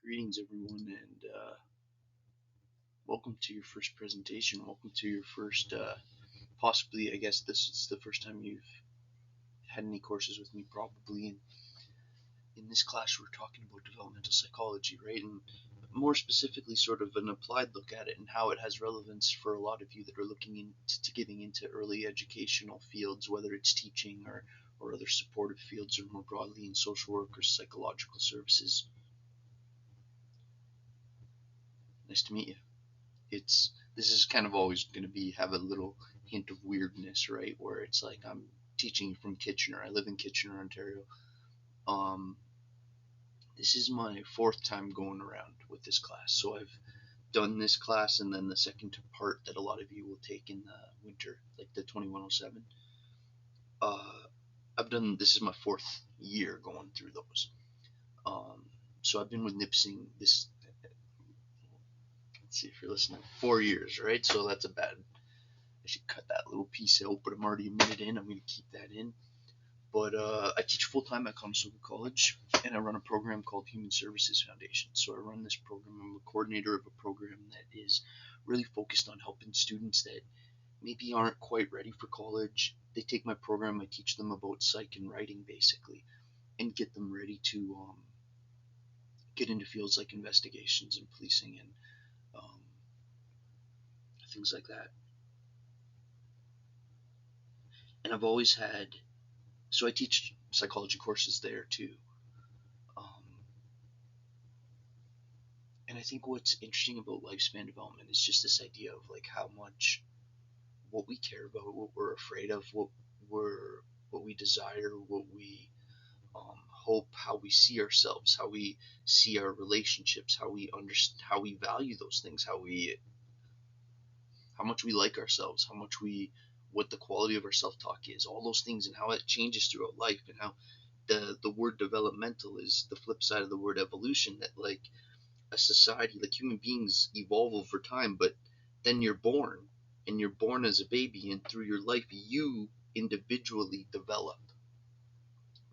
Greetings, everyone, and welcome to your first presentation. Welcome to your first, possibly, I guess this is the first time you've had any courses with me, probably. And in this class, we're talking about developmental psychology, right? And more specifically, sort of an applied look at it and how it has relevance for a lot of you that are looking into getting into early educational fields, whether it's teaching or other supportive fields, or more broadly in social work or psychological services. Nice to meet you. This is kind of always going to be have a little hint of weirdness, right? Where it's like I'm teaching from Kitchener. I live in Kitchener, Ontario. Um, this is my fourth time going around with this class. So I've done this class and then the second part that a lot of you will take in the winter, like the 2107. I've done this is my fourth year going through those. So I've been with Nipsing this. Let's see if you're listening. 4 years, right? So that's a bad. I should cut that little piece out, but I'm already a minute in. I'm going to keep that in. But I teach full-time at Conestoga College, and I run a program called Human Services Foundation. So I run this program. I'm a coordinator of a program that is really focused on helping students that maybe aren't quite ready for college. They take my program, I teach them about psych and writing, basically, and get them ready to get into fields like investigations and policing and things like that. And I've always had, so I teach psychology courses there too. And I think what's interesting about lifespan development is just this idea of like how much what we care about, what we're afraid of, what we desire, what we hope, how we see ourselves, how we see our relationships, how we understand, how we value those things, how much we like ourselves, what the quality of our self-talk is, all those things, and how it changes throughout life, and how the word developmental is the flip side of the word evolution. That like a society, like human beings evolve over time, but then you're born, and you're born as a baby, and through your life you individually develop,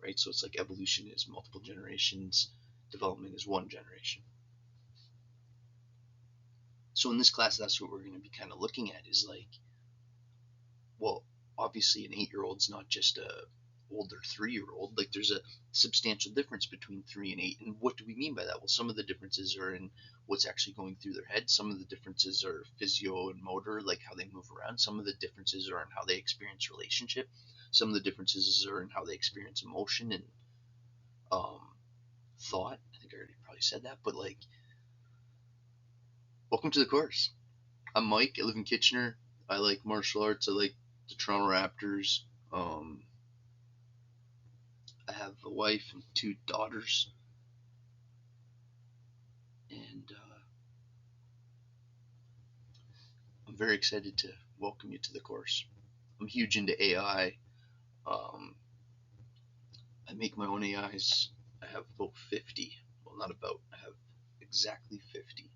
right? So it's like evolution is multiple generations, development is one generation. So in this class, that's what we're going to be kind of looking at, is like, well, obviously an 8-year-old's not just a older 3-year-old. Like there's a substantial difference between 3 and 8. And what do we mean by that? Well, some of the differences are in what's actually going through their head. Some of the differences are physio and motor, like how they move around. Some of the differences are in how they experience relationship. Some of the differences are in how they experience emotion and thought. I think I already probably said that, but like, welcome to the course. I'm Mike. I live in Kitchener. I like martial arts. I like the Toronto Raptors. I have a wife and 2 daughters, and I'm very excited to welcome you to the course. I'm huge into AI. I make my own AIs. I have about 50. Well, not about. I have exactly 50.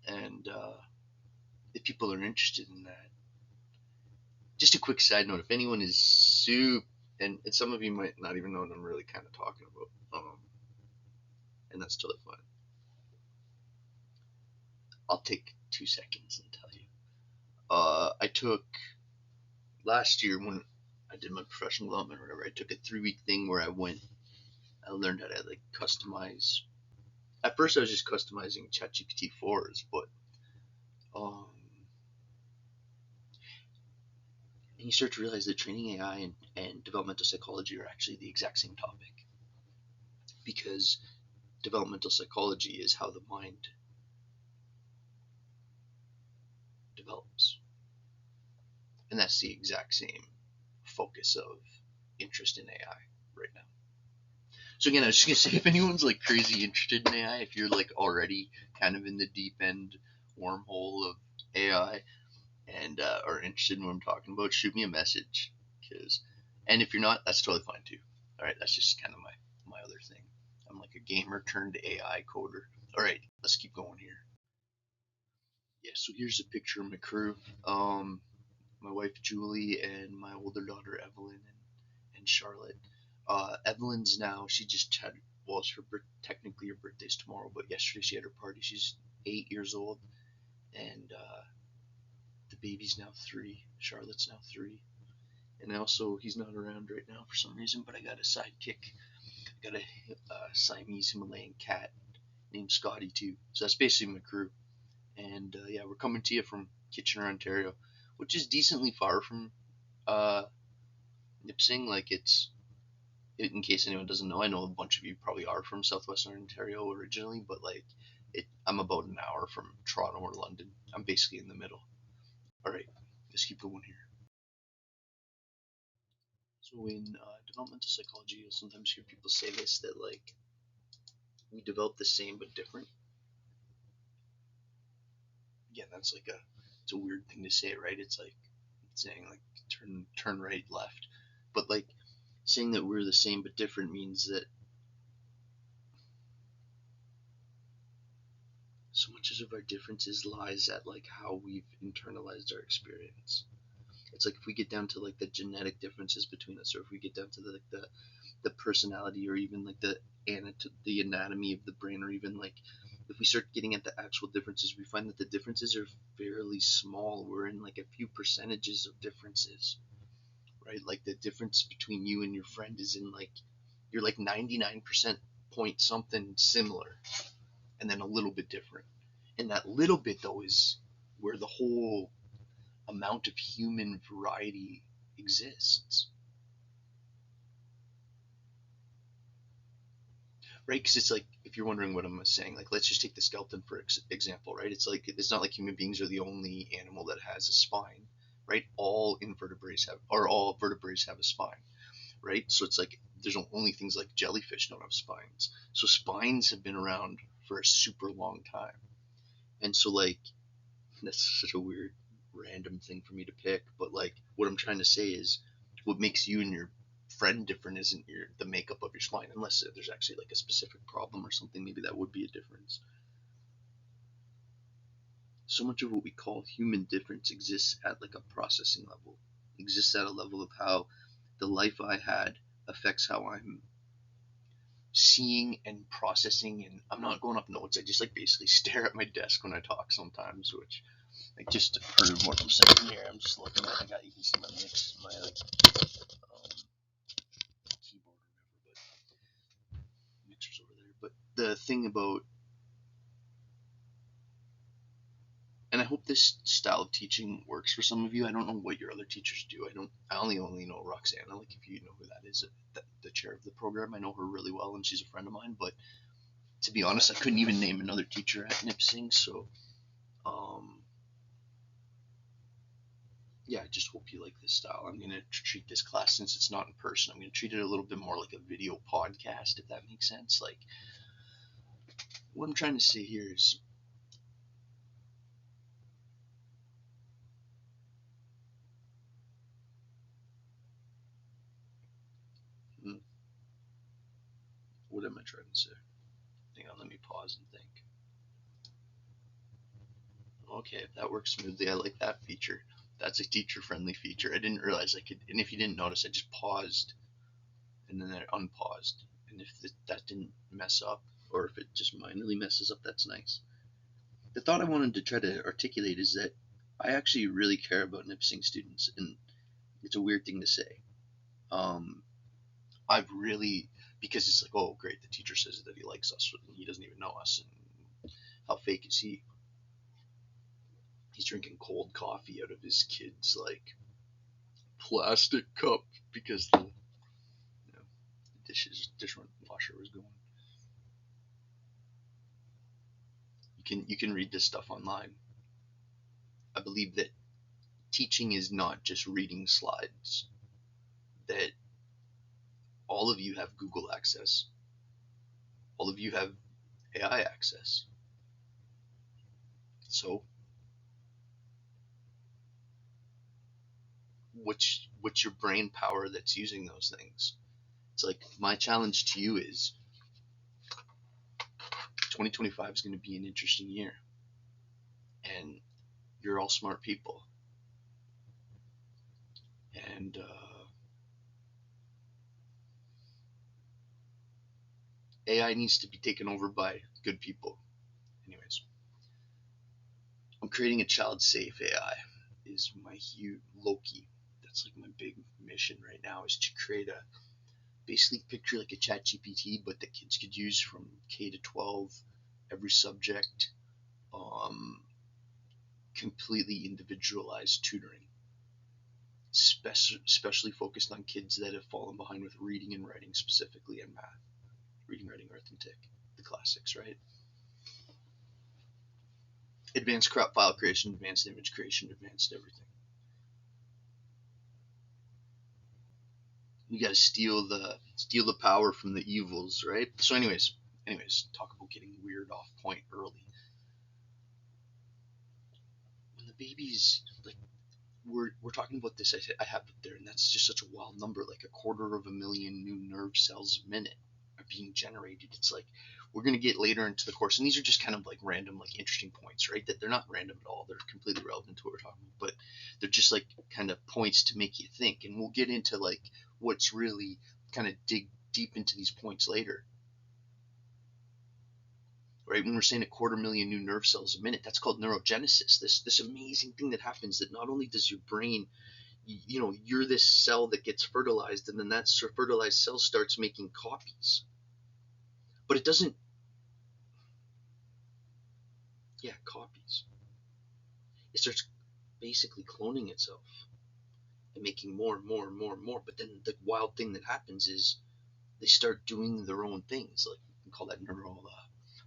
And if people are interested in that, just a quick side note: if anyone is super, and some of you might not even know what I'm really kind of talking about, and that's totally fine. I'll take 2 seconds and tell you. I took last year when I did my professional development or whatever. I took a 3-week thing where I learned how to like customize. At first, I was just customizing ChatGPT 4s, but and you start to realize that training AI and developmental psychology are actually the exact same topic, because developmental psychology is how the mind develops, and that's the exact same focus of interest in AI right now. So again, I was just gonna say, if anyone's like crazy interested in AI, if you're like already kind of in the deep end wormhole of AI and are interested in what I'm talking about, shoot me a message. And if you're not, that's totally fine too. All right, that's just kind of my other thing. I'm like a gamer turned AI coder. All right, let's keep going here. Yeah, so here's a picture of my crew. My wife Julie and my older daughter Evelyn and Charlotte. Evelyn's now, she just had, well, it's technically her birthday's tomorrow, but yesterday she had her party. She's 8 years old, and the baby's now 3. Charlotte's now 3. And also, he's not around right now for some reason, but I got a sidekick. I got a Siamese Himalayan cat named Scotty, too. So that's basically my crew. And yeah, we're coming to you from Kitchener, Ontario, which is decently far from Nipissing. Like, it's, in case anyone doesn't know, I know a bunch of you probably are from southwestern Ontario originally, but like, I'm about an hour from Toronto or London. I'm basically in the middle. All right, let's keep going here. So in developmental psychology, you'll sometimes hear people say this, that like, we develop the same but different. Again, that's like it's a weird thing to say, right? It's like saying like turn right, left, but like saying that we're the same but different means that so much of our differences lies at like how we've internalized our experience. It's like if we get down to like the genetic differences between us, or if we get down to the personality, or even like the anatomy of the brain, or even like if we start getting at the actual differences, we find that the differences are fairly small. We're in like a few percentages of differences, right? Like the difference between you and your friend is in like, you're like 99% point something similar, and then a little bit different. And that little bit though is where the whole amount of human variety exists, right? Because it's like, if you're wondering what I'm saying, like, let's just take the skeleton for example, right? It's like, it's not like human beings are the only animal that has a spine, right? All vertebrates have a spine, right? So it's like, there's only things like jellyfish don't have spines. So spines have been around for a super long time. And so like, that's such a weird random thing for me to pick, but like, what I'm trying to say is, what makes you and your friend different isn't the makeup of your spine, unless there's actually like a specific problem or something. Maybe that would be a difference. So much of what we call human difference exists at like a processing level, exists at a level of how the life I had affects how I'm seeing and processing. And I'm not going up notes, I just like basically stare at my desk when I talk sometimes, which like, just to prove what I'm saying here, I'm just looking at, you can see my mix, my like keyboard or whatever, but mixer's over there. But the thing about, and I hope this style of teaching works for some of you. I don't know what your other teachers do. I only know Roxana. Like, if you know who that is, the chair of the program, I know her really well, and she's a friend of mine. But to be honest, I couldn't even name another teacher at Nipissing. So, yeah, I just hope you like this style. I'm gonna treat this class, since it's not in person, I'm gonna treat it a little bit more like a video podcast, if that makes sense. Like, what I'm trying to say here is, what am I trying to say? Hang on, let me pause and think. Okay, if that works smoothly, I like that feature. That's a teacher-friendly feature. I didn't realize I could, and if you didn't notice, I just paused, and then I unpaused. And if that didn't mess up, or if it just minorly messes up, that's nice. The thought I wanted to try to articulate is that I actually really care about Nipissing students, and it's a weird thing to say. I've really, because it's like, oh great, the teacher says that he likes us, and he doesn't even know us, and how fake is he? He's drinking cold coffee out of his kid's like plastic cup because the dishwasher was going. You can read this stuff online. I believe that teaching is not just reading slides. That all of you have Google access. All of you have AI access. So what's your brain power that's using those things? It's like, my challenge to you is 2025 is going to be an interesting year, and you're all smart people, and AI needs to be taken over by good people. Anyways, I'm creating a child-safe AI. Is my huge Loki. That's like my big mission right now, is to create a basically picture like a chat GPT, but that kids could use from K to 12, every subject, um, completely individualized tutoring, especially focused on kids that have fallen behind with reading and writing specifically, and math, reading, writing, arithmetic, the classics, right? Advanced crop file creation, advanced image creation, advanced everything. We got to steal the power from the evils, right? So anyways, talk about getting weird off point early. When the babies, like, we're talking about this, I have it there, and that's just such a wild number. Like 250,000 new nerve cells a minute are being generated. It's like we're gonna get later into the course, and these are just kind of like random, like interesting points, right? That they're not random at all. They're completely relevant to what we're talking about, but they're just like kind of points to make you think. And we'll get into like what's really kind of dig deep into these points later. Right, when we're saying 250,000 new nerve cells a minute, that's called neurogenesis. This amazing thing that happens, that not only does your brain, you're this cell that gets fertilized, and then that fertilized cell starts making copies, but it doesn't. Yeah, copies. It starts basically cloning itself and making more and more and more and more. But then the wild thing that happens is they start doing their own things. Like, we can call that neural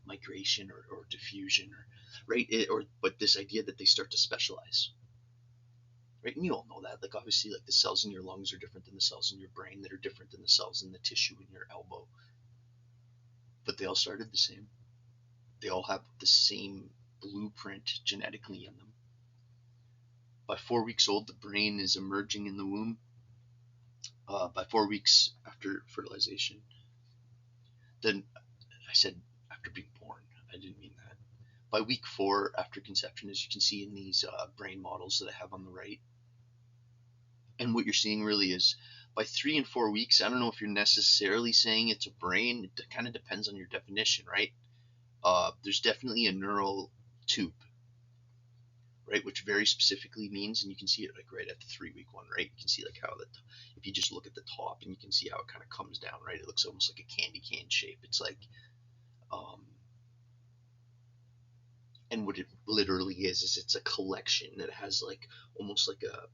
migration, or diffusion, or right, but this idea that they start to specialize. Right, and you all know that. Like, obviously, like, the cells in your lungs are different than the cells in your brain, that are different than the cells in the tissue in your elbow. But they all started the same. They all have the same blueprint genetically in them. By 4 weeks old, the brain is emerging in the womb. By 4 weeks after fertilization, then I said after being born, I didn't mean that. By week 4 after conception, as you can see in these brain models that I have on the right, and what you're seeing really is by 3 and 4 weeks, I don't know if you're necessarily saying it's a brain. It kind of depends on your definition, right? There's definitely a neural tube, right, which very specifically means, and you can see it like right at the 3-week one, right? You can see like how if you just look at the top, and you can see how it kind of comes down, right? It looks almost like a candy cane shape. It's like, and what it literally is it's a collection that has like almost like a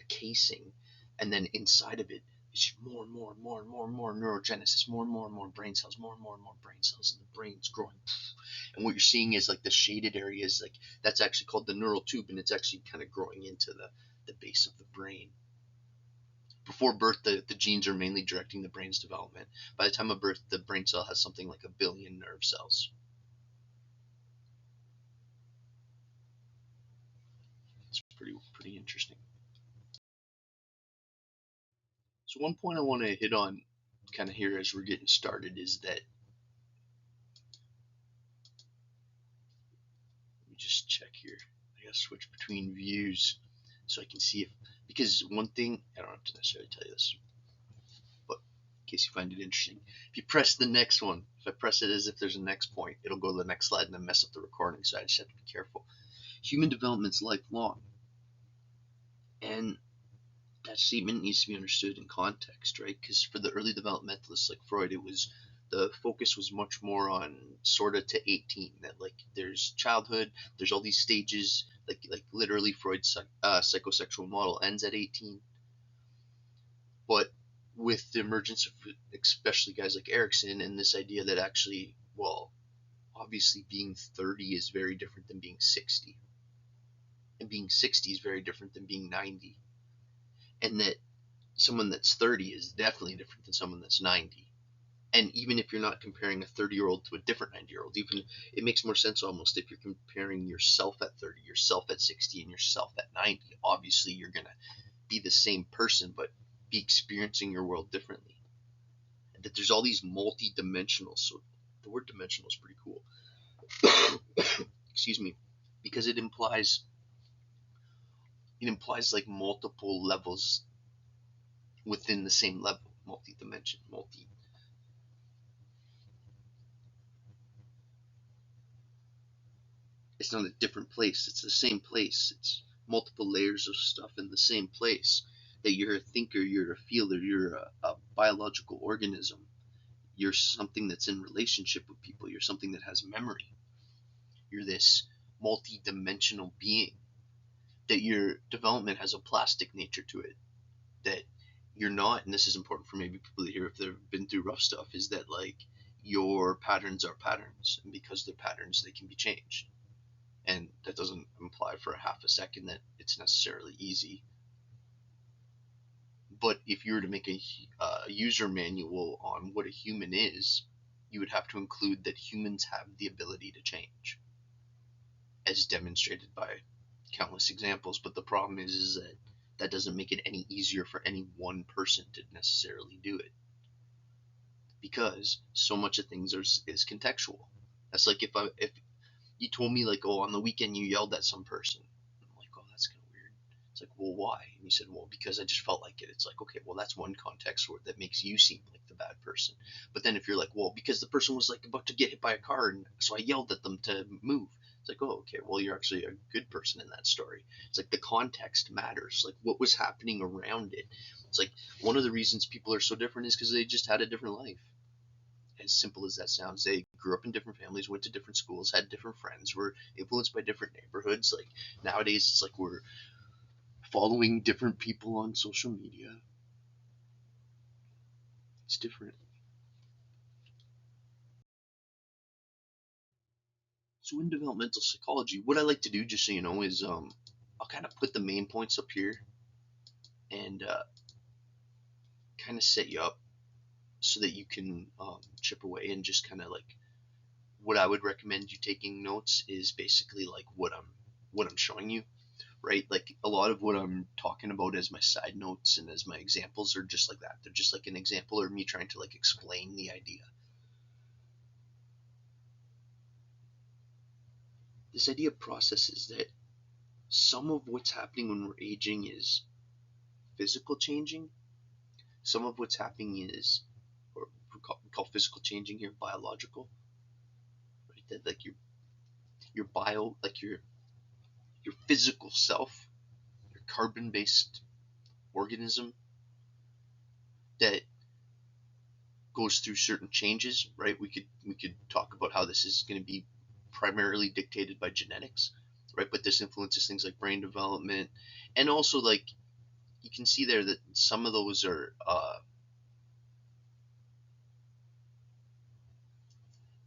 casing, and then inside of it is just more and more and more and more and more neurogenesis, more and more brain cells, more and more brain cells, and the brain's growing. And what you're seeing is like the shaded area is like, that's actually called the neural tube, and it's actually kind of growing into the base of the brain. Before birth, the genes are mainly directing the brain's development. By the time of birth, the brain cell has something like 1 billion nerve cells. It's pretty interesting. So one point I want to hit on kind of here as we're getting started is that, let me just check here. I gotta switch between views so I can see if, because one thing, I don't have to necessarily tell you this, but in case you find it interesting, if you press the next one, if I press it as if there's a next point, it'll go to the next slide and then mess up the recording, so I just have to be careful. Human development's lifelong, and that statement needs to be understood in context, right? Because for the early developmentalists like Freud, the focus was much more on sort of to 18. That like there's childhood, there's all these stages, like literally Freud's psychosexual model ends at 18. But with the emergence of especially guys like Erickson, and this idea that actually, well, obviously being 30 is very different than being 60, and being 60 is very different than being 90. And that someone that's 30 is definitely different than someone that's 90. And even if you're not comparing a 30-year-old to a different 90-year-old, even it makes more sense almost if you're comparing yourself at 30, yourself at 60, and yourself at 90. Obviously, you're going to be the same person, but be experiencing your world differently. And that there's all these multi-dimensional, so the word dimensional is pretty cool. Excuse me, because it implies like multiple levels within the same level, multi-dimension, it's not a different place. It's the same place. It's multiple layers of stuff in the same place. That you're a thinker, you're a feeler, you're a biological organism. You're something that's in relationship with people. You're something that has memory. You're this multi-dimensional being. That your development has a plastic nature to it. That you're not, and this is important for maybe people to hear if they've been through rough stuff, is that like your patterns are patterns, and because they're patterns, they can be changed. And that doesn't imply for a half a second that it's necessarily easy. But if you were to make a user manual on what a human is, you would have to include that humans have the ability to change, as demonstrated by countless examples. But the problem is that that doesn't make it any easier for any one person to necessarily do it, because so much of things is contextual. That's like if you told me like, oh, on the weekend you yelled at some person. I'm like, oh, that's kind of weird. It's like, well, why? And you said, well, because I just felt like it. It's like, okay, well, that's one context where that makes you seem like the bad person. But then if you're like, well, because the person was like about to get hit by a car, and so I yelled at them to move. It's like, oh, okay, well, you're actually a good person in that story. It's like the context matters, like what was happening around it. It's like one of the reasons people are so different is because they just had a different life. As simple as that sounds, they grew up in different families, went to different schools, had different friends, were influenced by different neighborhoods. Like nowadays, it's like we're following different people on social media. It's different. So in developmental psychology, what I like to do, just so you know, is I'll kind of put the main points up here and kind of set you up so that you can chip away and just kind of like what I would recommend you taking notes is basically like what I'm showing you, right? Like a lot of what I'm talking about as my side notes and as my examples are just like that. They're just like an example or me trying to like explain the idea. This idea of process is that some of what's happening when we're aging is physical changing. Some of what's happening is, or we call physical changing here biological, right? That like your bio, like your physical self, your carbon-based organism that goes through certain changes, right? We could talk about how this is going to be primarily dictated by genetics, right? But this influences things like brain development, and also like you can see there that some of those are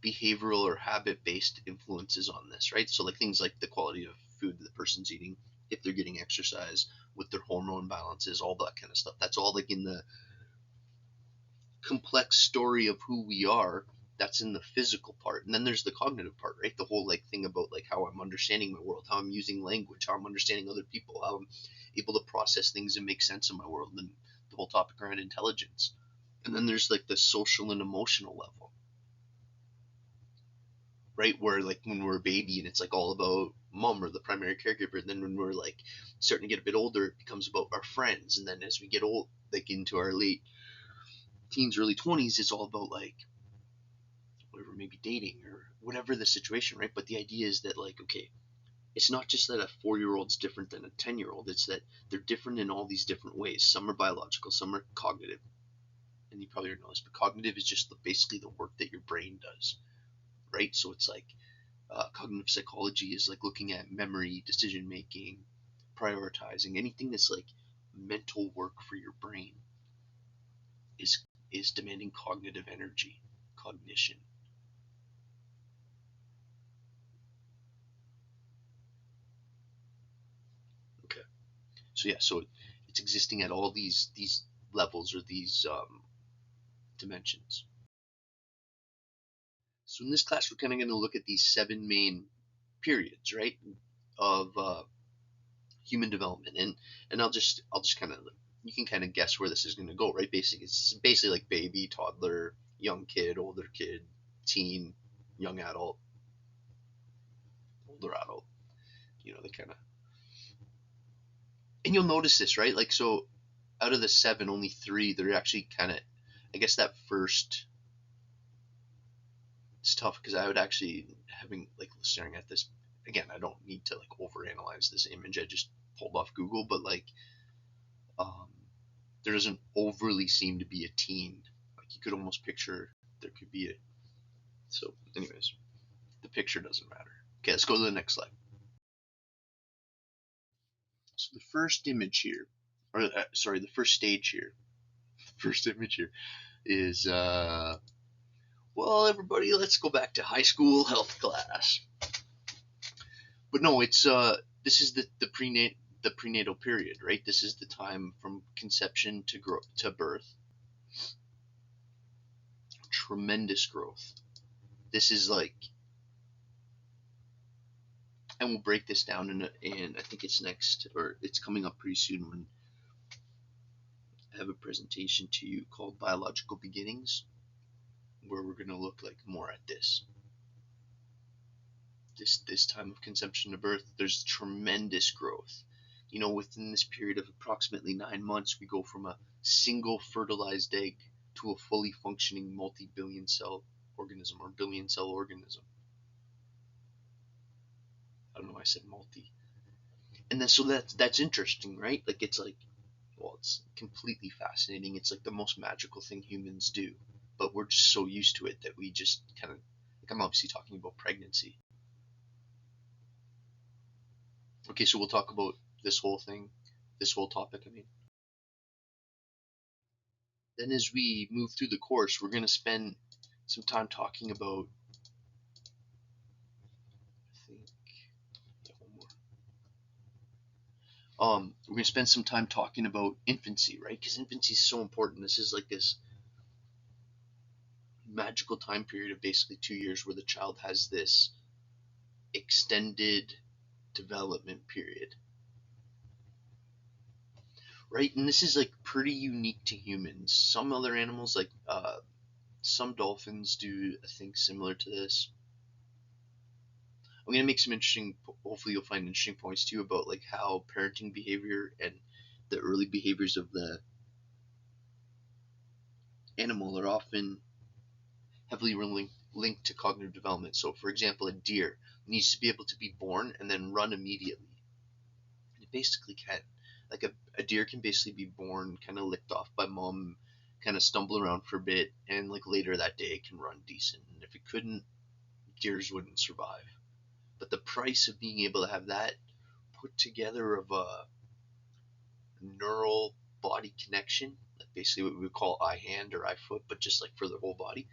behavioral or habit-based influences on this, right? So like things like the quality of food that the person's eating, if they're getting exercise, with their hormone balances, all that kind of stuff. That's all like in the complex story of who we are. That's in the physical part, and then there's the cognitive part, right? The whole like thing about like how I'm understanding my world, how I'm using language, how I'm understanding other people, how I'm able to process things and make sense of my world, and the whole topic around intelligence. And then there's like the social and emotional level, right? Where like when we're a baby and it's like all about mom or the primary caregiver, and then when we're like starting to get a bit older, it becomes about our friends, and then as we get old, like into our late teens, early 20s, it's all about like whatever, maybe dating or whatever the situation, right? But the idea is that like, okay, it's not just that a 4-year-old's different than a 10-year-old. It's that they're different in all these different ways. Some are biological, some are cognitive, and you probably already know this, but cognitive is just basically the work that your brain does, right? So it's like cognitive psychology is like looking at memory, decision making, prioritizing, anything that's like mental work for your brain is is demanding cognitive energy, cognition. Okay. So yeah, so it's existing at all these levels or these dimensions. So in this class, we're kind of going to look at these 7 main periods, right, of human development, and I'll just kind of, you can kind of guess where this is going to go, right? Basically, it's basically like baby, toddler, young kid, older kid, teen, young adult, older adult. They kind of, and you'll notice this, right? Like so, out of the 7, only 3 they're actually kind of, I guess that first, it's tough because I would actually having like staring at this again, I don't need to like overanalyze this image I just pulled off Google, but like um, there doesn't overly seem to be a teen. Like you could almost picture there could be a. So, anyways, the picture doesn't matter. Okay, let's go to the next slide. So the first image here, or sorry, the first stage here, first image here is well, everybody, let's go back to high school health class. But no, it's this is the prenatal period, right? This is the time from conception to birth. Tremendous growth. This is like, and we'll break this down in I think it's next, or it's coming up pretty soon when I have a presentation to you called Biological Beginnings, where we're going to look like more at this time of conception to birth. There's tremendous growth. You know, within this period of approximately 9 months, we go from a single fertilized egg to a fully functioning multi-billion cell organism, or billion cell organism. I don't know why I said multi. And then so that's interesting, right? Like it's like, well, it's completely fascinating. It's like the most magical thing humans do, but we're just so used to it that we just kind of, like, I'm obviously talking about pregnancy. Okay, so we'll talk about this whole thing, this whole topic, I mean. Then as we move through the course, we're going to spend some time talking about, I think, yeah, one more. We're going to spend some time talking about infancy, right? Because infancy is so important. This is like this magical time period of basically 2 years where the child has this extended development period, right? And this is like pretty unique to humans. Some other animals, like some dolphins, do a thing similar to this. I'm gonna make some interesting. Hopefully, you'll find interesting points too about like how parenting behavior and the early behaviors of the animal are often heavily linked to cognitive development. So, for example, a deer needs to be able to be born and then run immediately. And it basically can. Like a deer can basically be born, kind of licked off by mom, kind of stumble around for a bit, and like later that day it can run decent. And if it couldn't, deers wouldn't survive. But the price of being able to have that put together of a neural body connection, like basically what we would call eye hand or eye foot, but just like for the whole body,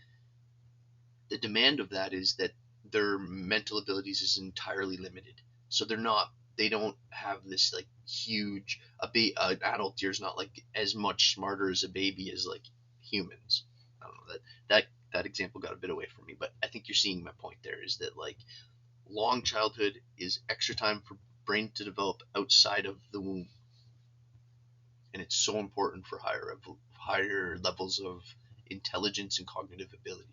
the demand of that is that their mental abilities is entirely limited. So they don't have this like huge an adult deer is not like as much smarter as a baby as like humans. I don't know, that example got a bit away from me, but I think you're seeing my point there, is that like long childhood is extra time for brain to develop outside of the womb, and it's so important for higher levels of intelligence and cognitive ability.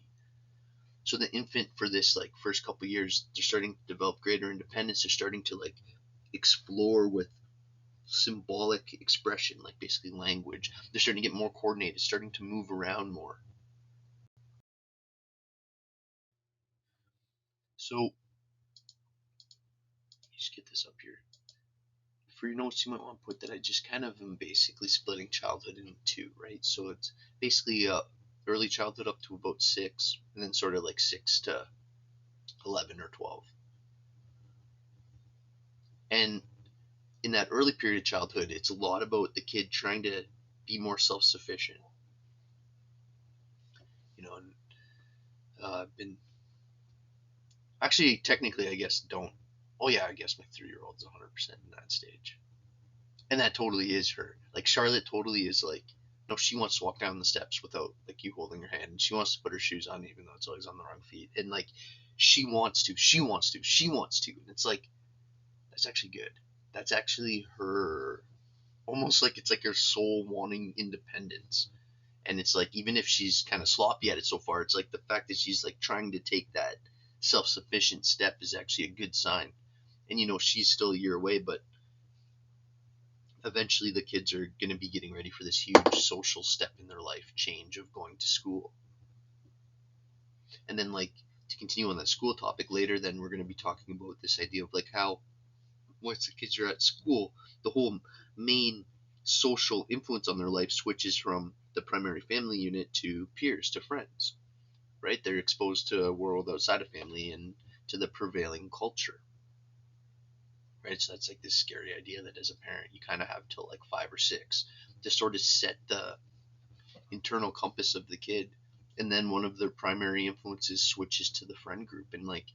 So the infant, for this like first couple of years, they're starting to develop greater independence. They're starting to like explore with symbolic expression, like basically language. They're starting to get more coordinated, starting to move around more. So just get this up here. For your notes, you might want to put that I just kind of am basically splitting childhood into two, right? So it's basically early childhood up to about 6, and then sort of like 6 to 11 or 12. And in that early period of childhood, it's a lot about the kid trying to be more self-sufficient. You know, and been actually technically, I guess don't. Oh yeah, I guess my 3-year-old's 100% in that stage, and that totally is her. Like Charlotte totally is like, no, she wants to walk down the steps without like you holding her hand, and she wants to put her shoes on even though it's always on the wrong feet, and like she wants to, and it's like that's actually good. That's actually her, almost like it's like her soul wanting independence. And it's like, even if she's kind of sloppy at it so far, it's like the fact that she's like trying to take that self-sufficient step is actually a good sign. And you know, she's still a year away, but eventually the kids are going to be getting ready for this huge social step in their life change of going to school. And then like to continue on that school topic later, then we're going to be talking about this idea of like how once the kids are at school, the whole main social influence on their life switches from the primary family unit to peers, to friends, right? They're exposed to a world outside of family and to the prevailing culture, right? So that's like this scary idea that as a parent, you kind of have till like 5 or 6 to sort of set the internal compass of the kid. And then one of their primary influences switches to the friend group. And like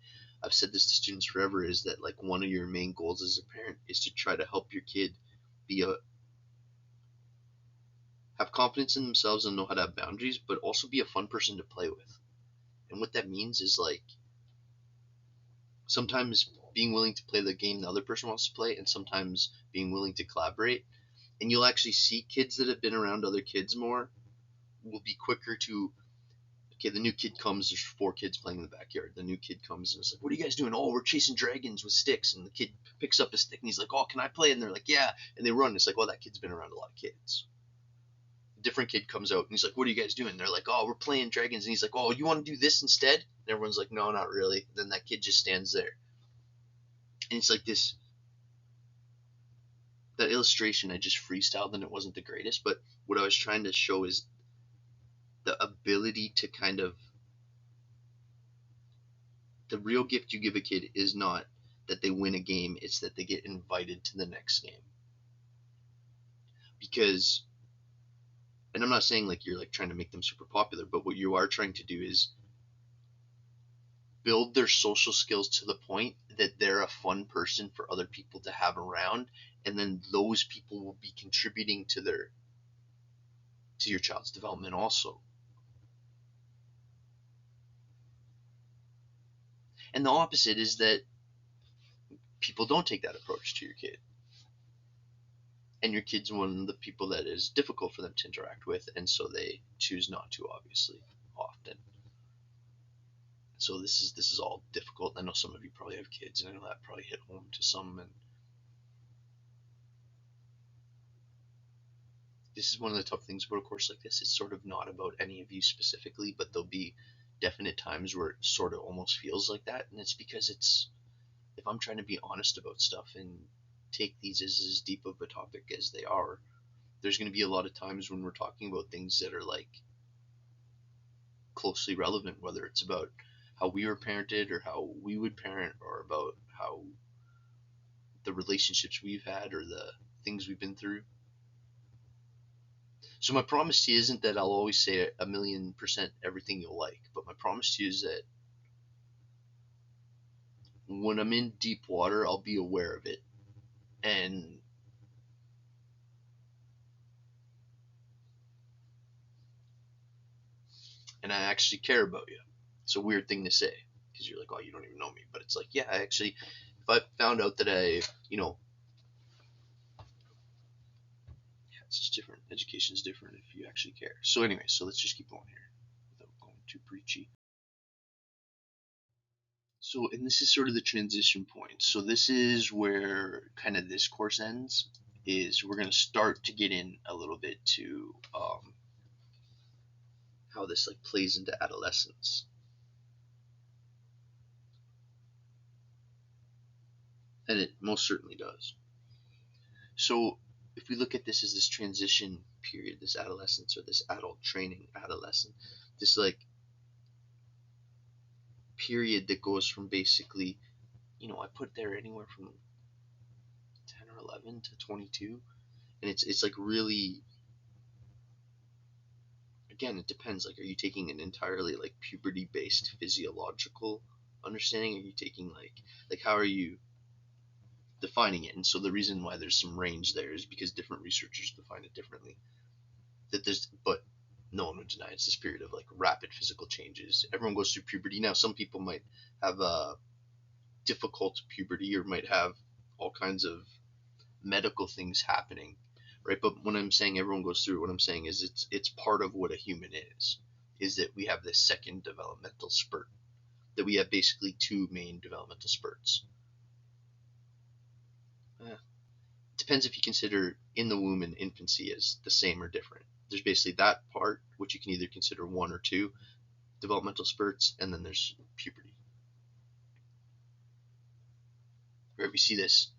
I've said this to students forever, is that like one of your main goals as a parent is to try to help your kid have confidence in themselves and know how to have boundaries, but also be a fun person to play with. And what that means is like sometimes being willing to play the game the other person wants to play, and sometimes being willing to collaborate. And you'll actually see kids that have been around other kids more will be quicker to, okay, the new kid comes, there's 4 kids playing in the backyard. The new kid comes and it's like, what are you guys doing? Oh, we're chasing dragons with sticks. And the kid picks up a stick and he's like, oh, can I play? And they're like, yeah. And they run. It's like, well, that kid's been around a lot of kids. A different kid comes out and he's like, what are you guys doing? They're like, oh, we're playing dragons. And he's like, oh, you want to do this instead? And everyone's like, no, not really. And then that kid just stands there. And it's like this, that illustration I just freestyled and it wasn't the greatest, but what I was trying to show is the ability to kind of, the real gift you give a kid is not that they win a game, it's that they get invited to the next game. Because, and I'm not saying like you're like trying to make them super popular, but what you are trying to do is build their social skills to the point that they're a fun person for other people to have around, and then those people will be contributing to your child's development also. And the opposite is that people don't take that approach to your kid. And your kid's one of the people that is difficult for them to interact with, and so they choose not to, obviously, often. So this is all difficult. I know some of you probably have kids, and I know that probably hit home to some. And this is one of the tough things about a course like this. It's sort of not about any of you specifically, but there'll be definite times where it sort of almost feels like that, and it's because it's, if I'm trying to be honest about stuff and take these as deep of a topic as they are, there's going to be a lot of times when we're talking about things that are like closely relevant, whether it's about how we were parented or how we would parent, or about how the relationships we've had or the things we've been through. So my promise to you isn't that I'll always say 1,000,000% everything you'll like, but my promise to you is that when I'm in deep water, I'll be aware of it, and I actually care about you. It's a weird thing to say because you're like, oh, you don't even know me, but it's like, yeah, I actually, if I found out that I, yeah, it's just different. Education's different if you actually care. So anyway, so let's just keep going here without going too preachy. So, and this is sort of the transition point. So this is where kind of this course ends, is we're going to start to get in a little bit to how this like plays into adolescence. And it most certainly does. So if we look at this as this transition period, this adolescence or this adult training adolescent, this like period that goes from basically, I put there anywhere from 10 or 11 to 22, and it's like really, again, it depends. Like, are you taking an entirely like puberty based physiological understanding? Are you taking like how are you defining it? And so the reason why there's some range there is because different researchers define it differently. But no one would deny it's this period of like rapid physical changes. Everyone goes through puberty. Now, some people might have a difficult puberty or might have all kinds of medical things happening, right? But when I'm saying everyone goes through, what I'm saying is it's part of what a human is that we have this second developmental spurt, that we have basically 2 main developmental spurts. Depends if you consider in the womb and infancy as the same or different. There's basically that part, which you can either consider 1 or 2, developmental spurts, and then there's puberty. Right, we see this.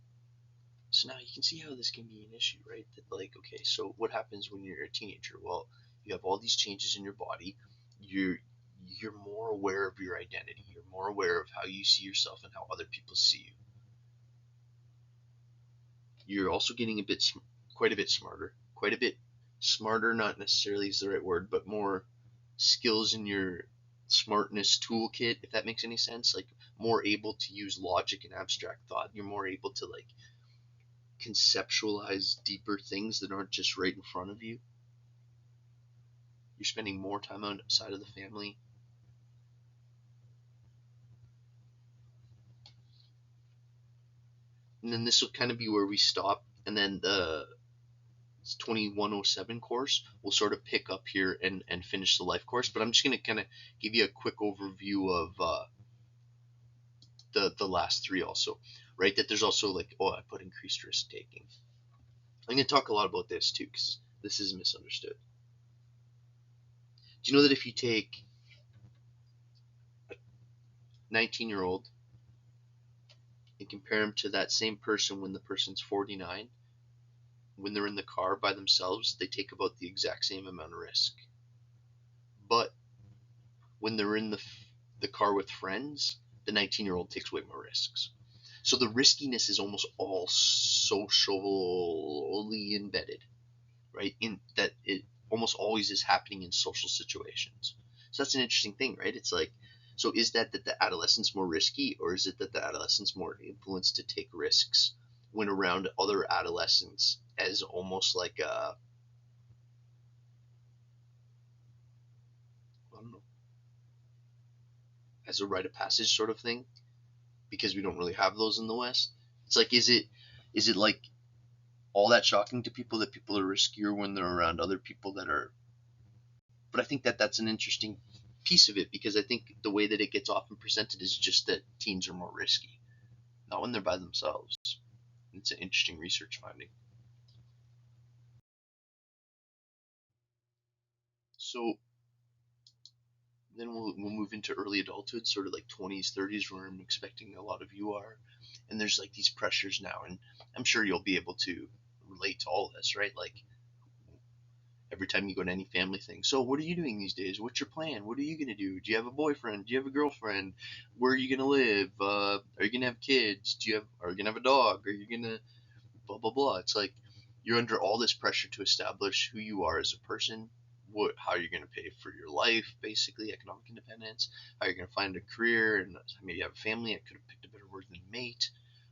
So now you can see how this can be an issue, right? That like, okay, so what happens when you're a teenager? Well, you have all these changes in your body. You're more aware of your identity. You're more aware of how you see yourself and how other people see you. You're also getting quite a bit smarter. Quite a bit smarter, not necessarily is the right word, but more skills in your smartness toolkit, if that makes any sense. Like more able to use logic and abstract thought. You're more able to like conceptualize deeper things that aren't just right in front of you. You're spending more time outside of the family. And then this will kind of be where we stop, and then the 2107 course will sort of pick up here and finish the life course. But I'm just going to kind of give you a quick overview of the last three also, right? That there's also like, I put increased risk taking. I'm going to talk a lot about this too, because this is misunderstood. Do you know that if you take a 19-year-old and compare him to that same person when the person's 49, when they're in the car by themselves, they take about the exact same amount of risk. But when they're in the car with friends, the 19-year-old takes way more risks. So the riskiness is almost all socially embedded, right? In that it almost always is happening in social situations. So that's an interesting thing, right? It's like, so is that the adolescent's more risky, or is it that the adolescent's more influenced to take risks when around other adolescents as almost like a, I don't know, as a rite of passage sort of thing, because we don't really have those in the West? It's like, is it like all that shocking to people that people are riskier when they're around other people that are? But I think that that's an interesting piece of it, because I think the way that it gets often presented is just that teens are more risky, not when they're by themselves. It's an interesting research finding. So then we'll move into early adulthood, sort of like 20s, 30s, where I'm expecting a lot of you are. And there's like these pressures now, and I'm sure you'll be able to relate to all of this, right? Like every time you go to any family thing. So what are you doing these days? What's your plan? What are you going to do? Do you have a boyfriend? Do you have a girlfriend? Where are you going to live? Are you going to have kids? Are you going to have a dog? Are you going to blah, blah, blah? It's like you're under all this pressure to establish who you are as a person, how you're going to pay for your life, basically, economic independence, how you're going to find a career, and maybe have a family. I could have picked a better word than mate.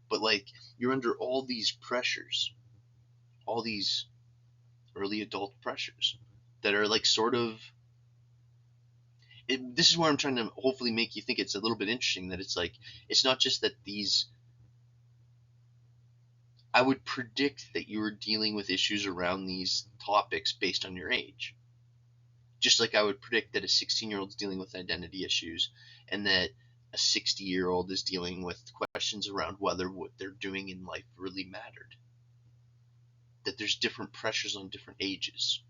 But like, you're under all these pressures, all these early adult pressures that are like sort of this is where I'm trying to hopefully make you think it's a little bit interesting, that it's like, it's not just that these, I would predict that you were dealing with issues around these topics based on your age, just like I would predict that a 16-year-old is dealing with identity issues, and that a 60-year-old is dealing with questions around whether what they're doing in life really mattered, that there's different pressures on different ages.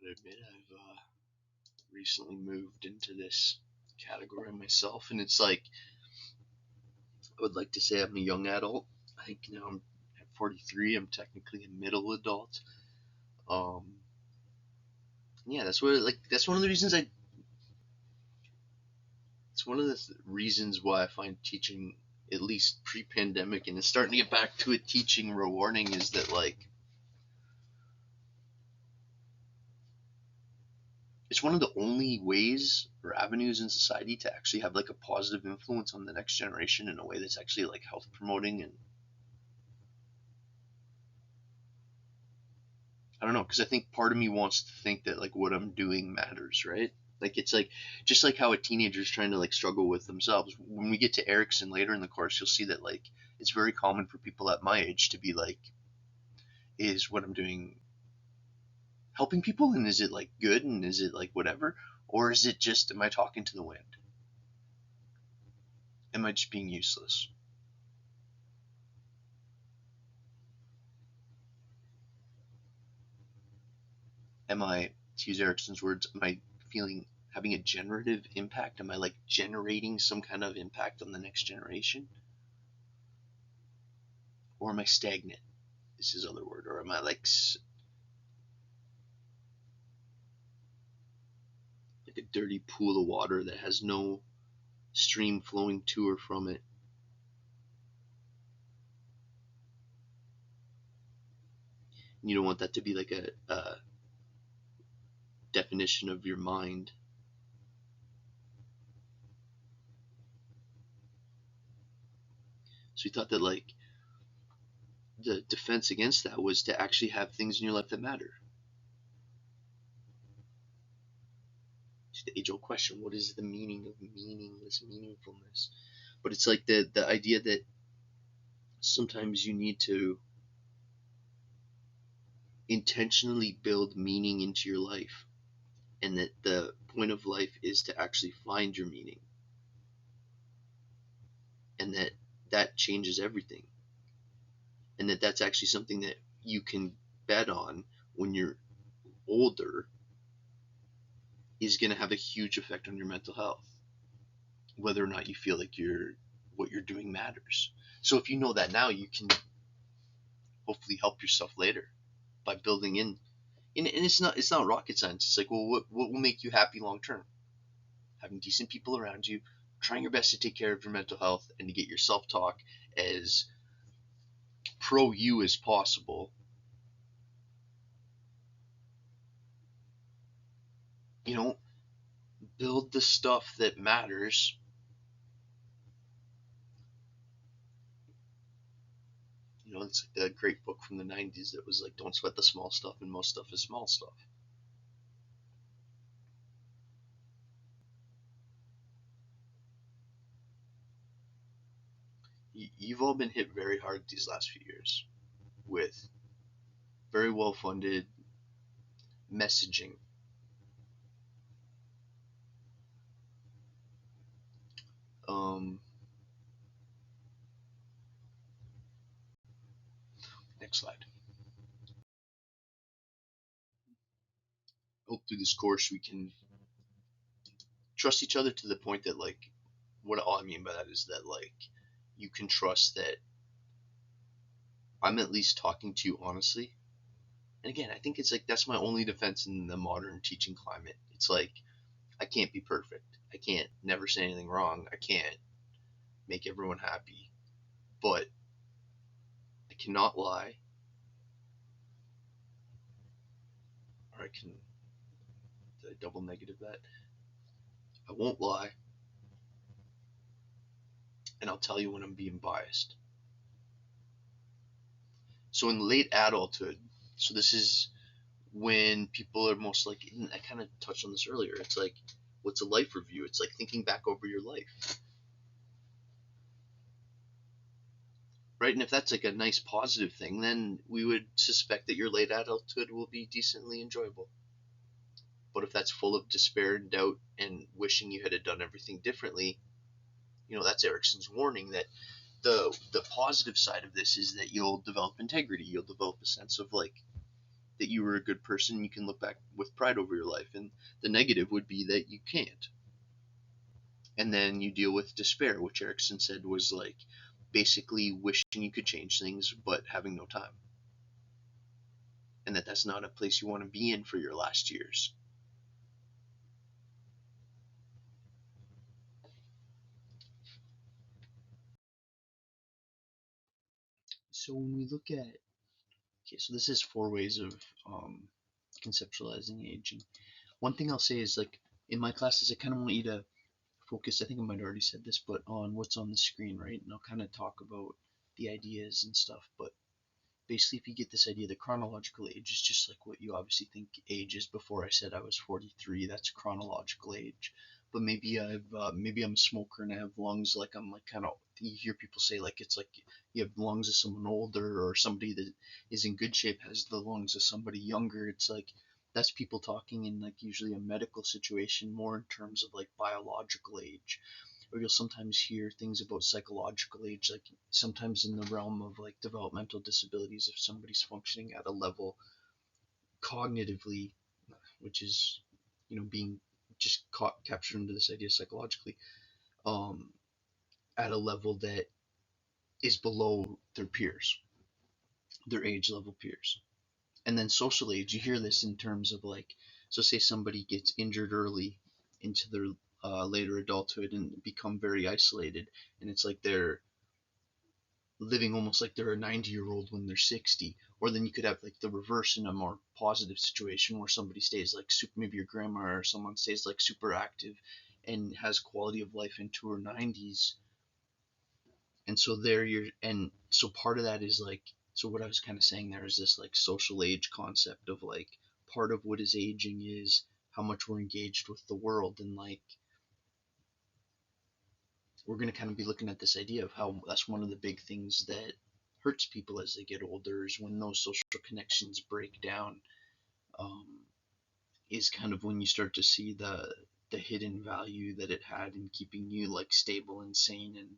I gotta admit, I've recently moved into this category myself, and it's like, I would like to say I'm a young adult. I think now I'm at 43. I'm technically a middle adult. Um, yeah, that's one of the reasons I. It's one of the reasons why I find teaching, at least pre-pandemic, and it's starting to get back to it, teaching rewarding, is that like it's one of the only ways or avenues in society to actually have like a positive influence on the next generation in a way that's actually like health promoting. And I don't know, because I think part of me wants to think that like what I'm doing matters, right? Like it's like just like how a teenager is trying to like struggle with themselves. When we get to Erickson later in the course, you'll see that like it's very common for people at my age to be like, is what I'm doing helping people, and is it like good, and is it like whatever, or is it just, am I talking to the wind? Am I just being useless? am I, to use Erickson's words, am I having a generative impact? Am I like generating some kind of impact on the next generation? Or am I stagnant? Is his other word. Or am I like a dirty pool of water that has no stream flowing to or from it? You don't want that to be like a definition of your mind. So we thought that like the defense against that was to actually have things in your life that matter. It's the age-old question: what is the meaning of meaningless meaningfulness? But it's like the idea that sometimes you need to intentionally build meaning into your life, and that the point of life is to actually find your meaning, and that changes everything, and that's actually something that you can bet on when you're older is going to have a huge effect on your mental health, whether or not you feel like what you're doing matters. So if you know that now, you can hopefully help yourself later by building in. And it's not rocket science. It's like, well, what will make you happy long term? Having decent people around you, trying your best to take care of your mental health, and to get your self-talk as pro you as possible. You know, build the stuff that matters. You know, it's like a great book from the 90s that was like, don't sweat the small stuff, and most stuff is small stuff. You've all been hit very hard these last few years with very well-funded messaging. Next slide. Hope through this course we can trust each other to the point that, like, what all I mean by that is that, like, you can trust that I'm at least talking to you honestly. And again, I think it's like that's my only defense in the modern teaching climate. It's like I can't be perfect. I can't never say anything wrong. I can't make everyone happy. But I cannot lie. Or I can, did I double negative that? I won't lie. And I'll tell you when I'm being biased. So in late adulthood, so this is when people are most like, and I kind of touched on this earlier, it's like, what's a life review? It's like thinking back over your life. Right? And if that's like a nice positive thing, then we would suspect that your late adulthood will be decently enjoyable. But if that's full of despair and doubt and wishing you had done everything differently, you know, that's Erickson's warning that the positive side of this is that you'll develop integrity. You'll develop a sense of like that you were a good person. You can look back with pride over your life. And the negative would be that you can't. And then you deal with despair, which Erickson said was like basically wishing you could change things but having no time. And that's not a place you want to be in for your last years. So when we look at, okay, so this is 4 ways of conceptualizing age. And one thing I'll say is, like, in my classes, I kind of want you to focus, I think I might have already said this, but on what's on the screen, right? And I'll kind of talk about the ideas and stuff. But basically, if you get this idea, the chronological age is just like what you obviously think age is. Before I said I was 43, that's chronological age. But maybe maybe I'm a smoker and I have lungs like I'm like kind of, you hear people say like it's like you have lungs of someone older, or somebody that is in good shape has the lungs of somebody younger. It's like that's people talking in like usually a medical situation, more in terms of like biological age. Or you'll sometimes hear things about psychological age, like sometimes in the realm of like developmental disabilities, if somebody's functioning at a level cognitively which is, being just captured into this idea psychologically, at a level that is below their peers, their age level peers. And then social age, you hear this in terms of like, so say somebody gets injured early into their later adulthood and become very isolated, and it's like they're living almost like they're a 90-year-old when they're 60. Or then you could have like the reverse in a more positive situation where somebody stays like super, maybe your grandma or someone stays like super active and has quality of life into her 90s. And so there you're, and so part of that is like, so what I was kind of saying there is this like social age concept of like, part of what is aging is how much we're engaged with the world. And like, we're going to kind of be looking at this idea of how that's one of the big things that hurts people as they get older, is when those social connections break down, um, is kind of when you start to see the hidden value that it had in keeping you like stable and sane and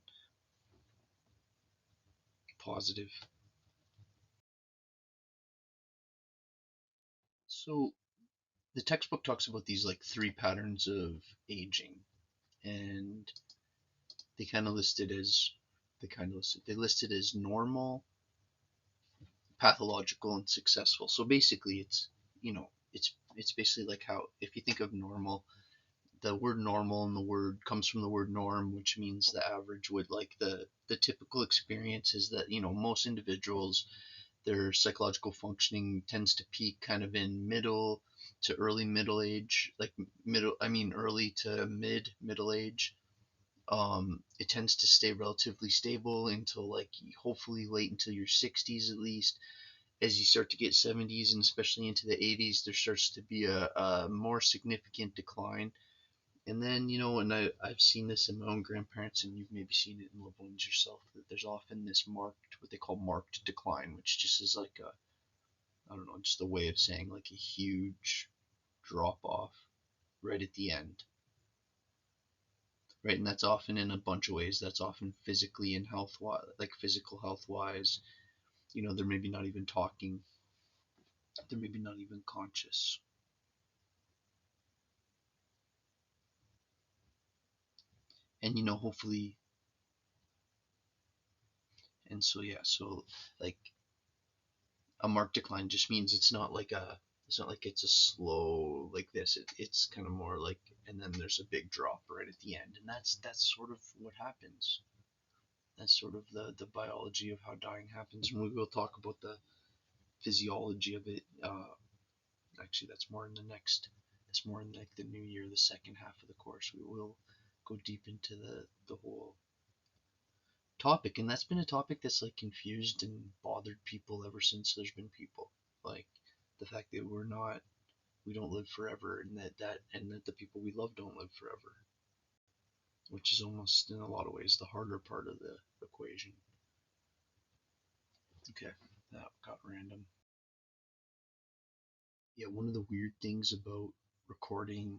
positive. So the textbook talks about these like three patterns of aging, and they kind of listed as they listed as normal, pathological, and successful. So basically, it's basically like how, if you think of normal, the word normal and the word comes from the word norm, which means the average, would like the typical experience is that most individuals, their psychological functioning tends to peak kind of in middle to early middle age, like early to mid middle age. It tends to stay relatively stable until like hopefully late into your 60s at least. As you start to get 70s and especially into the 80s, there starts to be a more significant decline. And then, and I've seen this in my own grandparents, and you've maybe seen it in loved ones yourself, that there's often this marked, what they call marked decline, which just is like I don't know, just a way of saying like a huge drop off right at the end, right? And that's often in a bunch of ways. That's often physically and health wise, like physical health wise. They're maybe not even talking, they're maybe not even conscious. And hopefully, and so yeah, so like a marked decline just means it's a slow like this. It's kind of more like, and then there's a big drop right at the end, and that's sort of what happens. That's sort of the biology of how dying happens, and we will talk about the physiology of it. Actually, that's more in the next. That's more in like the new year, the second half of the course. We will go deep into the whole topic, and that's been a topic that's like confused and bothered people ever since there's been people. Like the fact that we don't live forever, and that the people we love don't live forever, which is almost in a lot of ways the harder part of the equation. Okay, that got random. Yeah, one of the weird things about recording,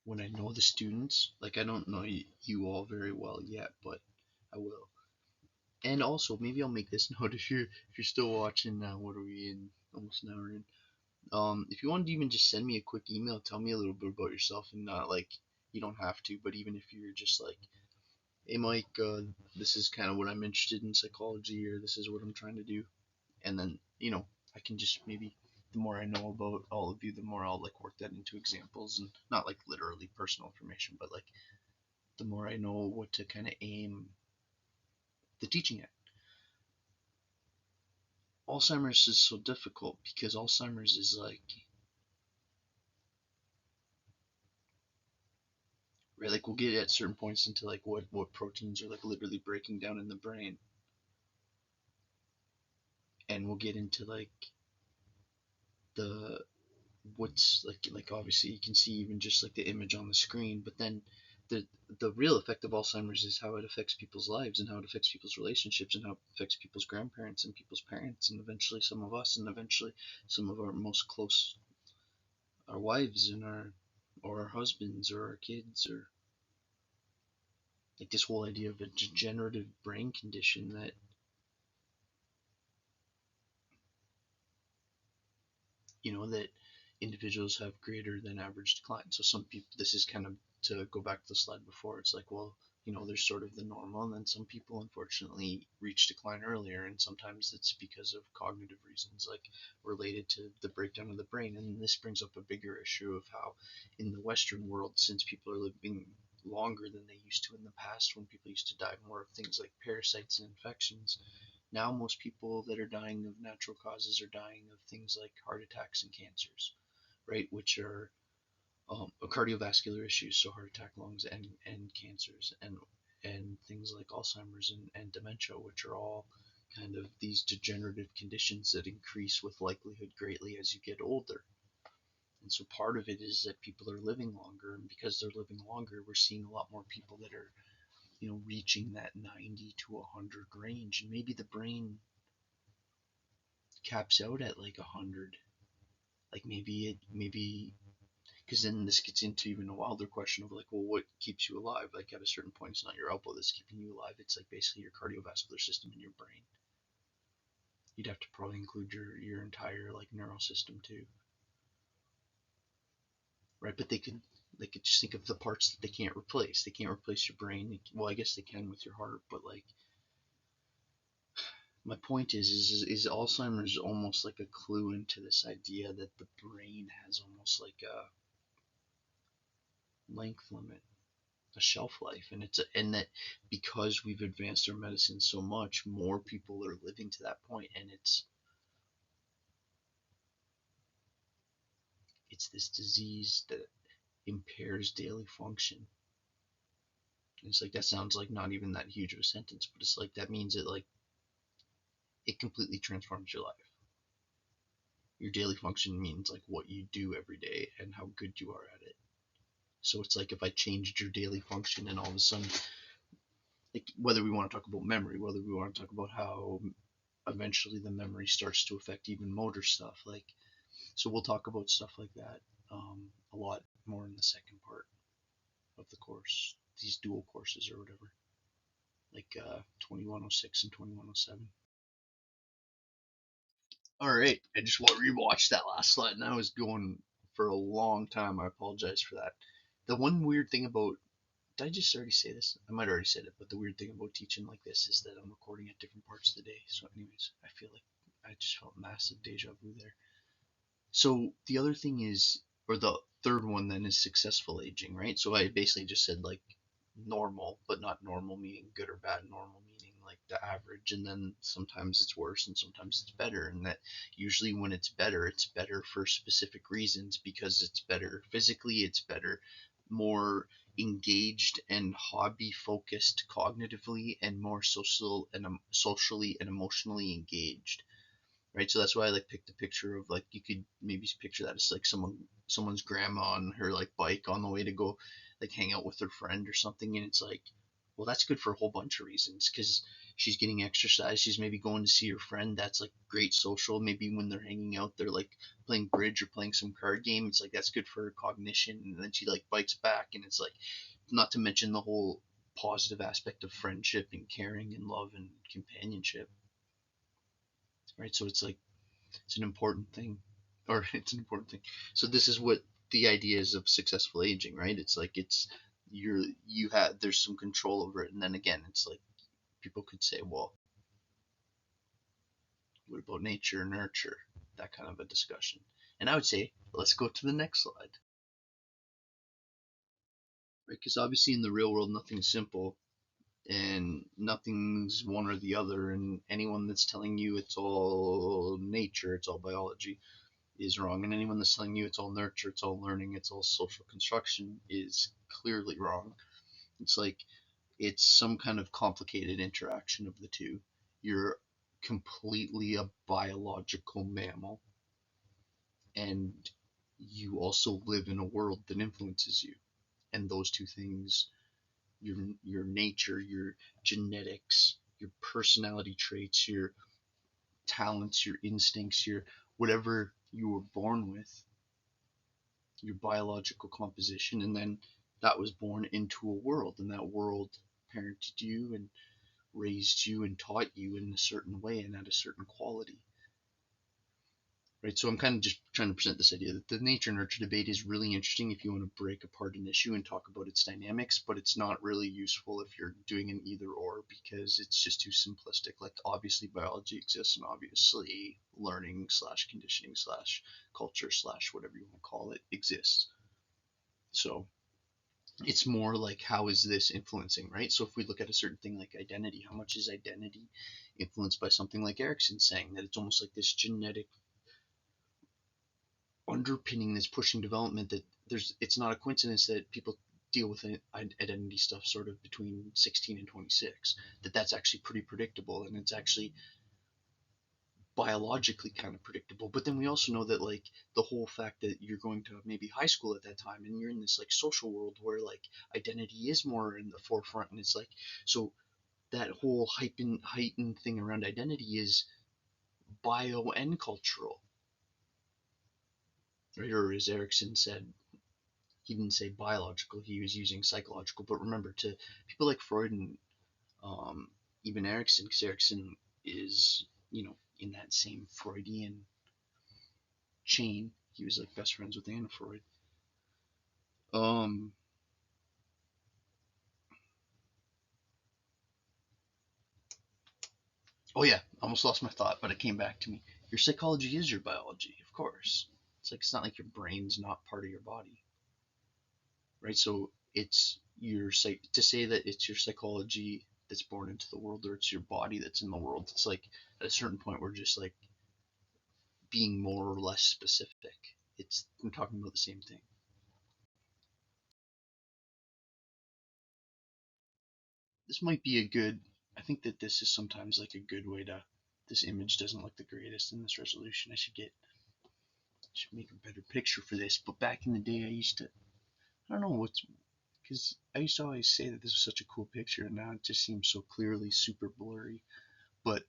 when I know the students, like I don't know you all very well yet, but I will. And also, maybe I'll make this note, if you're still watching now. What are we in? Almost an hour in. If you wanted to even just send me a quick email, tell me a little bit about yourself, and not like, you don't have to, but even if you're just like, hey Mike, this is kind of what I'm interested in psychology, or this is what I'm trying to do, and then I can just maybe, the more I know about all of you, the more I'll like work that into examples, and not like literally personal information, but like the more I know what to kind of aim the teaching at. Alzheimer's is so difficult because Alzheimer's is like, right, like we'll get at certain points into like what proteins are like literally breaking down in the brain, and we'll get into like the what's like obviously you can see even just like the image on the screen, but then the the real effect of Alzheimer's is how it affects people's lives, and how it affects people's relationships, and how it affects people's grandparents and people's parents, and eventually some of us, and eventually some of our most close, our wives, and our husbands, or our kids, or like this whole idea of a degenerative brain condition that, that individuals have greater than average decline. So some people, this is kind of to go back to the slide before, it's like, well, there's sort of the normal, and then some people unfortunately reach decline earlier, and sometimes it's because of cognitive reasons, like related to the breakdown of the brain. And this brings up a bigger issue of how in the Western world, since people are living longer than they used to in the past, when people used to die more of things like parasites and infections, now most people that are dying of natural causes are dying of things like heart attacks and cancers, right? Which are cardiovascular issues, so heart attack, lungs, and cancers, and things like Alzheimer's and dementia, which are all kind of these degenerative conditions that increase with likelihood greatly as you get older. And so part of it is that people are living longer, and because they're living longer, we're seeing a lot more people that are, reaching that 90 to 100 range, and maybe the brain caps out at like 100. Like maybe because then this gets into even a wilder question of like, well, what keeps you alive? Like at a certain point, it's not your elbow that's keeping you alive. It's like basically your cardiovascular system in your brain. You'd have to probably include your entire like neural system too, right? But they could just think of the parts that they can't replace. They can't replace your brain. Well, I guess they can with your heart, but like my point is Alzheimer's almost like a clue into this idea that the brain has almost like a length limit, a shelf life, and that because we've advanced our medicine so much, more people are living to that point, and it's this disease that impairs daily function. And it's like that sounds like not even that huge of a sentence, but it's like that means that like it completely transforms your life. Your daily function means like what you do every day and how good you are at it. So it's like if I changed your daily function and all of a sudden, like whether we want to talk about memory, whether we want to talk about how eventually the memory starts to affect even motor stuff, like, so we'll talk about stuff like that a lot more in the second part of the course, these dual courses or whatever, like 2106 and 2107. All right, I just want to rewatch that last slide, and I was going for a long time. I apologize for that. The one weird thing about, did I just already say this? I might have already said it, but the weird thing about teaching like this is that I'm recording at different parts of the day. So anyways, I feel like I just felt massive deja vu there. So the other thing is, or the third one then is successful aging, right? So I basically just said like normal, but not normal meaning good or bad, normal meaning like the average, and then sometimes it's worse and sometimes it's better, and that usually when it's better for specific reasons, because it's better physically, it's better, more engaged and hobby focused cognitively, and more socially and emotionally engaged, right? So that's why I like picked the picture of like, you could maybe picture that as like someone's grandma on her like bike on the way to go like hang out with her friend or something, and it's like, well, that's good for a whole bunch of reasons, because she's getting exercise, she's maybe going to see her friend, that's like great social, maybe when they're hanging out they're like playing bridge or playing some card game, it's like that's good for her cognition, and then she like bikes back, and it's like, not to mention the whole positive aspect of friendship and caring and love and companionship, right? So it's like, it's an important thing, or it's an important thing. So this is what the idea is of successful aging, right? It's like you have, there's some control over it, and then again, it's like people could say, well, what about nature, nurture, that kind of a discussion. And I would say, let's go to the next slide, right? Because obviously in the real world, nothing's simple, and nothing's one or the other, and anyone that's telling you it's all nature, it's all biology, is wrong, and anyone that's telling you it's all nurture, it's all learning, it's all social construction is clearly wrong. It's like it's some kind of complicated interaction of the two. You're completely a biological mammal, and you also live in a world that influences you, and those two things, your nature, your genetics, your personality traits, your talents, your instincts, your whatever you were born with, your biological composition, and then that was born into a world, and that world parented you and raised you and taught you in a certain way and at a certain quality. right? So I'm kind of just trying to present this idea that the nature nurture debate is really interesting if you want to break apart an issue and talk about its dynamics, but it's not really useful if you're doing an either or because it's just too simplistic. Like obviously biology exists and obviously learning slash conditioning slash culture slash whatever you want to call it exists. So it's more like how is this influencing, right? So if we look at a certain thing like identity, how much is identity influenced by something like Erickson saying that it's almost like this genetic underpinning that's pushing development, that it's not a coincidence that people deal with identity stuff sort of between 16 and 26, that's actually pretty predictable and it's actually biologically kind of predictable. But then we also know that like the whole fact that you're going to maybe high school at that time and you're in this like social world where like identity is more in the forefront, and it's like, so that whole heightened thing around identity is bio and cultural, right? Or as Erickson said, he didn't say biological, he was using psychological. But remember, to people like Freud and um, even Erickson, because Erickson is, in that same Freudian chain, he was like best friends with Anna Freud. Um, oh yeah, I almost lost my thought, but it came back to me. Your psychology is your biology, of course. It's like it's not like your brain's not part of your body, right? So it's your to say that it's your psychology that's born into the world or it's your body that's in the world. It's like at a certain point we're just like being more or less specific. It's I'm talking about the same thing. This might be a good. I think that this is sometimes like a good way to. This image doesn't look the greatest in this resolution. I should make a better picture for this. But back in the day, I used to. I don't know what's because I used to always say that this was such a cool picture, and now it just seems so clearly super blurry. But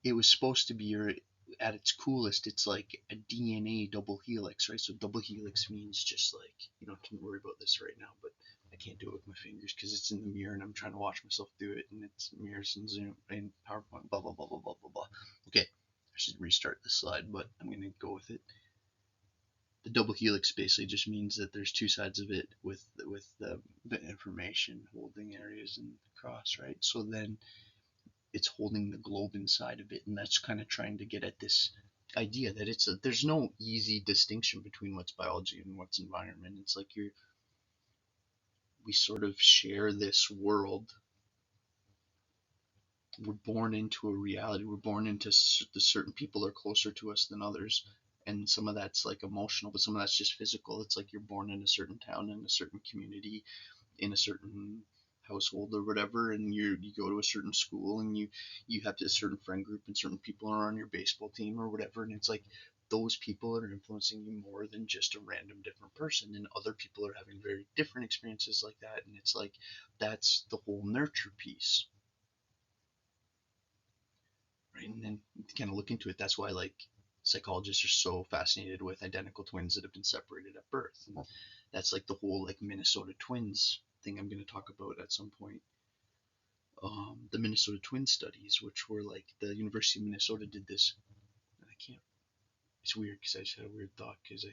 it was supposed to be your at its coolest, it's like a DNA double helix, right? So double helix means just like, don't worry about this right now, but I can't do it with my fingers because it's in the mirror and I'm trying to watch myself do it, and it's mirrors and Zoom and PowerPoint, blah blah blah blah blah blah blah. Okay, I should restart the slide, but I'm gonna go with it. The double helix basically just means that there's two sides of it with the information holding areas and cross, right? So then it's holding the globe inside of it, and that's kind of trying to get at this idea that there's no easy distinction between what's biology and what's environment. It's like we sort of share this world. We're born into a reality. We're born into the certain people are closer to us than others, and some of that's like emotional, but some of that's just physical. It's like you're born in a certain town, in a certain community, in a certain household or whatever, and you go to a certain school and you have a certain friend group and certain people are on your baseball team or whatever, and it's like those people are influencing you more than just a random different person, and other people are having very different experiences like that, and it's like that's the whole nurture piece, right? And then kind of look into it. That's why like psychologists are so fascinated with identical twins that have been separated at birth, and that's like the whole like Minnesota twins thing I'm going to talk about at some point. The Minnesota twin studies, which were like the University of Minnesota did this. I can't. It's weird because I just had a weird thought because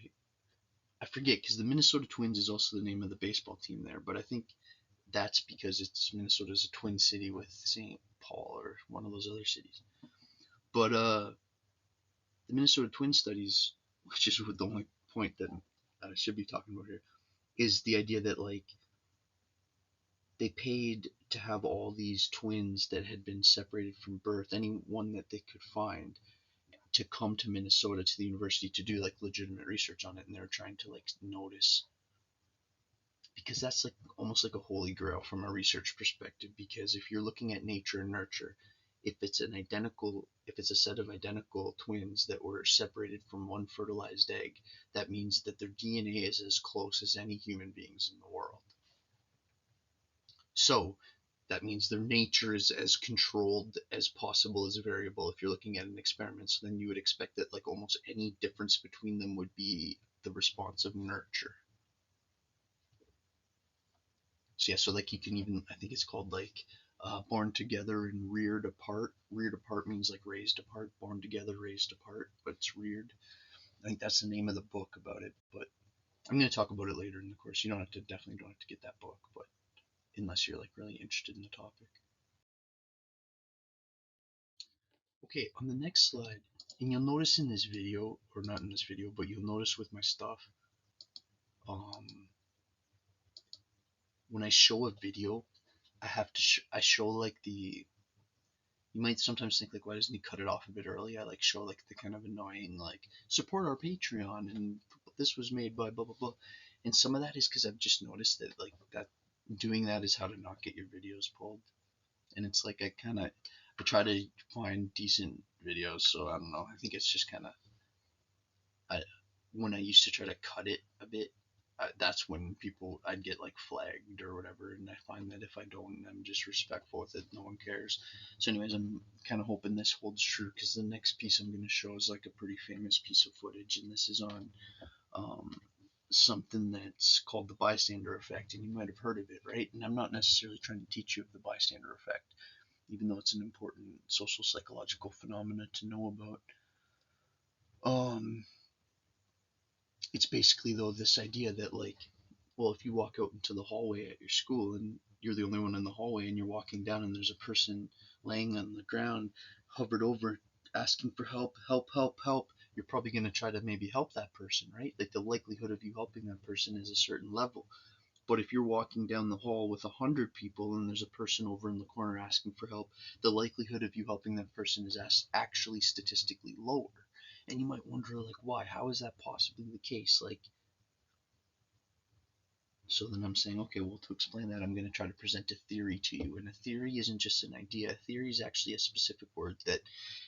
I forget because the Minnesota Twins is also the name of the baseball team there, but I think that's because it's Minnesota's a twin city with St. Paul or one of those other cities. But the Minnesota Twin studies, which is the only point that I should be talking about here, is the idea that like they paid to have all these twins that had been separated from birth, any one that they could find, to come to Minnesota to the university to do like legitimate research on it, and they were trying to like notice, because that's like almost like a holy grail from a research perspective, because if you're looking at nature and nurture, if it's a set of identical twins that were separated from one fertilized egg, that means that their DNA is as close as any human beings in the world. So that means their nature is as controlled as possible as a variable if you're looking at an experiment. So then you would expect that like almost any difference between them would be the response of nurture. So yeah, so like you can even, I think it's called like born together and reared apart. Reared apart means like raised apart. Born together, raised apart, but it's reared. I think that's the name of the book about it. But I'm going to talk about it later in the course. You don't have to, definitely don't have to get that book, but unless you're like really interested in the topic. Okay, on the next slide, and you'll notice in this video, or not in this video, but you'll notice with my stuff, when I show a video, I have to I show like the, you might sometimes think like, why doesn't he cut it off a bit early? I like show like the kind of annoying like, support our Patreon and this was made by blah blah blah, and some of that is because I've just noticed that like that doing that is how to not get your videos pulled, and it's like I try to find decent videos, so I don't know. I think it's just kind of, I when I used to try to cut it a bit, that's when I'd get like flagged or whatever, and I find that if I don't, I'm just respectful with it. No one cares. So, anyways, I'm kind of hoping this holds true because the next piece I'm going to show is like a pretty famous piece of footage, and this is on something that's called the bystander effect, and you might have heard of it, right? And I'm not necessarily trying to teach you of the bystander effect, even though it's an important social psychological phenomena to know about. It's basically though this idea that like, well, if you walk out into the hallway at your school and you're the only one in the hallway and you're walking down and there's a person laying on the ground, hovered over, asking for help, help, help, help, you're probably going to try to maybe help that person, right? Like the likelihood of you helping that person is a certain level. But if you're walking down the hall with 100 people and there's a person over in the corner asking for help, the likelihood of you helping that person is actually statistically lower. And you might wonder, like, why? How is that possibly the case? Like, so then I'm saying, okay, well, to explain that, I'm going to try to present a theory to you. And a theory isn't just an idea. A theory is actually a specific word that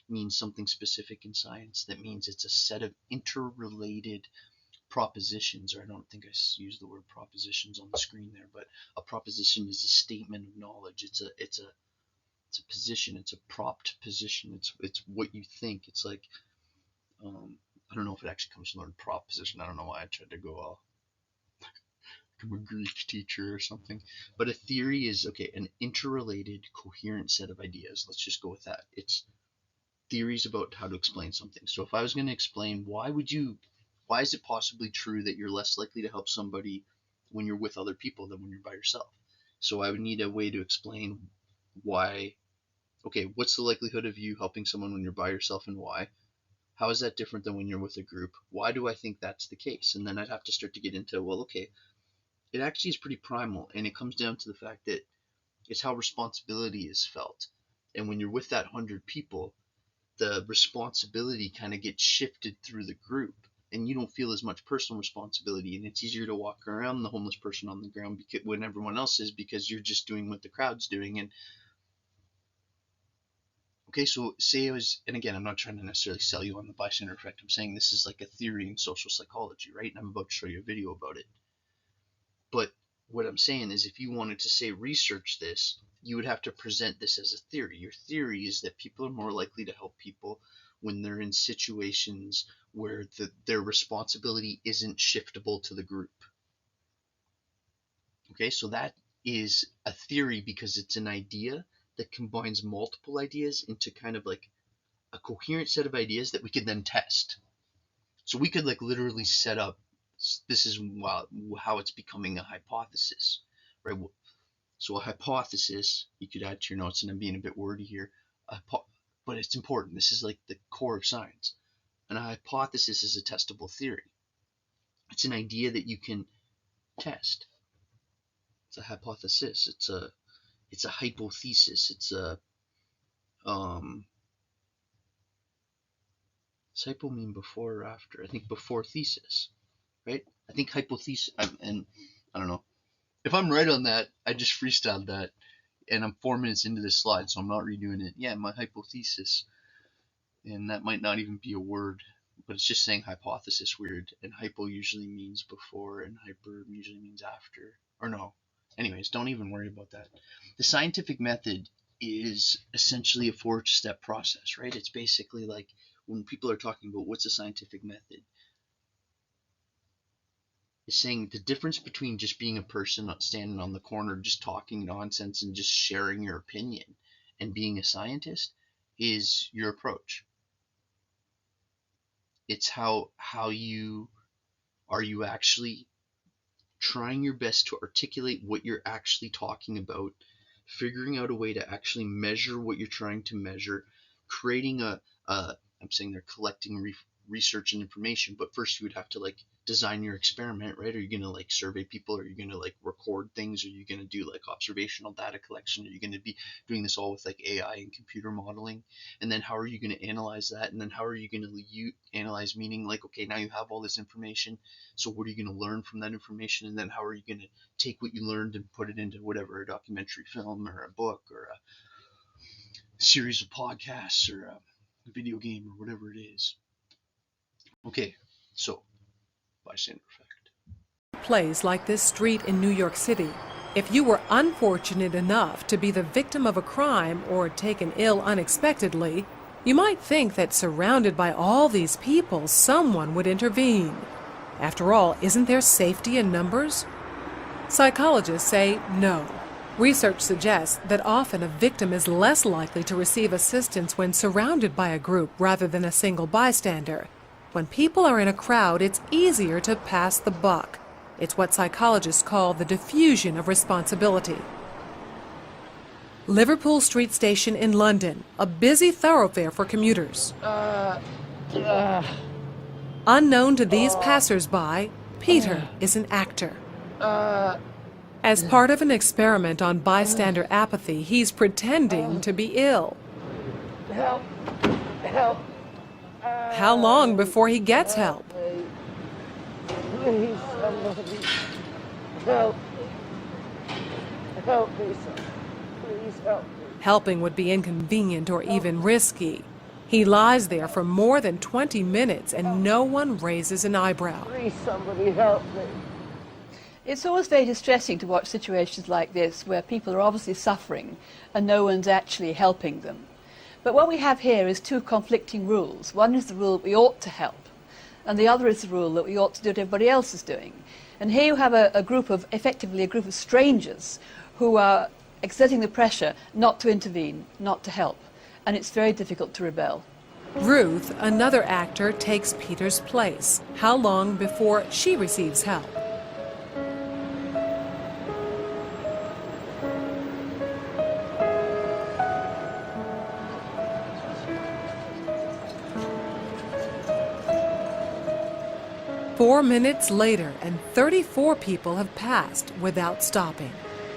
means something specific in science. That means it's a set of interrelated propositions, or I don't think I used the word propositions on the screen there, but a proposition is a statement of knowledge. It's a position. It's a propped position. It's what you think. It's like, I don't know if it actually comes from the word proposition. I don't know why I tried to go I'm a Greek teacher or something. But a theory is, okay, an interrelated, coherent set of ideas. Let's just go with that. It's theories about how to explain something. So if I was going to explain why is it possibly true that you're less likely to help somebody when you're with other people than when you're by yourself? So I would need a way to explain why, okay, what's the likelihood of you helping someone when you're by yourself and why? How is that different than when you're with a group? Why do I think that's the case? And then I'd have to start to get into, well, okay, it actually is pretty primal, and it comes down to the fact that it's how responsibility is felt. And when you're with that 100 people, the responsibility kind of gets shifted through the group, and you don't feel as much personal responsibility, and it's easier to walk around the homeless person on the ground because, when everyone else is, because you're just doing what the crowd's doing. And okay, so say it was, and again, I'm not trying to necessarily sell you on the bystander effect. I'm saying this is like a theory in social psychology, right? And I'm about to show you a video about it. But what I'm saying is, if you wanted to say research this, you would have to present this as a theory. Your theory is that people are more likely to help people when they're in situations where their responsibility isn't shiftable to the group. Okay, so that is a theory because it's an idea that combines multiple ideas into kind of like a coherent set of ideas that we could then test. So we could like literally set up, this is how it's becoming a hypothesis, right? So a hypothesis, you could add to your notes, and I'm being a bit wordy here, but it's important. This is like the core of science. And a hypothesis is a testable theory. It's an idea that you can test. It's a hypothesis. It's a hypothesis. It's a does hypo mean before or after? I think before thesis, right? I think hypothesis, and I don't know. If I'm right on that, I just freestyled that, and I'm 4 minutes into this slide, so I'm not redoing it. Yeah, my hypothesis, and that might not even be a word, but it's just saying hypothesis weird, and hypo usually means before, and hyper usually means after, or no. Anyways, don't even worry about that. The scientific method is essentially a 4-step process, right? It's basically like when people are talking about what's a scientific method, is saying the difference between just being a person standing on the corner just talking nonsense and just sharing your opinion and being a scientist is your approach. It's how you are you actually trying your best to articulate what you're actually talking about, figuring out a way to actually measure what you're trying to measure, creating I'm saying they're collecting research and information, but first you would have to like design your experiment, right? Are you going to like survey people? Are you going to like record things? Are you going to do like observational data collection? Are you going to be doing this all with like AI and computer modeling? And then how are you going to analyze that? And then how are you going to analyze, meaning like, okay, now you have all this information, so what are you going to learn from that information? And then how are you going to take what you learned and put it into whatever, a documentary film or a book or a series of podcasts or a video game or whatever it is. Okay, so bystander effect. Place like this street in New York City, if you were unfortunate enough to be the victim of a crime or taken ill unexpectedly, you might think that surrounded by all these people, someone would intervene. After all, isn't there safety in numbers? Psychologists say no. Research suggests that often a victim is less likely to receive assistance when surrounded by a group rather than a single bystander. When people are in a crowd, it's easier to pass the buck. It's what psychologists call the diffusion of responsibility. Liverpool Street Station in London, a busy thoroughfare for commuters. Unknown to these passers-by, Peter is an actor. As part of an experiment on bystander apathy, he's pretending to be ill. Help! Help! How long before he gets help? Please, somebody. Help. Help me, sir. Please help me. Helping would be inconvenient or even risky. He lies there for more than 20 minutes and no one raises an eyebrow. Please, somebody help me. It's always very distressing to watch situations like this where people are obviously suffering and no one's actually helping them. But what we have here is two conflicting rules. One is the rule that we ought to help, and the other is the rule that we ought to do what everybody else is doing. And here you have effectively a group of strangers who are exerting the pressure not to intervene, not to help. And it's very difficult to rebel. Ruth, another actor, takes Peter's place. How long before she receives help? Four minutes later, and 34 people have passed without stopping.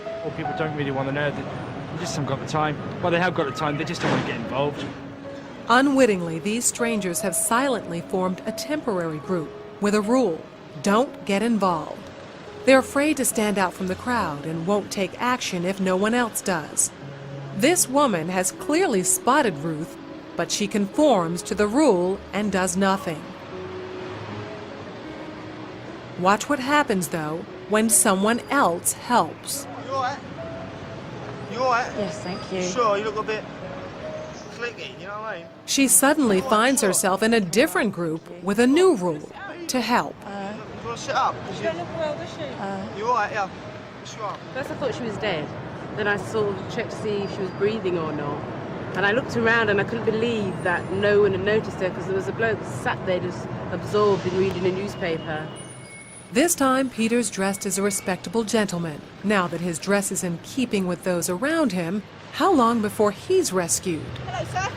Well, people don't really want to know. They just haven't got the time. Well, they have got the time, they just don't want to get involved. Unwittingly, these strangers have silently formed a temporary group with a rule: don't get involved. They're afraid to stand out from the crowd and won't take action if no one else does. This woman has clearly spotted Ruth, but she conforms to the rule and does nothing. Watch what happens, though, when someone else helps. You alright? You alright? Yes, thank you. Sure, you look a bit clicky, you know what I mean? She suddenly finds herself in a different group with a new rule: to help. You want to sit up? She don't look well, does she? You alright, yeah? What's wrong? First I thought she was dead. Then I sort of checked to see if she was breathing or not. And I looked around and I couldn't believe that no one had noticed her, because there was a bloke sat there just absorbed in reading a newspaper. This time, Peter's dressed as a respectable gentleman. Now that his dress is in keeping with those around him, how long before he's rescued? Hello, sir.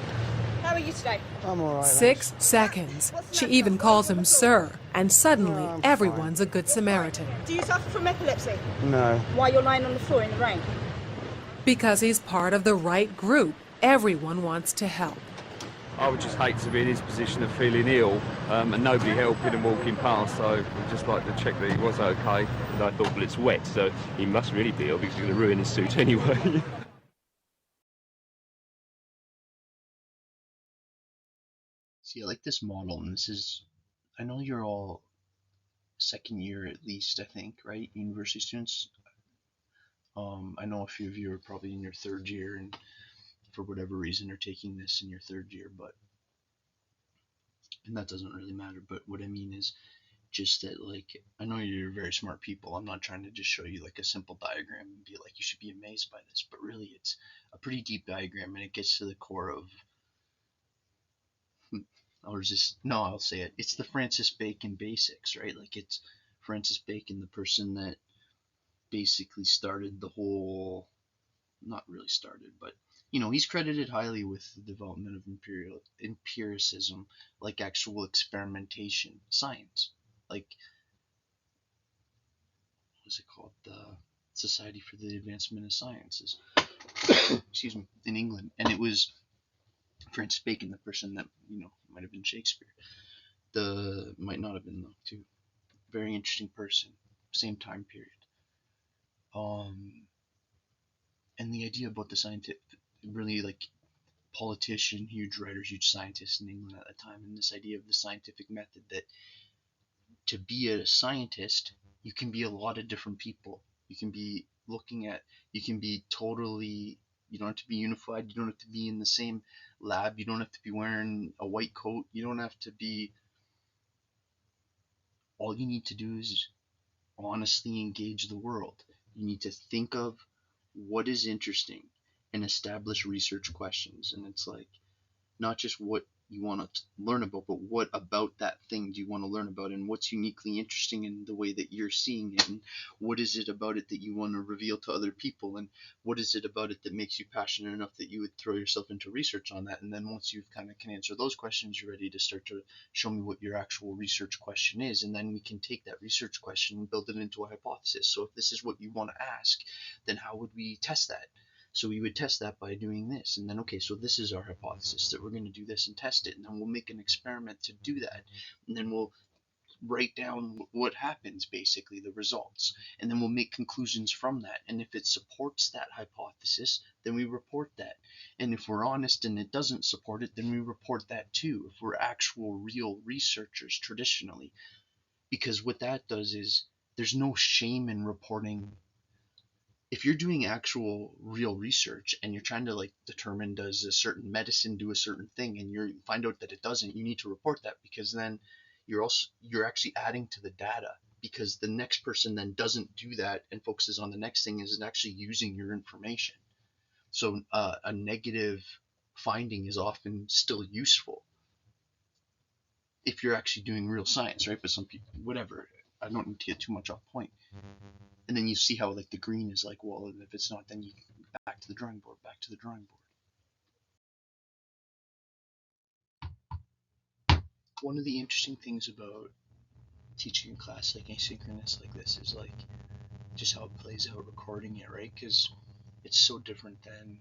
How are you today? I'm alright. 6 seconds. She even calls him sir, and suddenly everyone's a good Samaritan. Do you suffer from epilepsy? No. Why you're lying on the floor in the rain? Because he's part of the right group, everyone wants to help. I would just hate to be in his position of feeling ill and nobody helping and walking past, so I'd just like to check that he was okay. And I thought, well, it's wet, so he must really be ill because he's going to ruin his suit anyway. See, I like this model, and this is, I know you're all second year at least, I think, right? University students. I know a few of you are probably in your third year, and for whatever reason are taking this in your third year, and that doesn't really matter. But what I mean is, Just that, like, I know you're very smart people. I'm not trying to just show you like a simple diagram and be like, you should be amazed by this, but really it's a pretty deep diagram, and it gets to the core of, I'll say it. It's the Francis Bacon basics, right? Like, it's Francis Bacon, the person that basically started the whole, not really started, but he's credited highly with the development of empiricism, like actual experimentation science. Like, what's it called? The Society for the Advancement of Sciences. Excuse me, in England. And it was Francis Bacon, the person that, might have been Shakespeare. Might not have been, though, too. Very interesting person. Same time period. And the idea about the scientific, really, like, politician, huge writer, huge scientist in England at the time, and this idea of the scientific method, that to be a scientist, you can be a lot of different people. You can be totally, you don't have to be unified, you don't have to be in the same lab, you don't have to be wearing a white coat, you don't have to be, all you need to do is honestly engage the world. You need to think of what is interesting and establish research questions. And it's like, not just what you want to learn about, but what about that thing do you want to learn about, and what's uniquely interesting in the way that you're seeing it, and what is it about it that you want to reveal to other people, and what is it about it that makes you passionate enough that you would throw yourself into research on that. And then once you've kind of can answer those questions, you're ready to start to show me what your actual research question is, and then we can take that research question and build it into a hypothesis. So if this is what you want to ask, then how would we test that? So we would test that by doing this, and then, okay, so this is our hypothesis, that we're going to do this and test it, and then we'll make an experiment to do that, and then we'll write down what happens, basically the results, and then we'll make conclusions from that. And if it supports that hypothesis, then we report that. And if we're honest and it doesn't support it, then we report that too, if we're actual real researchers traditionally. Because what that does is, there's no shame in reporting. If you're doing actual real research and you're trying to, like, determine, does a certain medicine do a certain thing, and you find out that it doesn't, you need to report that, because then you're actually adding to the data, because the next person then doesn't do that and focuses on the next thing, is actually using your information. So a negative finding is often still useful if you're actually doing real science, right? But some people, whatever, I don't need to get too much off point. And then you see how, like, the green is like, well, if it's not, then you back to the drawing board, back to the drawing board. One of the interesting things about teaching a class like asynchronous like this is, like, just how it plays out recording it, right? Because it's so different than,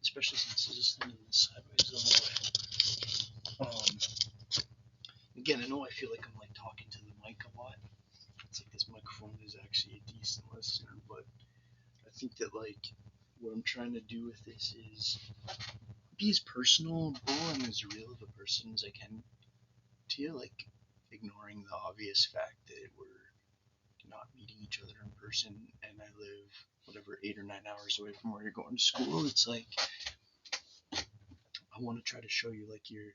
especially since this is in the sideways the whole way. Again, I know I feel like I'm, like, talking to the mic a lot. It's like this microphone is actually a decent listener, but I think that, like, what I'm trying to do with this is be as personal and as real of a person as I can to you, like, ignoring the obvious fact that we're not meeting each other in person, and I live whatever 8 or 9 hours away from where you're going to school. It's like, I want to try to show you, like, you're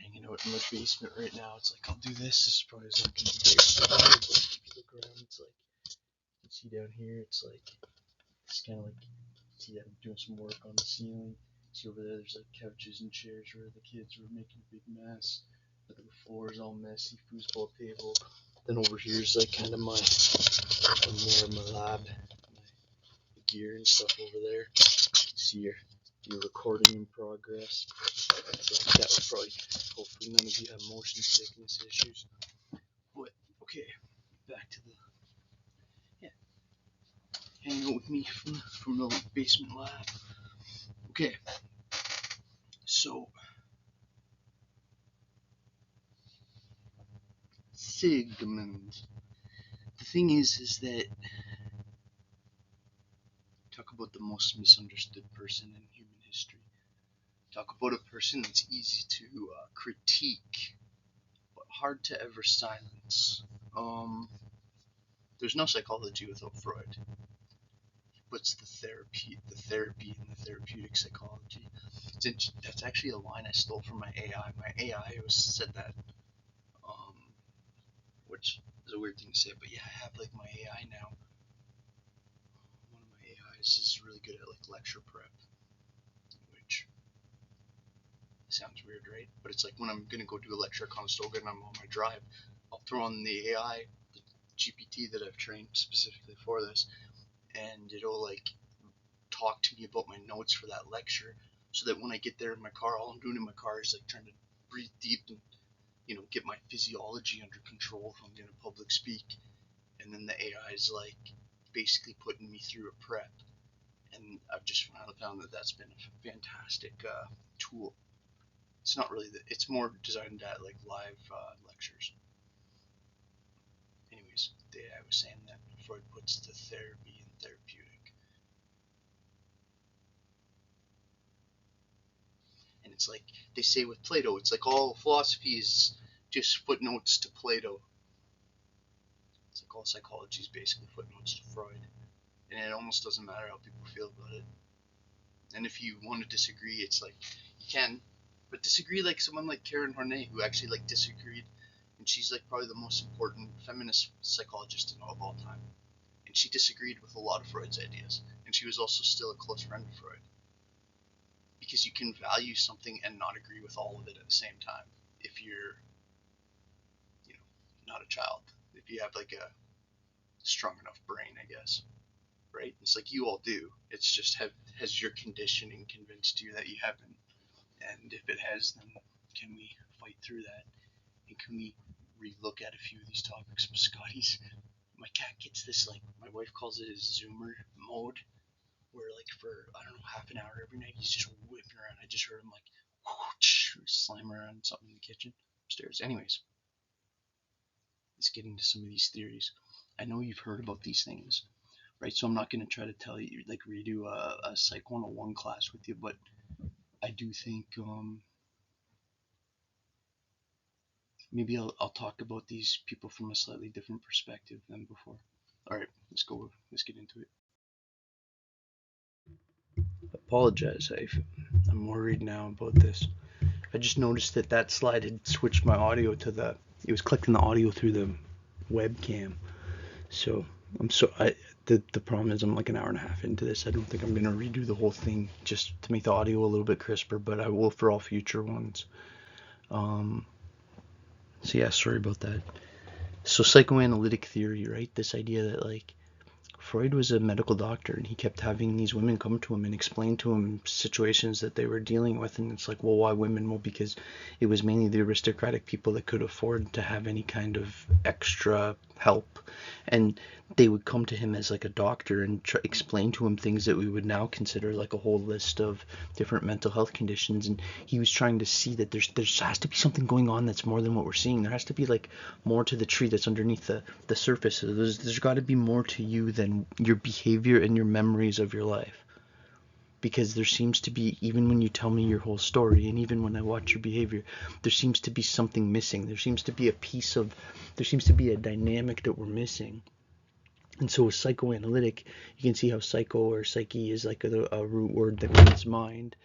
hanging out in the basement right now. It's like, I'll do this. This probably is not going to be very smart, but if you look around, it's like, you see down here, it's like, it's kind of like, see them doing some work on the ceiling. See over there, there's, like, couches and chairs where the kids were making a big mess. Look at the floor is all messy, foosball table. Then over here is, like, kind of my lab, my gear and stuff over there. See your recording in progress. So that would probably, hopefully none of you have motion sickness issues. But, okay, back to hanging out with me from the basement lab. Okay, so Sigmund. The thing is that, talk about the most misunderstood person in human history. Talk about a person that's easy to critique, but hard to ever silence. There's no psychology without Freud. He puts the therapy in the therapeutic psychology. That's actually a line I stole from my AI. My AI said that which is a weird thing to say, but yeah, I have like my AI now. One of my AIs is really good at like lecture prep, which sounds weird, right? But it's like when I'm gonna go do a lecture at Conestoga and I'm on my drive, I'll throw on the AI, the GPT that I've trained specifically for this, and it'll like talk to me about my notes for that lecture, so that when I get there in my car, all I'm doing in my car is like trying to breathe deep and get my physiology under control if I'm gonna public speak, and then the AI is like basically putting me through a prep, and I've just found that that's been a fantastic tool. It's not really it's more designed at like live lectures. Anyways, the AI was saying that Freud puts the therapy in therapeutic. And it's like they say with Plato, it's like all philosophy is just footnotes to Plato. It's like all psychology is basically footnotes to Freud. And it almost doesn't matter how people feel about it. And if you want to disagree, it's like you can, but disagree like someone like Karen Horney, who actually like disagreed, and she's like probably the most important feminist psychologist of all time. And she disagreed with a lot of Freud's ideas, and she was also still a close friend of Freud. Because you can value something and not agree with all of it at the same time if you're, not a child. If you have like a strong enough brain, I guess. Right? It's like you all do. It's just has your conditioning convinced you that you haven't? And if it has, then can we fight through that? And can we relook at a few of these topics? Scotty's, my cat gets this, like, my wife calls it a zoomer mode, where like for, I don't know, half an hour every night, he's just whipping around. I just heard him like whoosh, slam around something in the kitchen upstairs. Anyways, let's get into some of these theories. I know you've heard about these things, right? So I'm not going to try to tell you, like redo a Psych 101 class with you, but I do think maybe I'll talk about these people from a slightly different perspective than before. All right, let's get into it. Apologize, I'm worried now about this. I just noticed that slide had switched my audio to it was collecting the audio through the webcam. So the problem is I'm like an hour and a half into this. I don't think I'm gonna redo the whole thing just to make the audio a little bit crisper, but I will for all future ones. So yeah, sorry about that. So psychoanalytic theory, right? This idea that like Freud was a medical doctor and he kept having these women come to him and explain to him situations that they were dealing with, and it's like, well, why women? Well, because it was mainly the aristocratic people that could afford to have any kind of extra help, and they would come to him as like a doctor and explain to him things that we would now consider like a whole list of different mental health conditions, and he was trying to see that there has to be something going on that's more than what we're seeing. There has to be like more to the tree that's underneath the surface. There's got to be more to you than your behavior and your memories of your life, because there seems to be, even when you tell me your whole story and even when I watch your behavior, there seems to be something missing. There seems to be a dynamic that we're missing. And so with psychoanalytic, you can see how psycho or psyche is like a root word that means mind,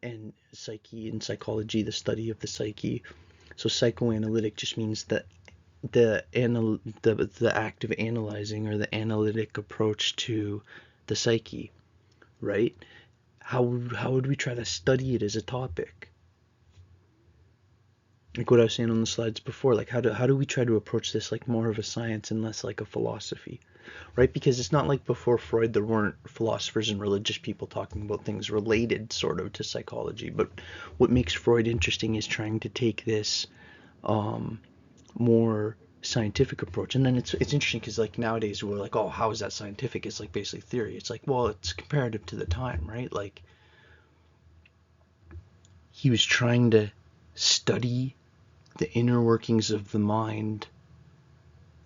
and psyche in psychology, the study of the psyche. So psychoanalytic just means that the act of analyzing, or the analytic approach to the psyche, right? How would we try to study it as a topic? Like what I was saying on the slides before, like how do we try to approach this like more of a science and less like a philosophy, right? Because it's not like before Freud there weren't philosophers and religious people talking about things related sort of to psychology, but what makes Freud interesting is trying to take this more scientific approach. And then it's interesting because like nowadays we're like, oh, how is that scientific? It's like basically theory. It's like, well, it's comparative to the time, right? Like he was trying to study the inner workings of the mind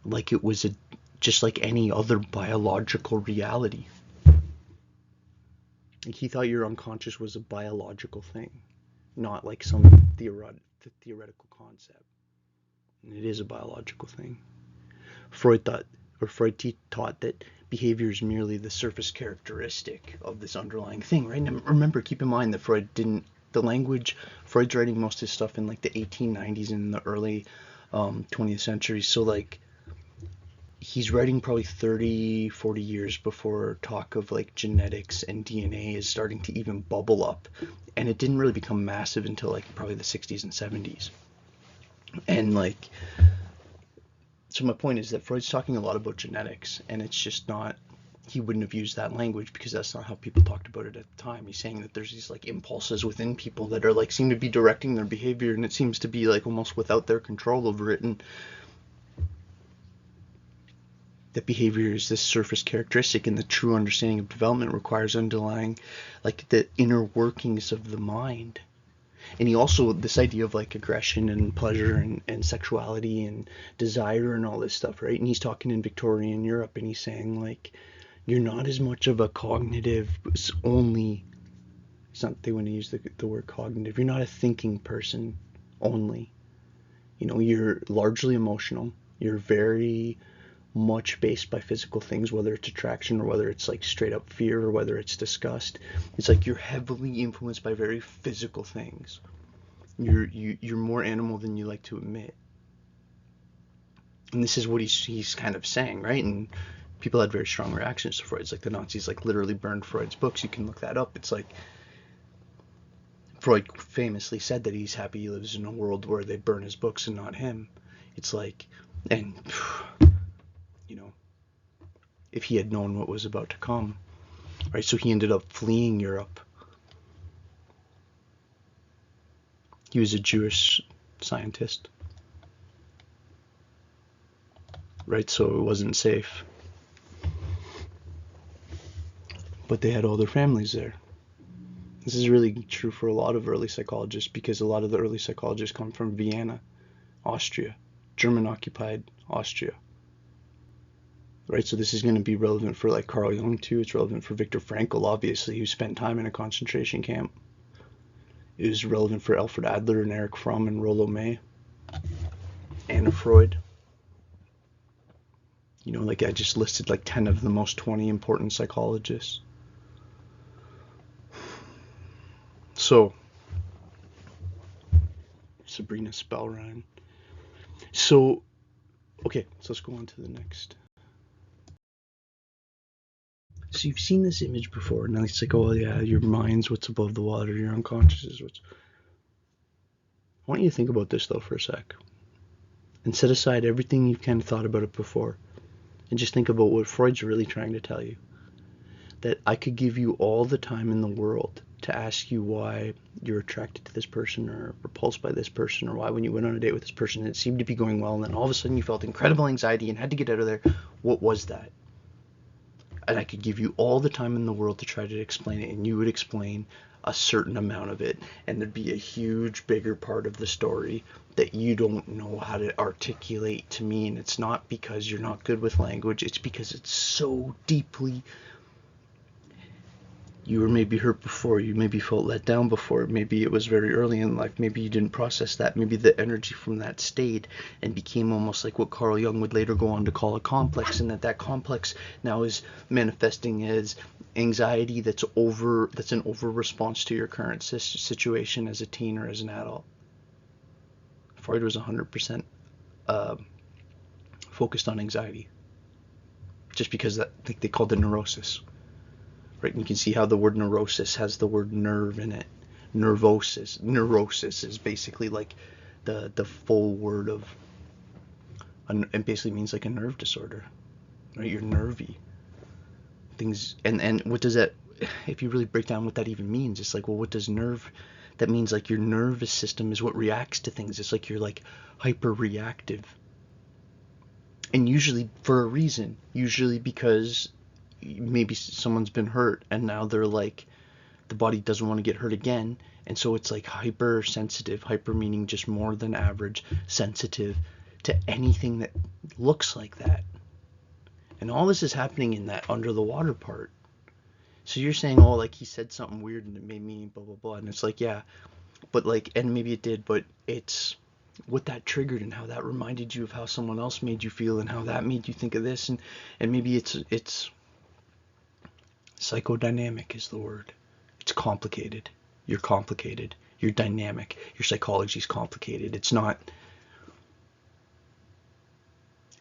like it was just like any other biological reality. Like he thought your unconscious was a biological thing, not like some theoretical concept. And it is a biological thing. Freud taught that behavior is merely the surface characteristic of this underlying thing, right? And remember, keep in mind that Freud's writing most of his stuff in like the 1890s and the early 20th century. So like he's writing probably 30, 40 years before talk of like genetics and DNA is starting to even bubble up. And it didn't really become massive until like probably the 60s and 70s. And like, so my point is that Freud's talking a lot about genetics, and it's just not, he wouldn't have used that language because that's not how people talked about it at the time. He's saying that there's these like impulses within people that are like, seem to be directing their behavior, and it seems to be like almost without their control over it. And that behavior is this surface characteristic, and the true understanding of development requires underlying like the inner workings of the mind. And he also, this idea of like aggression and pleasure and sexuality and desire and all this stuff, right? And he's talking in Victorian Europe, and he's saying like, you're not as much of a cognitive only, it's not, they want to use the word cognitive, you're not a thinking person only. You know, you're largely emotional, you're very much based by physical things, whether it's attraction or whether it's like straight up fear or whether it's disgust. It's like you're heavily influenced by very physical things. You're more animal than you like to admit. And this is what he's kind of saying, right? And people had very strong reactions to Freud's, like the Nazis like literally burned Freud's books. You can look that up. It's like Freud famously said that he's happy he lives in a world where they burn his books and not him. It's like, and you know, if he had known what was about to come, right? So he ended up fleeing Europe. He was a Jewish scientist, right? So it wasn't safe. But they had all their families there. This is really true for a lot of early psychologists, because a lot of the early psychologists come from Vienna, Austria, German-occupied Austria. Right, so this is going to be relevant for like Carl Jung too. It's relevant for Viktor Frankl, obviously, who spent time in a concentration camp. It was relevant for Alfred Adler and Erich Fromm and Rollo May, Anna Freud. You know, like I just listed like 10 of the most 20 important psychologists. So, Sabrina Spellrine. So, okay, so let's go on to the next. So you've seen this image before. Now it's like, oh yeah, your mind's what's above the water, your unconscious is what's... I want you to think about this though for a sec. And set aside everything you've kind of thought about it before. And just think about what Freud's really trying to tell you. That I could give you all the time in the world to ask you why you're attracted to this person or repulsed by this person, or why when you went on a date with this person it seemed to be going well and then all of a sudden you felt incredible anxiety and had to get out of there. What was that? And I could give you all the time in the world to try to explain it, and you would explain a certain amount of it, and there'd be a huge bigger part of the story that you don't know how to articulate to me. And it's not because you're not good with language, it's because it's so deeply, you were maybe hurt before, you maybe felt let down before, maybe it was very early in life, maybe you didn't process that, maybe the energy from that stayed and became almost like what Carl Jung would later go on to call a complex, and that complex now is manifesting as anxiety that's an over response to your current situation as a teen or as an adult. Freud was 100% focused on anxiety, just because that, I think they called it neurosis. Right, and you can see how the word neurosis has the word nerve in it. Neurosis is basically like the full word of, it basically means like a nerve disorder. Right, you're nervy. Things, and what does that, if you really break down what that even means, it's like, well, what does nerve, that means like your nervous system is what reacts to things. It's like you're like hyper reactive. And usually for a reason, usually because maybe someone's been hurt and now they're like, the body doesn't want to get hurt again, and so it's like hypersensitive, hyper meaning just more than average sensitive to anything that looks like that. And all this is happening in that under the water part. So you're saying, oh, like he said something weird and it made me blah blah blah, and it's like, yeah, but like, and maybe it did, but it's what that triggered and how that reminded you of how someone else made you feel and how that made you think of this, and maybe it's psychodynamic is the word. It's complicated. You're complicated. You're dynamic. Your psychology is complicated. It's not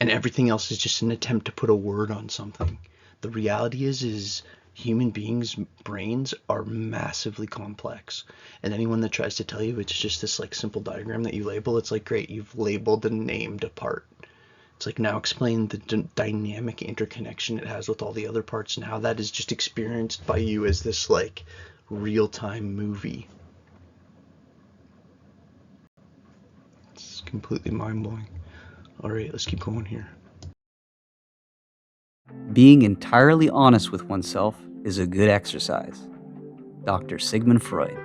and everything else is just an attempt to put a word on something. The reality is human beings' brains are massively complex, and anyone that tries to tell you it's just this like simple diagram that you label, it's like, great, you've labeled and named a part. It's like, now explain the dynamic interconnection it has with all the other parts and how that is just experienced by you as this like real-time movie. It's completely mind-blowing. All right, let's keep going here. Being entirely honest with oneself is a good exercise. Dr. Sigmund Freud.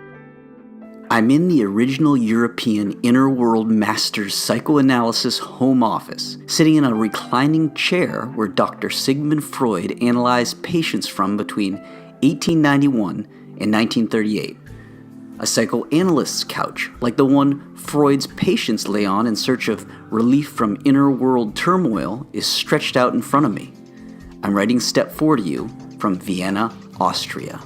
I'm in the original European Inner World Masters Psychoanalysis home office, sitting in a reclining chair where Dr. Sigmund Freud analyzed patients from between 1891 and 1938. A psychoanalyst's couch, like the one Freud's patients lay on in search of relief from inner world turmoil, is stretched out in front of me. I'm writing step 4 to you from Vienna, Austria.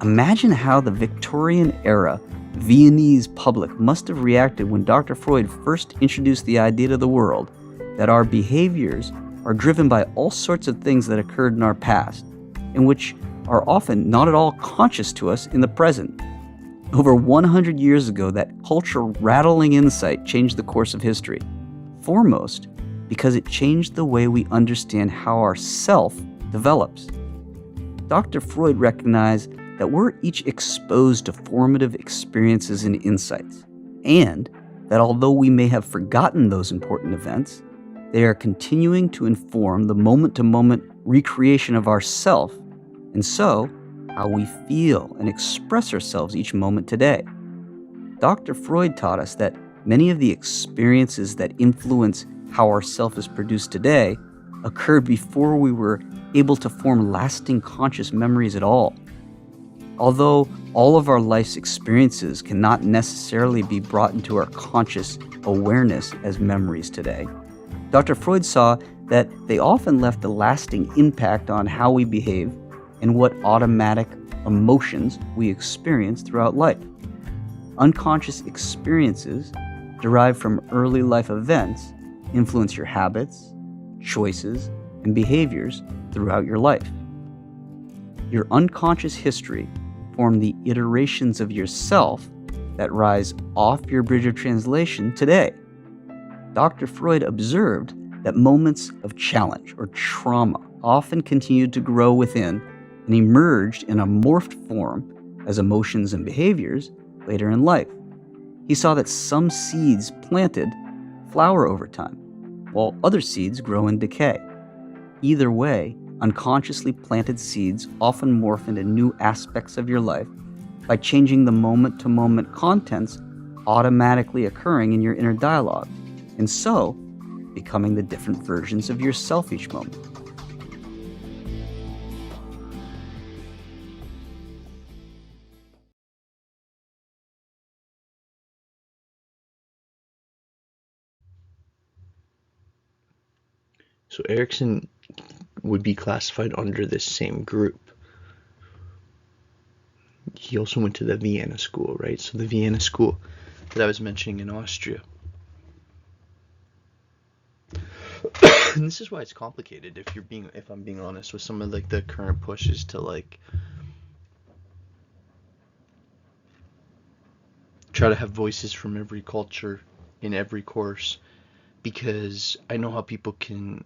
Imagine how the Victorian era Viennese public must have reacted when Dr. Freud first introduced the idea to the world that our behaviors are driven by all sorts of things that occurred in our past, and which are often not at all conscious to us in the present. Over 100 years ago, that culture-rattling insight changed the course of history. Foremost, because it changed the way we understand how our self develops. Dr. Freud recognized that we're each exposed to formative experiences and insights, and that although we may have forgotten those important events, they are continuing to inform the moment-to-moment recreation of our self, and so how we feel and express ourselves each moment today. Dr. Freud taught us that many of the experiences that influence how our self is produced today occurred before we were able to form lasting conscious memories at all. Although all of our life's experiences cannot necessarily be brought into our conscious awareness as memories today, Dr. Freud saw that they often left a lasting impact on how we behave and what automatic emotions we experience throughout life. Unconscious experiences derived from early life events influence your habits, choices, and behaviors throughout your life. Your unconscious history form the iterations of yourself that rise off your bridge of translation today. Dr. Freud observed that moments of challenge or trauma often continued to grow within and emerged in a morphed form as emotions and behaviors later in life. He saw that some seeds planted flower over time, while other seeds grow and decay. Either way, unconsciously planted seeds often morph into new aspects of your life by changing the moment-to-moment contents automatically occurring in your inner dialogue, and so becoming the different versions of yourself each moment. So Erikson would be classified under this same group. He also went to the Vienna school, right? So the Vienna school that I was mentioning in Austria. And this is why it's complicated if I'm being honest with some of like the current pushes to like try to have voices from every culture in every course, because I know how people can.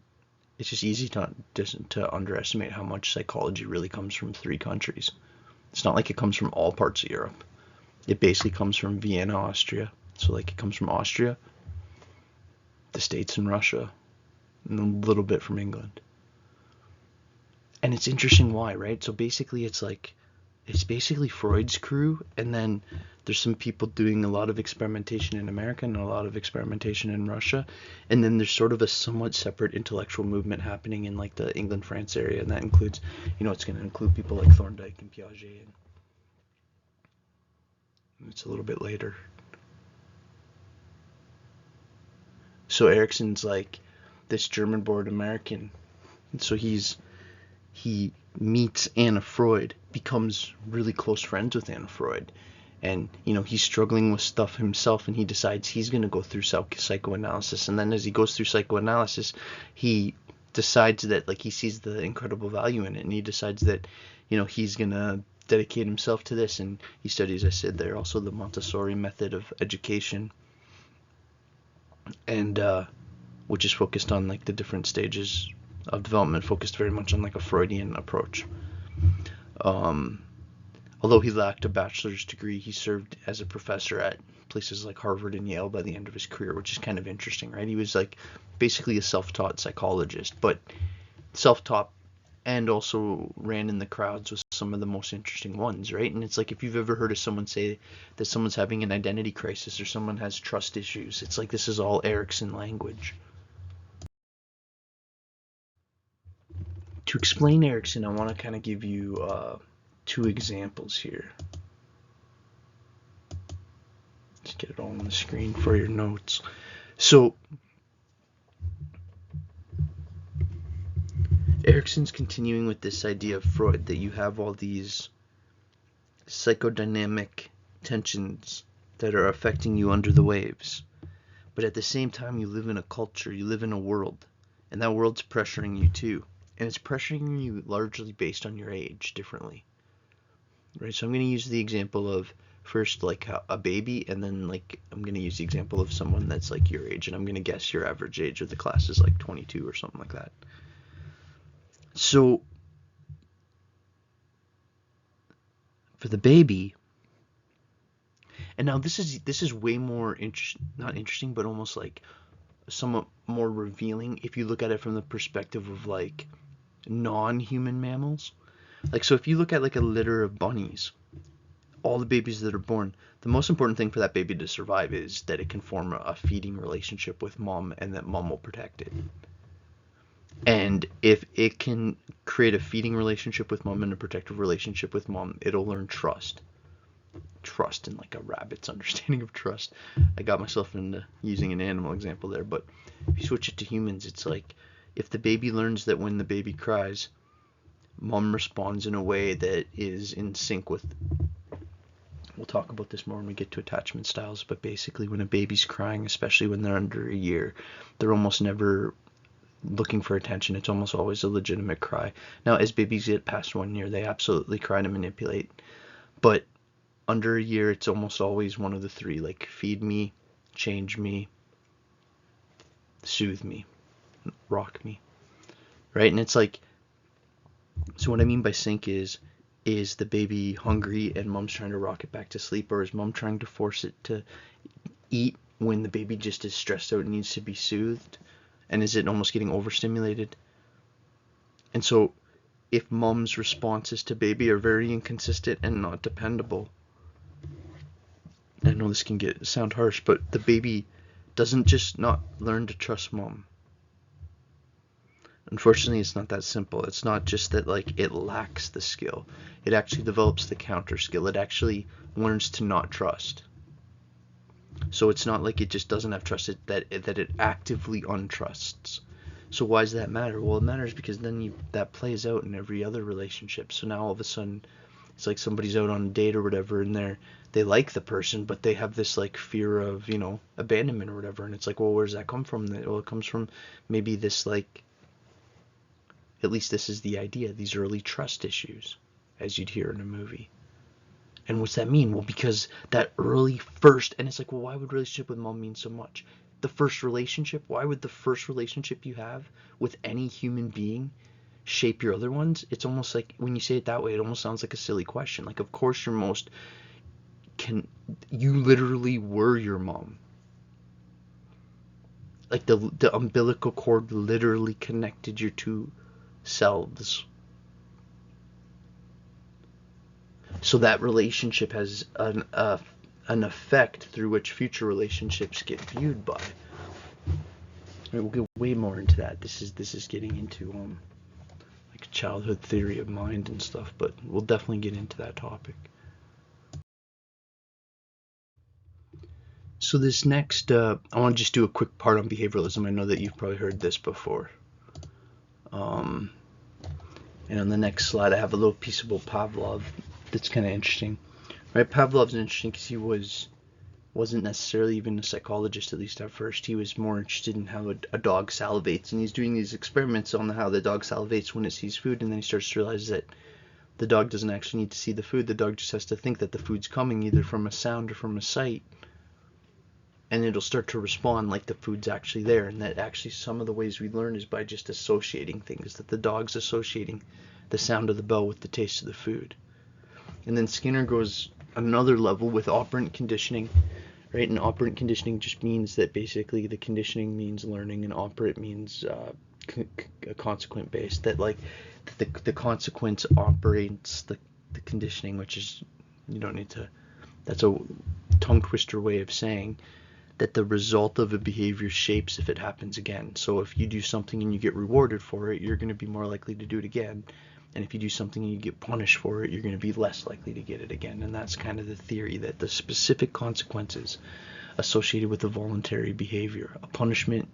It's just easy to underestimate how much psychology really comes from 3 countries. It's not like it comes from all parts of Europe. It basically comes from Vienna, Austria. So like it comes from Austria, the States and Russia, and a little bit from England. And it's interesting why, right? So basically it's basically Freud's crew, and then there's some people doing a lot of experimentation in America and a lot of experimentation in Russia, and then there's sort of a somewhat separate intellectual movement happening in like the England, France area, and that includes, it's going to include people like Thorndike and Piaget, and it's a little bit later. So Erikson's like this German-born American, so he meets Anna Freud, becomes really close friends with Anna Freud, and he's struggling with stuff himself, and he decides he's going to go through psychoanalysis. And then as he goes through psychoanalysis, he decides that he sees the incredible value in it, and he decides that he's going to dedicate himself to this. And he studies, I said there, also the Montessori method of education, and which is focused on the different stages of development, focused very much on a Freudian approach. Although he lacked a bachelor's degree, he served as a professor at places like Harvard and Yale by the end of his career, which is kind of interesting, right? He was basically a self-taught psychologist, but self-taught, and also ran in the crowds with some of the most interesting ones, right? And it's if you've ever heard of someone say that someone's having an identity crisis or someone has trust issues, it's this is all Erikson language. To explain Erikson, I want to kind of give you 2 examples here. Let's get it all on the screen for your notes. So Erikson's continuing with this idea of Freud that you have all these psychodynamic tensions that are affecting you under the waves, but at the same time you live in a culture, you live in a world, and that world's pressuring you too, and it's pressuring you largely based on your age differently, right? So I'm going to use the example of first a baby, and then I'm going to use the example of someone that's your age, and I'm going to guess your average age of the class is 22 or something like that. So for the baby, and now this is way more not interesting, but almost somewhat more revealing if you look at it from the perspective of non-human mammals. So if you look at a litter of bunnies, all the babies that are born, the most important thing for that baby to survive is that it can form a feeding relationship with mom, and that mom will protect it. And if it can create a feeding relationship with mom and a protective relationship with mom, it'll learn trust in a rabbit's understanding of trust. I got myself into using an animal example there, but if you switch it to humans, it's if the baby learns that when the baby cries, mom responds in a way that is in sync with, we'll talk about this more when we get to attachment styles, but basically when a baby's crying, especially when they're under a year, they're almost never looking for attention. It's almost always a legitimate cry. Now, as babies get past 1 year, they absolutely cry to manipulate, but under a year, it's almost always one of the 3, feed me, change me, soothe me, rock me, right? And it's so what I mean by sync is the baby hungry and mom's trying to rock it back to sleep, or is mom trying to force it to eat when the baby just is stressed out and needs to be soothed? And is it almost getting overstimulated? And so if mom's responses to baby are very inconsistent and not dependable, I know this can sound harsh, but the baby doesn't just not learn to trust mom. Unfortunately, it's not that simple. It's not just that it lacks the skill. It actually develops the counter skill. It actually learns to not trust. So it's not it just doesn't have trust, that it actively untrusts. So why does that matter? Well, it matters because then that plays out in every other relationship. So now all of a sudden, it's somebody's out on a date or whatever, and they like the person, but they have this fear of abandonment or whatever, and it's well, where does that come from? Well, it comes from maybe this at least this is the idea, these early trust issues, as you'd hear in a movie. And what's that mean? Well, because that early first, and it's well, why would relationship with mom mean so much? The first relationship, why would the first relationship you have with any human being shape your other ones? It's almost when you say it that way, it almost sounds like a silly question. Of course you literally were your mom. The umbilical cord literally connected your 2 selves. So that relationship has an effect through which future relationships get viewed by. We'll get way more into that. This is getting into childhood theory of mind and stuff, but we'll definitely get into that topic. So this next, I want to just do a quick part on behavioralism. I know that you've probably heard this before. And on the next slide, I have a little piece about Pavlov that's kind of interesting. Right, Pavlov's interesting because he wasn't necessarily even a psychologist, at least at first. He was more interested in how a dog salivates, and he's doing these experiments on how the dog salivates when it sees food, and then he starts to realize that the dog doesn't actually need to see the food. The dog just has to think that the food's coming either from a sound or from a sight, and it'll start to respond like the food's actually there. And that actually some of the ways we learn is by just associating things, that the dog's associating the sound of the bell with the taste of the food. And then Skinner goes another level with operant conditioning, right? And operant conditioning just means that basically the conditioning means learning, and operant means consequent based, that like the consequence operates the conditioning, which is, you don't need to, that's a tongue twister way of saying that the result of a behavior shapes if it happens again. So if you do something and you get rewarded for it, you're going to be more likely to do it again. And if you do something and you get punished for it, you're going to be less likely to get it again. And that's kind of the theory, that the specific consequences associated with a voluntary behavior, a punishment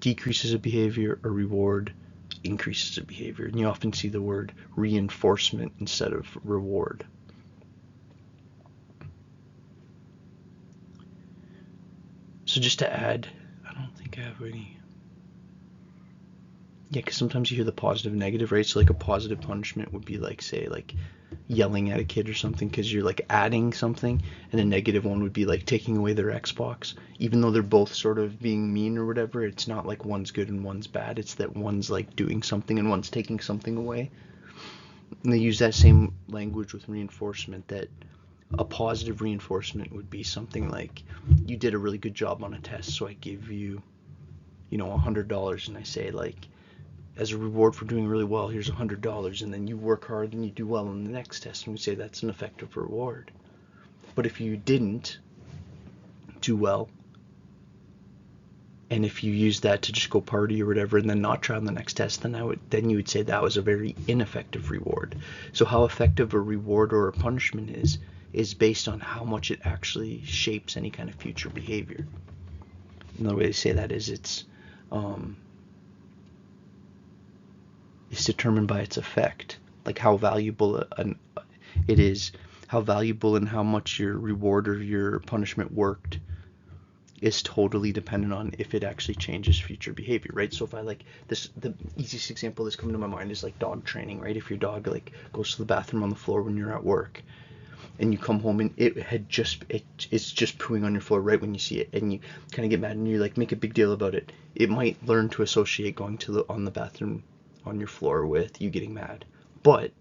decreases a behavior, a reward increases a behavior. And you often see the word reinforcement instead of reward. So just to add, I don't think I have any. Yeah, because sometimes you hear the positive and negative, right? So like a positive punishment would be like, say, like yelling at a kid or something because you're like adding something, and a negative one would be like taking away their Xbox. Even though they're both sort of being mean or whatever, it's not like one's good and one's bad. It's that one's like doing something and one's taking something away. And they use that same language with reinforcement, that a positive reinforcement would be something like, you did a really good job on a test, so I give you, $100, and I say, like, as a reward for doing really well, here's $100, and then you work hard and you do well on the next test, and we say that's an effective reward. But if you didn't do well, and if you use that to just go party or whatever and then not try on the next test, then you would say that was a very ineffective reward. So how effective a reward or a punishment is based on how much it actually shapes any kind of future behavior. Another way to say that is it's determined by its effect, like how valuable it is, how valuable and how much your reward or your punishment worked is totally dependent on if it actually changes future behavior, right? So if I like this, the easiest example that's coming to my mind is like dog training, right? If your dog like goes to the bathroom on the floor when you're at work, and you come home and it's just pooing on your floor right when you see it, and you kind of get mad and you like make a big deal about it, it might learn to associate going to on the bathroom on your floor with you getting mad. But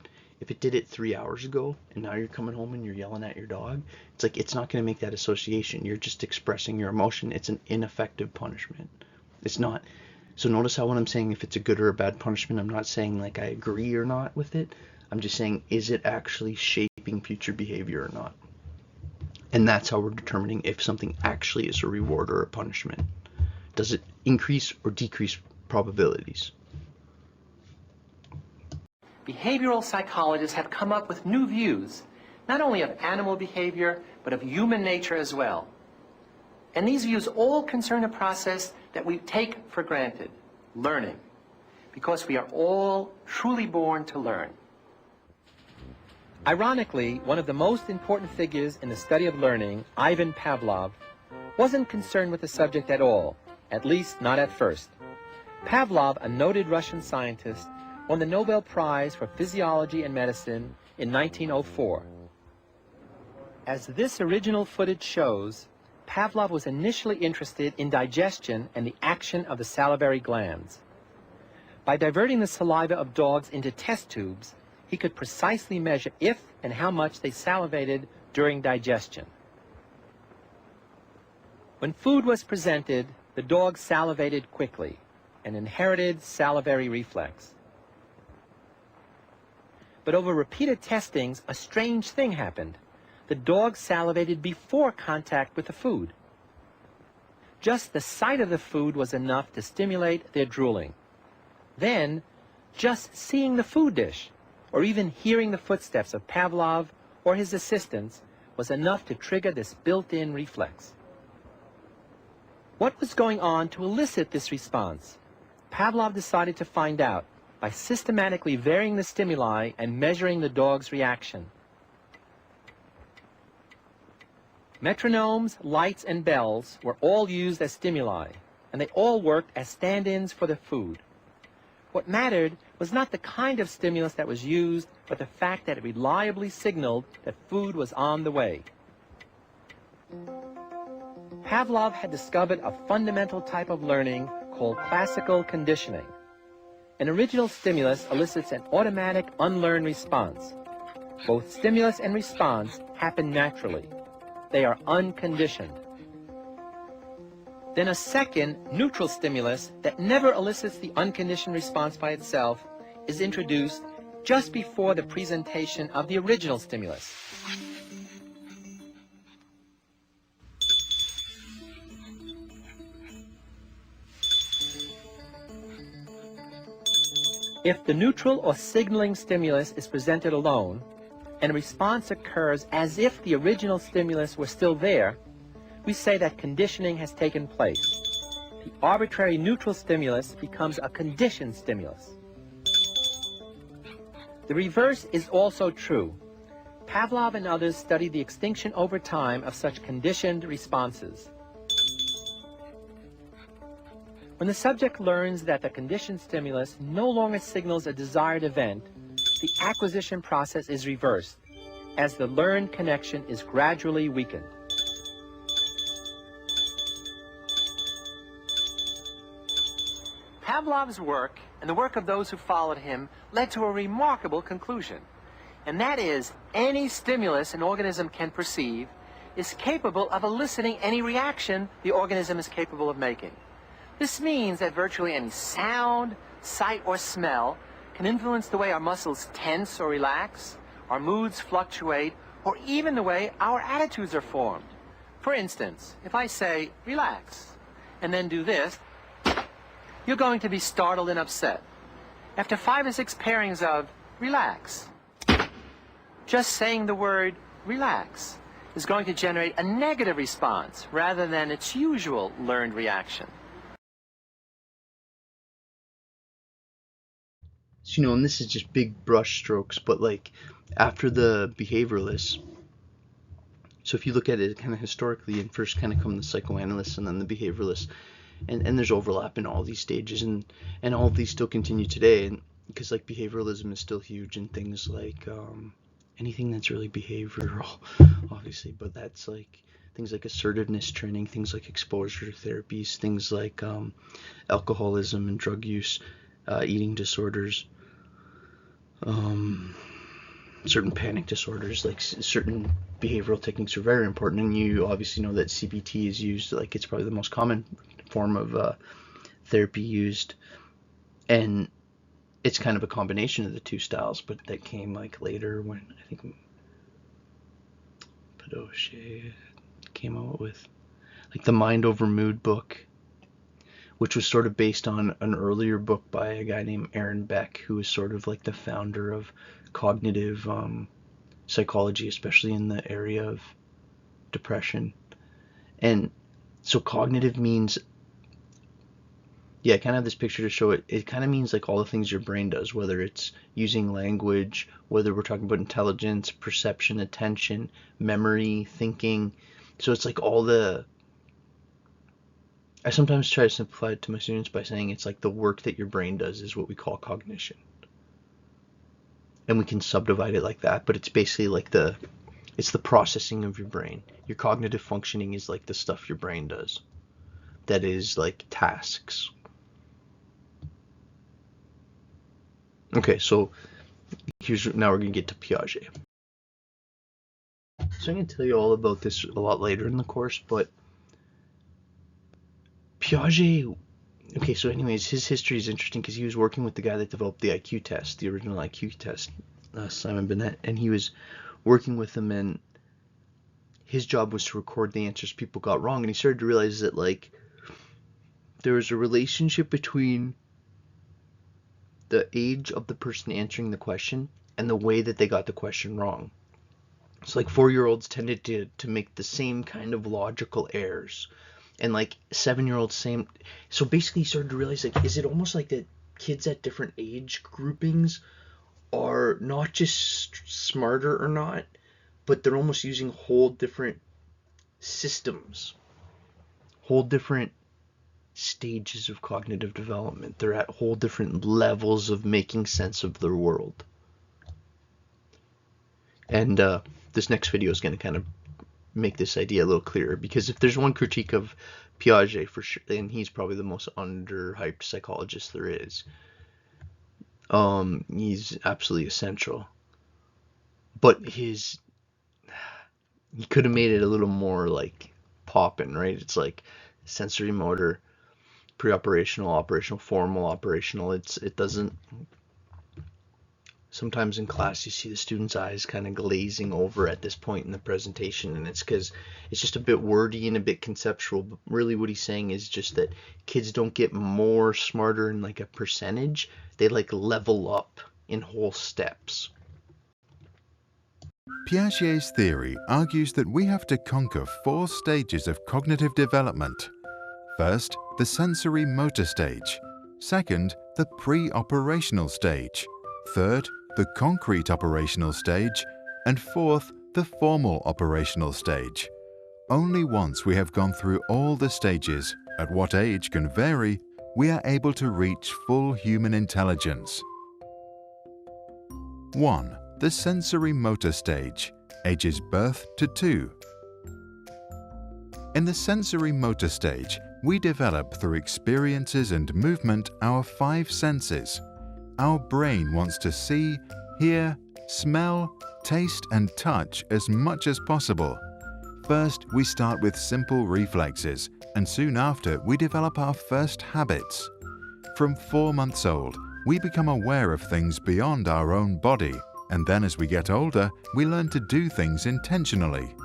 if it did it 3 hours ago and now you're coming home and you're yelling at your dog, it's like it's not going to make that association. You're just expressing your emotion. It's an ineffective punishment. It's not. So notice how when I'm saying if it's a good or a bad punishment, I'm not saying like I agree or not with it. I'm just saying, is it actually shaping future behavior or not? And that's how we're determining if something actually is a reward or a punishment. Does it increase or decrease probabilities? Behavioral psychologists have come up with new views, not only of animal behavior, but of human nature as well. And these views all concern a process that we take for granted, learning, because we are all truly born to learn. Ironically, one of the most important figures in the study of learning, Ivan Pavlov, wasn't concerned with the subject at all, at least not at first. Pavlov, a noted Russian scientist, won the Nobel Prize for Physiology and Medicine in 1904. As this original footage shows, Pavlov was initially interested in digestion and the action of the salivary glands. By diverting the saliva of dogs into test tubes, he could precisely measure if and how much they salivated during digestion. When food was presented, the dogs salivated quickly, an inherited salivary reflex. But over repeated testings, a strange thing happened. The dogs salivated before contact with the food. Just the sight of the food was enough to stimulate their drooling. Then, just seeing the food dish, or even hearing the footsteps of Pavlov or his assistants, was enough to trigger this built-in reflex. What was going on to elicit this response? Pavlov decided to find out by systematically varying the stimuli and measuring the dog's reaction. Metronomes, lights, and bells were all used as stimuli, and they all worked as stand-ins for the food. What mattered was not the kind of stimulus that was used, but the fact that it reliably signaled that food was on the way. Pavlov had discovered a fundamental type of learning called classical conditioning. An original stimulus elicits an automatic, unlearned response. Both stimulus and response happen naturally. They are unconditioned. Then a second, neutral stimulus that never elicits the unconditioned response by itself is introduced just before the presentation of the original stimulus. If the neutral or signaling stimulus is presented alone, and a response occurs as if the original stimulus were still there, we say that conditioning has taken place. The arbitrary neutral stimulus becomes a conditioned stimulus. The reverse is also true. Pavlov and others studied the extinction over time of such conditioned responses. When the subject learns that the conditioned stimulus no longer signals a desired event, the acquisition process is reversed, as the learned connection is gradually weakened. Pavlov's work, and the work of those who followed him, led to a remarkable conclusion, and that is, any stimulus an organism can perceive is capable of eliciting any reaction the organism is capable of making. This means that virtually any sound, sight, or smell can influence the way our muscles tense or relax, our moods fluctuate, or even the way our attitudes are formed. For instance, if I say, relax, and then do this, you're going to be startled and upset. After 5 or 6 pairings of relax, just saying the word relax is going to generate a negative response rather than its usual learned reaction. So, and this is just big brush strokes, but like after the behavioralists, so if you look at it kind of historically, and first kind of come the psychoanalysts and then the behavioralists, and there's overlap in all these stages, and all of these still continue today, and because like behavioralism is still huge in things like anything that's really behavioral, obviously, but that's like things like assertiveness training, things like exposure therapies, things like alcoholism and drug use, eating disorders, certain panic disorders, like certain behavioral techniques are very important, and you obviously know that CBT is used, like it's probably the most common form of therapy used, and it's kind of a combination of the two styles, but that came like later when I think Padoshe came out with like the Mind Over Mood book, which was sort of based on an earlier book by a guy named Aaron Beck, who was sort of like the founder of cognitive psychology, especially in the area of depression. And so cognitive means, yeah, I kind of have this picture to show it. It kind of means like all the things your brain does, whether it's using language, whether we're talking about intelligence, perception, attention, memory, thinking. So it's like all the, I sometimes try to simplify it to my students by saying it's like the work that your brain does is what we call cognition. And we can subdivide it like that, but it's basically like it's the processing of your brain. Your cognitive functioning is like the stuff your brain does. That is like tasks. Okay, so now we're going to get to Piaget. So I'm going to tell you all about this a lot later in the course, but Piaget, okay, so anyways, his history is interesting because he was working with the guy that developed the IQ test, the original IQ test, Simon Binet, and he was working with him, and his job was to record the answers people got wrong, and he started to realize that, like, there was a relationship between the age of the person answering the question and the way that they got the question wrong. So, like, 4-year-olds tended to make the same kind of logical errors, and like 7-year-olds same. So basically he started to realize, like, is it almost like that kids at different age groupings are not just smarter or not, but they're almost using whole different systems, whole different stages of cognitive development. They're at whole different levels of making sense of their world. And this next video is going to kind of make this idea a little clearer, because if there's one critique of Piaget for sure, and he's probably the most underhyped psychologist there is, he's absolutely essential. But he could have made it a little more like poppin', right? It's like sensory motor, pre-operational, operational, formal, operational. It doesn't. Sometimes in class you see the students' eyes kind of glazing over at this point in the presentation, and it's because it's just a bit wordy and a bit conceptual. But really what he's saying is just that kids don't get more smarter in like a percentage. They like level up in whole steps. Piaget's theory argues that we have to conquer 4 stages of cognitive development. First, the sensory motor stage. Second, the pre-operational stage. Third, the concrete operational stage. And fourth, the formal operational stage. Only once we have gone through all the stages, at what age can vary, we are able to reach full human intelligence. 1. The sensory motor stage, ages birth to 2. In the sensory motor stage, we develop through experiences and movement our 5 senses. Our brain wants to see, hear, smell, taste and touch as much as possible. First, we start with simple reflexes, and soon after we develop our first habits. From 4 months old, we become aware of things beyond our own body, and then as we get older, we learn to do things intentionally.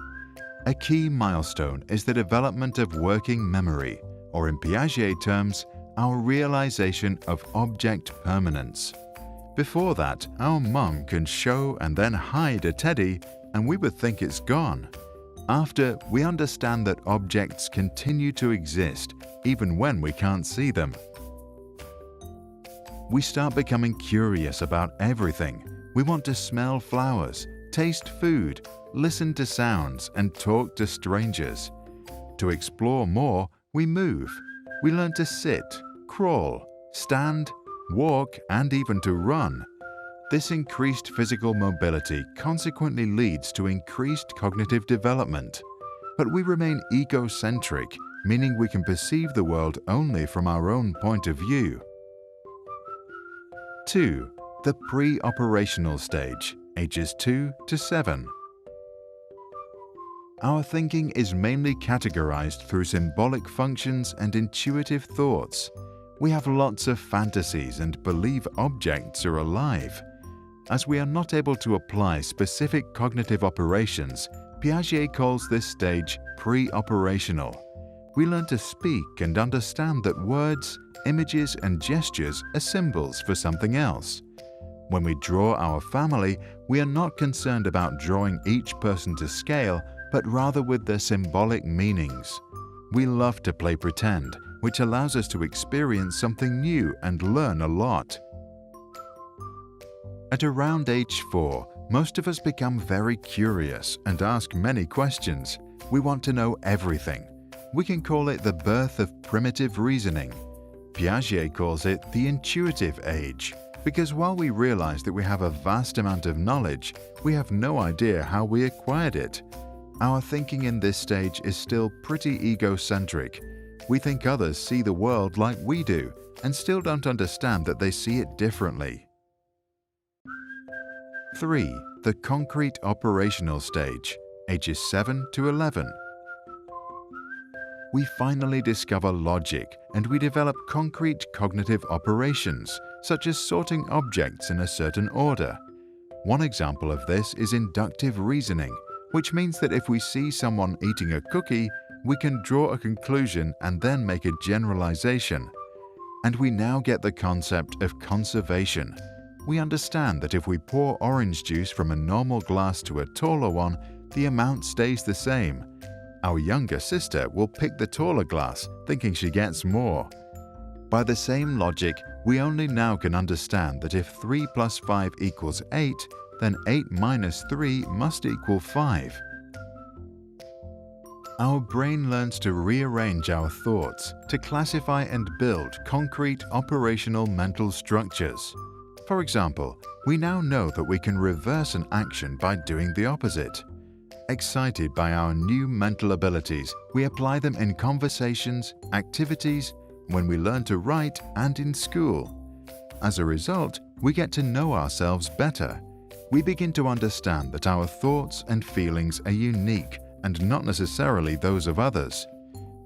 A key milestone is the development of working memory, or in Piaget terms, our realization of object permanence. Before that, our mum can show and then hide a teddy, and we would think it's gone. After, we understand that objects continue to exist, even when we can't see them. We start becoming curious about everything. We want to smell flowers, taste food, listen to sounds, and talk to strangers. To explore more, we move. We learn to sit, crawl, stand, walk, and even to run. This increased physical mobility consequently leads to increased cognitive development. But we remain egocentric, meaning we can perceive the world only from our own point of view. 2. The pre-operational stage, ages 2 to 7. Our thinking is mainly categorized through symbolic functions and intuitive thoughts. We have lots of fantasies and believe objects are alive. As we are not able to apply specific cognitive operations, Piaget calls this stage pre-operational. We learn to speak and understand that words, images, and gestures are symbols for something else. When we draw our family, we are not concerned about drawing each person to scale, but rather with their symbolic meanings. We love to play pretend, which allows us to experience something new and learn a lot. At around age 4, most of us become very curious and ask many questions. We want to know everything. We can call it the birth of primitive reasoning. Piaget calls it the intuitive age, because while we realize that we have a vast amount of knowledge, we have no idea how we acquired it. Our thinking in this stage is still pretty egocentric. We think others see the world like we do, and still don't understand that they see it differently. 3. The concrete operational stage, ages 7 to 11. We finally discover logic, and we develop concrete cognitive operations, such as sorting objects in a certain order. One example of this is inductive reasoning, which means that if we see someone eating a cookie, we can draw a conclusion and then make a generalization. And we now get the concept of conservation. We understand that if we pour orange juice from a normal glass to a taller one, the amount stays the same. Our younger sister will pick the taller glass, thinking she gets more. By the same logic, we only now can understand that if 3 plus 5 equals 8, then 8 minus 3 must equal 5. our brain learns to rearrange our thoughts to classify and build concrete operational mental structures. For example, we now know that we can reverse an action by doing the opposite. Excited by our new mental abilities, we apply them in conversations, activities, when we learn to write, and in school. As a result, we get to know ourselves better. We begin to understand that our thoughts and feelings are unique and not necessarily those of others.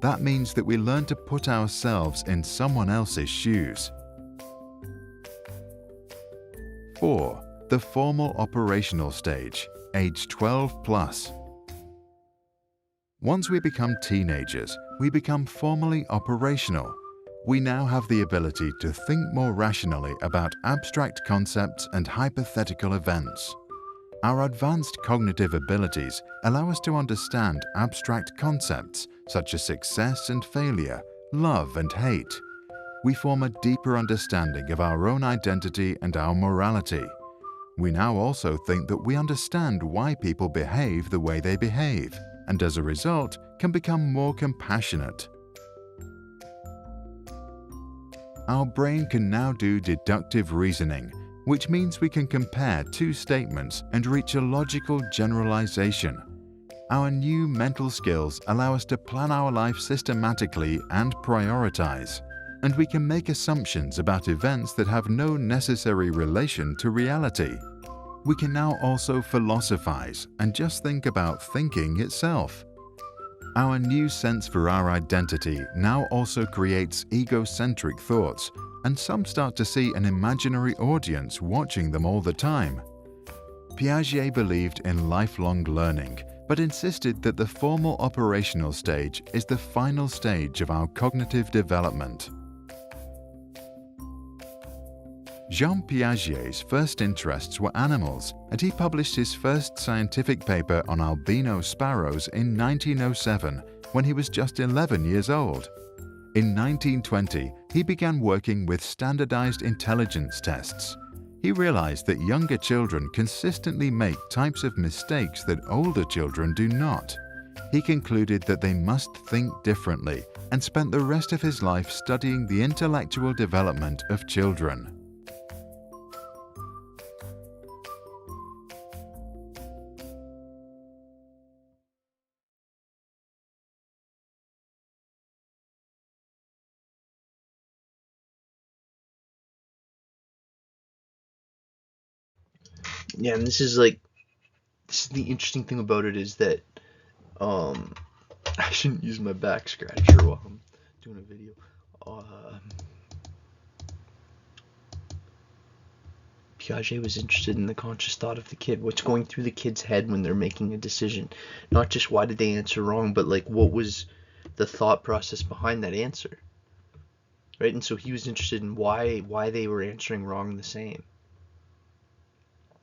That means that we learn to put ourselves in someone else's shoes. 4. The formal operational stage, age 12 plus. Once we become teenagers, we become formally operational. We now have the ability to think more rationally about abstract concepts and hypothetical events. Our advanced cognitive abilities allow us to understand abstract concepts such as success and failure, love and hate. We form a deeper understanding of our own identity and our morality. We now also think that we understand why people behave the way they behave, and as a result, can become more compassionate. Our brain can now do deductive reasoning, which means we can compare two statements and reach a logical generalization. Our new mental skills allow us to plan our life systematically and prioritize, and we can make assumptions about events that have no necessary relation to reality. We can now also philosophize and just think about thinking itself. Our new sense for our identity now also creates egocentric thoughts, and some start to see an imaginary audience watching them all the time. Piaget believed in lifelong learning, but insisted that the formal operational stage is the final stage of our cognitive development. Jean Piaget's first interests were animals, and he published his first scientific paper on albino sparrows in 1907 when he was just 11 years old. In 1920, he began working with standardized intelligence tests. He realized that younger children consistently make types of mistakes that older children do not. He concluded that they must think differently and spent the rest of his life studying the intellectual development of children. Yeah, and this is the interesting thing about it is that I shouldn't use my back scratcher while I'm doing a video. Piaget was interested in the conscious thought of the kid, what's going through the kid's head when they're making a decision. Not just why did they answer wrong, but like what was the thought process behind that answer. Right? And so he was interested in why they were answering wrong the same.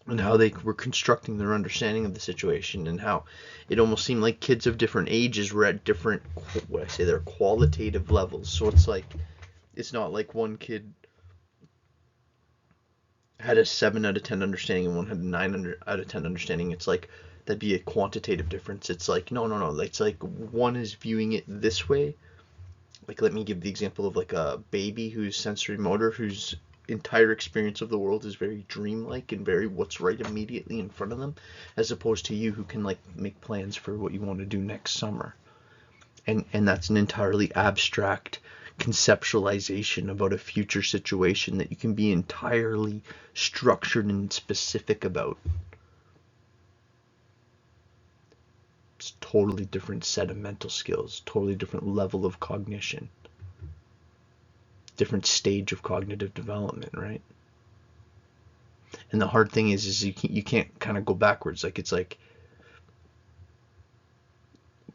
And how they were constructing their understanding of the situation, and how it almost seemed like kids of different ages were at different, they're qualitative levels. So it's not like one kid had a 7 out of 10 understanding and one had a 9 out of 10 understanding. It's like that'd be a quantitative difference. It's like no. It's like one is viewing it this way. Like, let me give the example of like a baby who's sensory motor, whose entire experience of the world is very dreamlike and very what's right immediately in front of them, as opposed to you who can like make plans for what you want to do next summer, and that's an entirely abstract conceptualization about a future situation that you can be entirely structured and specific about. It's a totally different set of mental skills, totally different level of cognition, different stage of cognitive development, right? And the hard thing is you can't kind of go backwards. Like, it's like,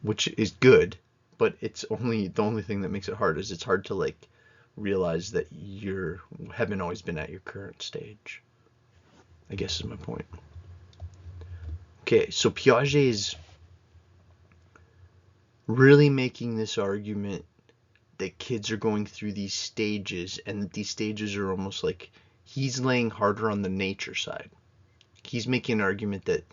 which is good, but it's only the only thing that makes it hard is it's hard to like realize that you haven't always been at your current stage, I guess is my point. Okay, so Piaget is really making this argument that kids are going through these stages, and that these stages are almost like he's laying harder on the nature side. He's making an argument that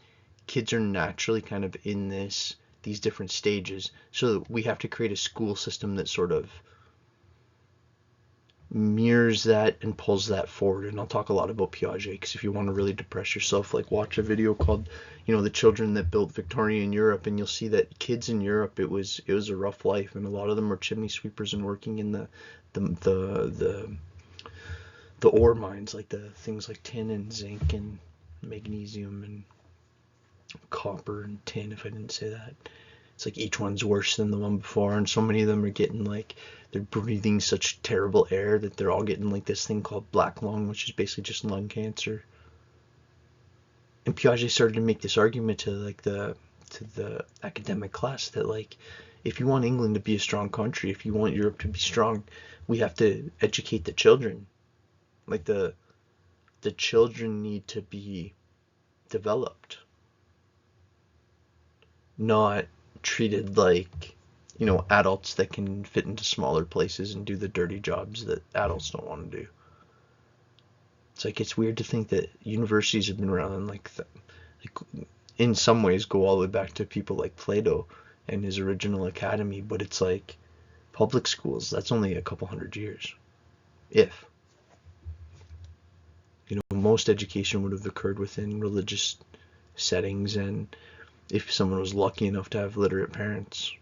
kids are naturally kind of in this these different stages. So we have to create a school system that sort of mirrors that and pulls that forward. And I'll talk a lot about Piaget, because if you want to really depress yourself, like watch a video called, the children that built Victorian Europe, and you'll see that kids in Europe, it was a rough life, and a lot of them were chimney sweepers and working in the ore mines, like the things like tin and zinc and magnesium and copper and tin, if I didn't say that. It's like each one's worse than the one before, and so many of them are getting they're breathing such terrible air that they're all getting this thing called black lung, which is basically just lung cancer. And Piaget started to make this argument to the academic class that if you want England to be a strong country, if you want Europe to be strong, we have to educate the children. The children need to be developed, not treated like adults that can fit into smaller places and do the dirty jobs that adults don't want to do. It's weird to think that universities have been around and in some ways go all the way back to people like Plato and his original academy, but it's public schools, that's only a couple hundred years, if. Most education would have occurred within religious settings, and if someone was lucky enough to have literate parents.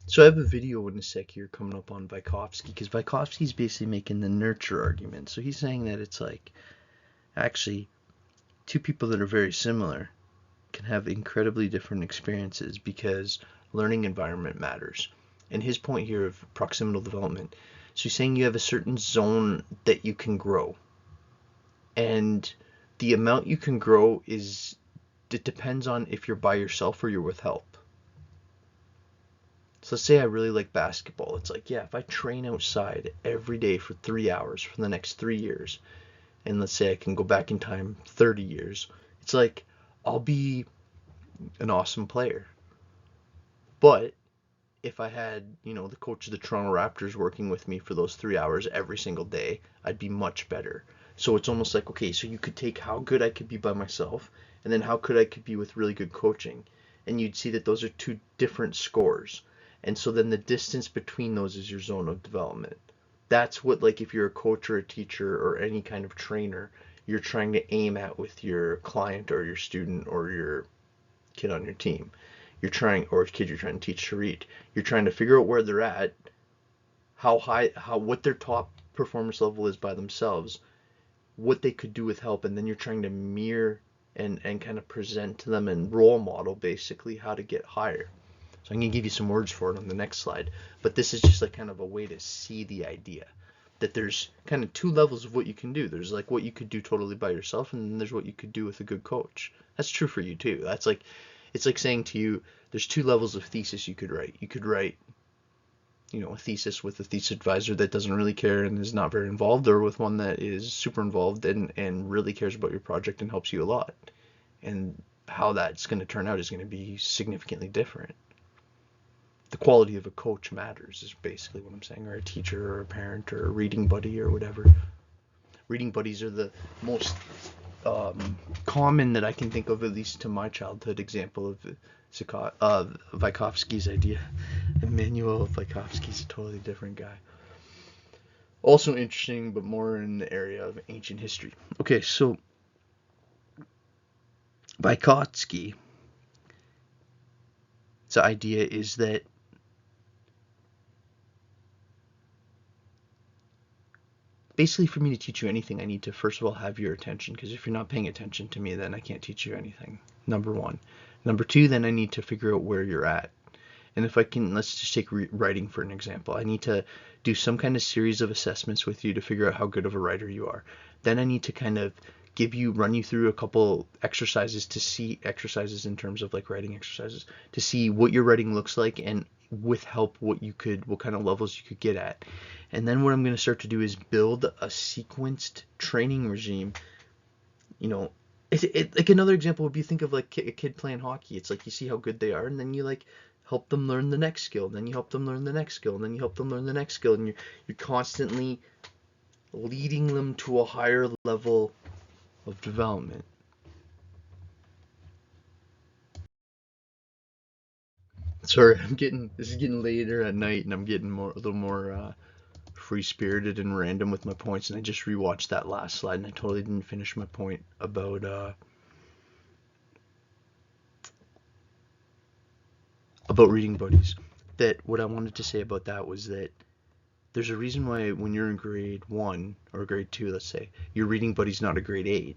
So I have a video in a sec here coming up on Vygotsky, because Vygotsky's basically making the nurture argument. So he's saying that it's actually two people that are very similar can have incredibly different experiences because learning environment matters. And his point here of proximal development, so he's saying you have a certain zone that you can grow, and the amount you can grow it depends on if you're by yourself or you're with help. So let's say I really like basketball. It's if I train outside every day for 3 hours for the next 3 years, and let's say I can go back in time 30 years, it's I'll be an awesome player. But if I had, the coach of the Toronto Raptors working with me for those 3 hours every single day, I'd be much better. So it's almost okay, so you could take how good I could be by myself, and then how good I could be with really good coaching, and you'd see that those are two different scores. And so then the distance between those is your zone of development. That's what, if you're a coach or a teacher or any kind of trainer, you're trying to aim at with your client or your student or your kid on your team. Or kid you're trying to teach to read. You're trying to figure out where they're at, what their top performance level is by themselves, what they could do with help, and then you're trying to mirror and kind of present to them and role model basically how to get higher. So I'm going to give you some words for it on the next slide, but this is just kind of a way to see the idea that there's kind of two levels of what you can do. There's what you could do totally by yourself, and then there's what you could do with a good coach. That's true for you too. That's it's like saying to you, there's two levels of thesis you could write. You could write, a thesis with a thesis advisor that doesn't really care and is not very involved, or with one that is super involved and really cares about your project and helps you a lot. And how that's going to turn out is going to be significantly different. The quality of a coach matters, is basically what I'm saying, or a teacher or a parent or a reading buddy or whatever. Reading buddies are the most common that I can think of, at least to my childhood, example of Vygotsky's idea. Immanuel Vygotsky's a totally different guy. Also interesting, but more in the area of ancient history. Okay, so Vygotsky's idea is that basically, for me to teach you anything, I need to first of all have your attention, because if you're not paying attention to me, then I can't teach you anything. Number one. Number two, then I need to figure out where you're at. And if I can, let's just take writing for an example. I need to do some kind of series of assessments with you to figure out how good of a writer you are. Then I need to kind of run you through a couple exercises in terms of writing exercises, to see what your writing looks like, and with help what kind of levels you could get at. And then what I'm going to start to do is build a sequenced training regime. Another example would be, think of a kid playing hockey. It's you see how good they are, and then you help them learn the next skill, and then you help them learn the next skill, and then you help them learn the next skill, and you're constantly leading them to a higher level of development. Sorry, this is getting later at night, and I'm getting a little more free-spirited and random with my points, and I just rewatched that last slide, and I totally didn't finish my point about reading buddies. That what I wanted to say about that was that there's a reason why when you're in grade 1 or grade 2, let's say, your reading buddy's not a grade 8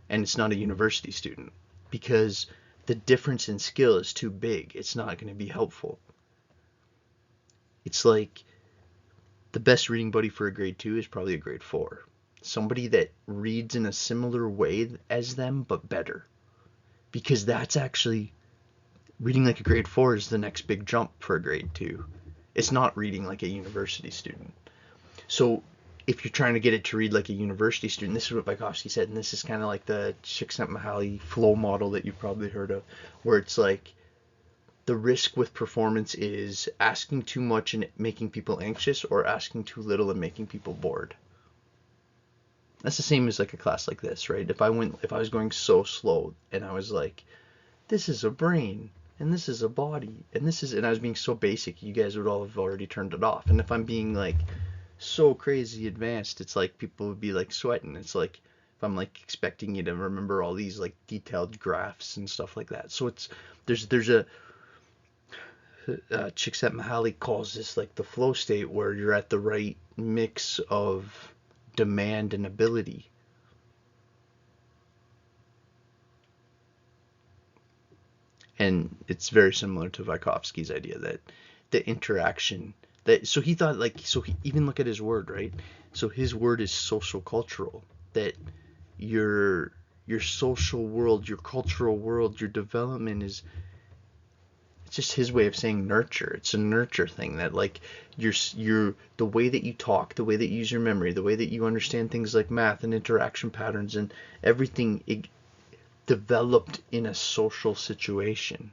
and it's not a university student, because the difference in skill is too big. It's not going to be helpful. It's like the best reading buddy for a grade 2 is probably a grade 4. Somebody that reads in a similar way as them but better, because that's actually reading like a grade 4 is the next big jump for a grade 2. It's not reading like a university student. So if you're trying to get it to read like a university student, this is what Vygotsky said, and this is kind of like the Csikszentmihalyi flow model that you've probably heard of, where it's like the risk with performance is asking too much and making people anxious, or asking too little and making people bored. That's the same as like a class like this, right? If I was going so slow and I was like, this is a brain, and this is a body, and I was being so basic, you guys would all have already turned it off. And if I'm being like so crazy advanced, it's like people would be like sweating. It's like if I'm like expecting you to remember all these like detailed graphs and stuff like that. So there's a Csikszentmihalyi calls this like the flow state, where you're at the right mix of demand and ability. And it's very similar to Vygotsky's idea that the interaction, so he thought like, even look at his word, right? So his word is social cultural, that your social world, your cultural world, your development is, it's just his way of saying nurture. It's a nurture thing, that like the way that you talk, the way that you use your memory, the way that you understand things like math and interaction patterns and everything, developed in a social situation.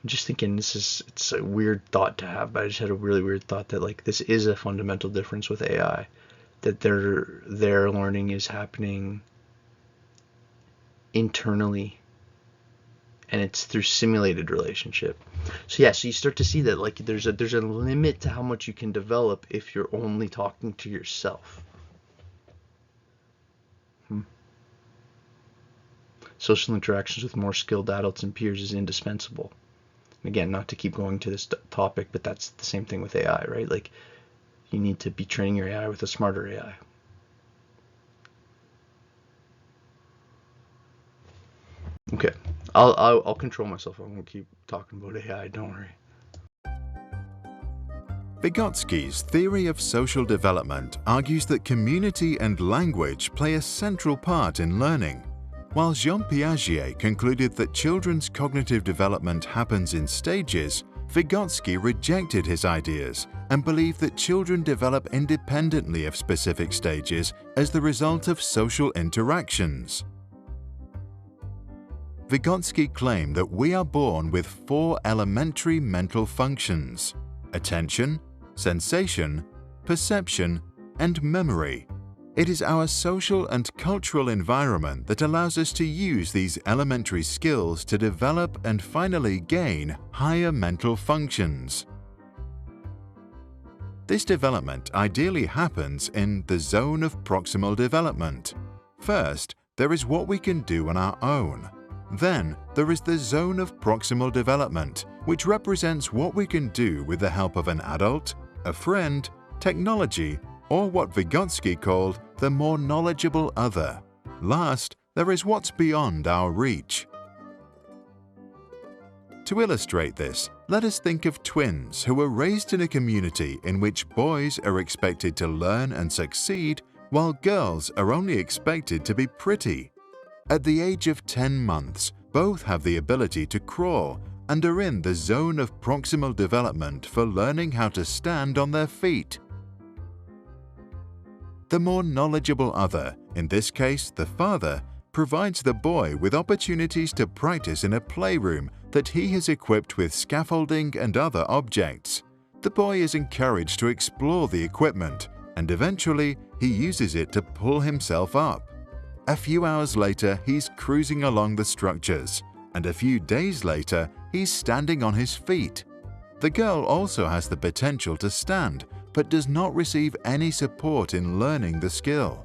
I'm just thinking it's a weird thought to have, but I just had a really weird thought that like this is a fundamental difference with AI, that their learning is happening internally, and it's through simulated relationship. So yeah, so you start to see that like there's a limit to how much you can develop if you're only talking to yourself. Social interactions with more skilled adults and peers is indispensable. Again, not to keep going to this topic, but that's the same thing with AI, right? Like you need to be training your AI with a smarter AI. Okay, I'll control myself. I won't keep talking about AI, don't worry. Vygotsky's theory of social development argues that community and language play a central part in learning, while Jean Piaget concluded that children's cognitive development happens in stages. Vygotsky rejected his ideas and believed that children develop independently of specific stages as the result of social interactions. Vygotsky claimed that we are born with 4 elementary mental functions: attention, sensation, perception, and memory. It is our social and cultural environment that allows us to use these elementary skills to develop and finally gain higher mental functions. This development ideally happens in the zone of proximal development. First, there is what we can do on our own. Then, there is the zone of proximal development, which represents what we can do with the help of an adult, a friend, technology, or what Vygotsky called the more knowledgeable other. Last, there is what's beyond our reach. To illustrate this, let us think of twins who were raised in a community in which boys are expected to learn and succeed, while girls are only expected to be pretty. At the age of 10 months, both have the ability to crawl and are in the zone of proximal development for learning how to stand on their feet. The more knowledgeable other, in this case the father, provides the boy with opportunities to practice in a playroom that he has equipped with scaffolding and other objects. The boy is encouraged to explore the equipment, and eventually He uses it to pull himself up. A few hours later, he's cruising along the structures, and a few days later, he's standing on his feet. The girl also has the potential to stand, but does not receive any support in learning the skill.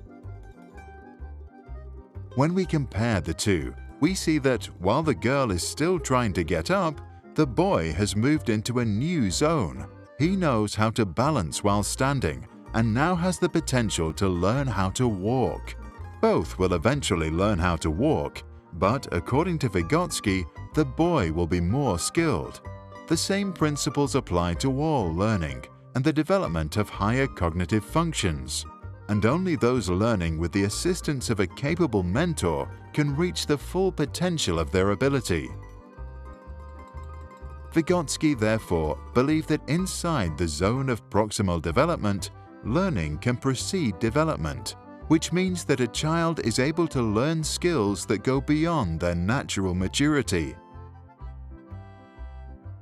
When we compare the two, we see that while the girl is still trying to get up, the boy has moved into a new zone. He knows how to balance while standing and now has the potential to learn how to walk. Both will eventually learn how to walk, but according to Vygotsky, the boy will be more skilled. The same principles apply to all learning and the development of higher cognitive functions, and only those learning with the assistance of a capable mentor can reach the full potential of their ability. Vygotsky therefore believed that inside the zone of proximal development, learning can precede development, which means that a child is able to learn skills that go beyond their natural maturity.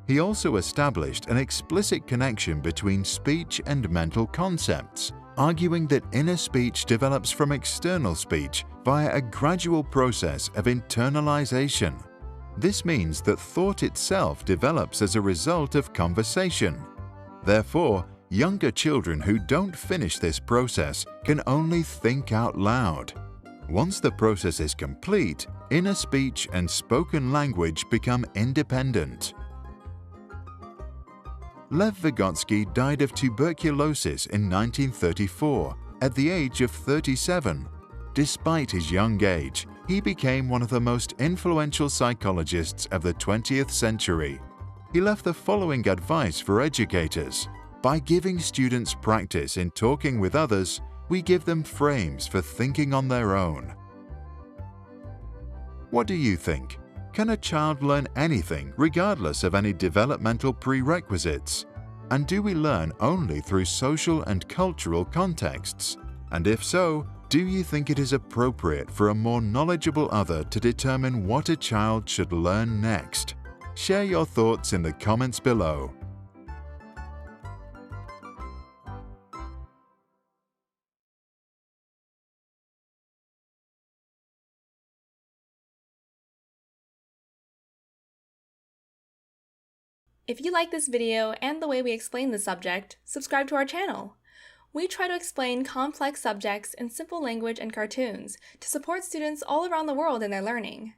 He also established an explicit connection between speech and mental concepts, arguing that inner speech develops from external speech via a gradual process of internalization. This means that thought itself develops as a result of conversation. Therefore, younger children who don't finish this process can only think out loud. Once the process is complete, inner speech and spoken language become independent. Lev Vygotsky died of tuberculosis in 1934 at the age of 37. Despite his young age, he became one of the most influential psychologists of the 20th century. He left the following advice for educators. By giving students practice in talking with others, we give them frames for thinking on their own. What do you think? Can a child learn anything regardless of any developmental prerequisites? And do we learn only through social and cultural contexts? And if so, do you think it is appropriate for a more knowledgeable other to determine what a child should learn next? Share your thoughts in the comments below. If you like this video and the way we explain the subject, subscribe to our channel. We try to explain complex subjects in simple language and cartoons to support students all around the world in their learning.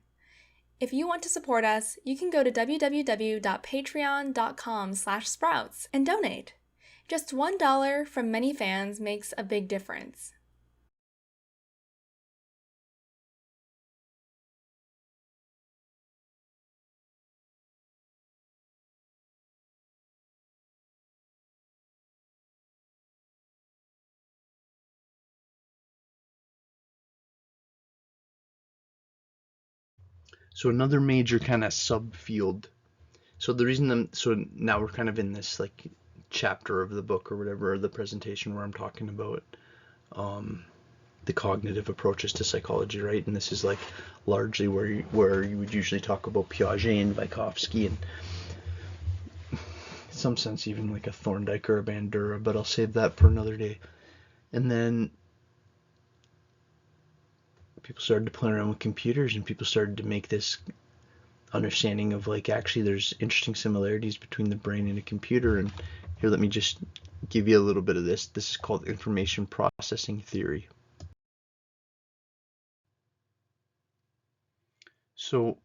If you want to support us, you can go to www.patreon.com/sprouts and donate. Just $1 from many fans makes a big difference. So another major kind of subfield. So the reason so now we're kind of in this like chapter of the book or whatever, or the presentation where I'm talking about the cognitive approaches to psychology, right? And this is like largely where you would usually talk about Piaget and Vygotsky and in some sense even like a Thorndike or a Bandura, but I'll save that for another day. And then people started to play around with computers and people started to make this understanding of like actually there's interesting similarities between the brain and a computer. And here, let me just give you a little bit of this. This is called information processing theory. So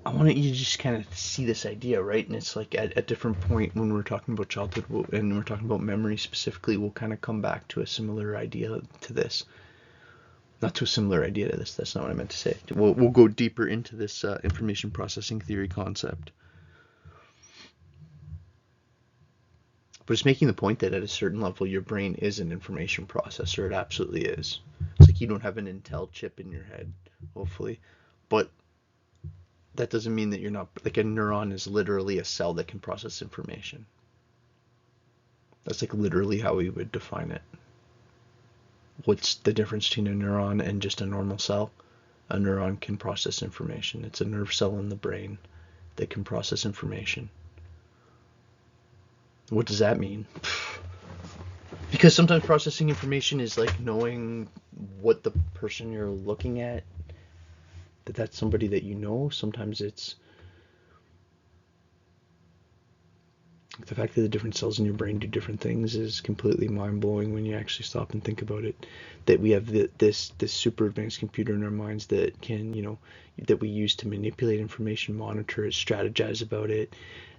I want you to just kind of see this idea, right? And it's like at a different point when we're talking about childhood and we're talking about memory specifically, we'll kind of come back to a similar idea to this. Not to a similar idea to this, that's not what I meant to say. We'll go deeper into this information processing theory concept. But it's making the point that at a certain level, your brain is an information processor. It absolutely is. It's like you don't have an Intel chip in your head, hopefully. But that doesn't mean that you're not, like a neuron is literally a cell that can process information. That's like literally how we would define it. What's the difference between a neuron and just a normal cell? A neuron can process information. It's a nerve cell in the brain that can process information. What does that mean? Because sometimes processing information is like knowing what the person you're looking at, that's somebody that you know. Sometimes it's the fact that the different cells in your brain do different things is completely mind-blowing when you actually stop and think about it. That we have this super advanced computer in our minds that can, that we use to manipulate information, monitor it, strategize about it.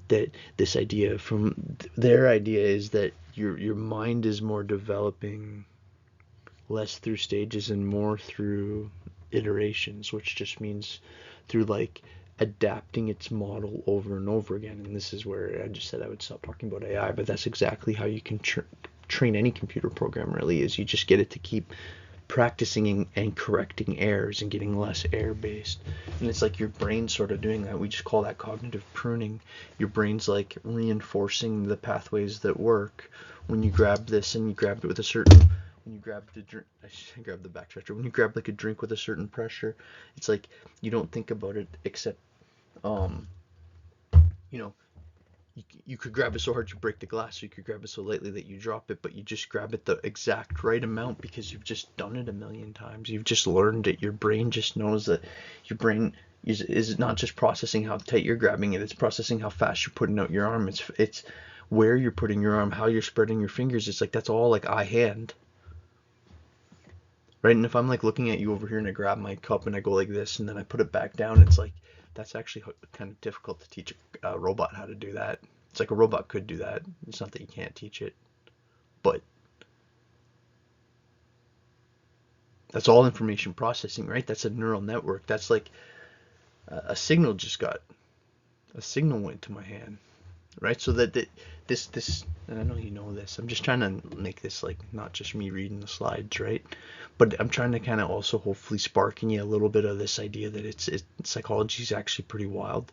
That this idea from their idea is that your mind is more developing less through stages and more through iterations, which just means through like adapting its model over and over again. And this is where I just said I would stop talking about AI, but that's exactly how you can train any computer program, really, is you just get it to keep practicing and correcting errors and getting less error based. And it's like your brain's sort of doing that. We just call that cognitive pruning. Your brain's like reinforcing the pathways that work. When you grab this and you grabbed it with a certain, when you grab the drink, I should grab the back stretcher. When you grab like a drink with a certain pressure, it's like you don't think about it except you could grab it so hard you break the glass, or you could grab it so lightly that you drop it, but you just grab it the exact right amount because you've just done it a million times. You've just learned it. Your brain just knows that your brain is not just processing how tight you're grabbing it, it's processing how fast you're putting out your arm. It's where you're putting your arm, how you're spreading your fingers. It's like that's all like eye hand. Right? And if I'm like looking at you over here and I grab my cup and I go like this and then I put it back down, it's like that's actually kind of difficult to teach a robot how to do that. It's like a robot could do that. It's not that you can't teach it, but that's all information processing, right? That's a neural network. That's like a signal went to my hand, right? So that this, and I know you know this. I'm just trying to make this like not just me reading the slides, right? But I'm trying to kind of also hopefully spark in you a little bit of this idea that psychology is actually pretty wild.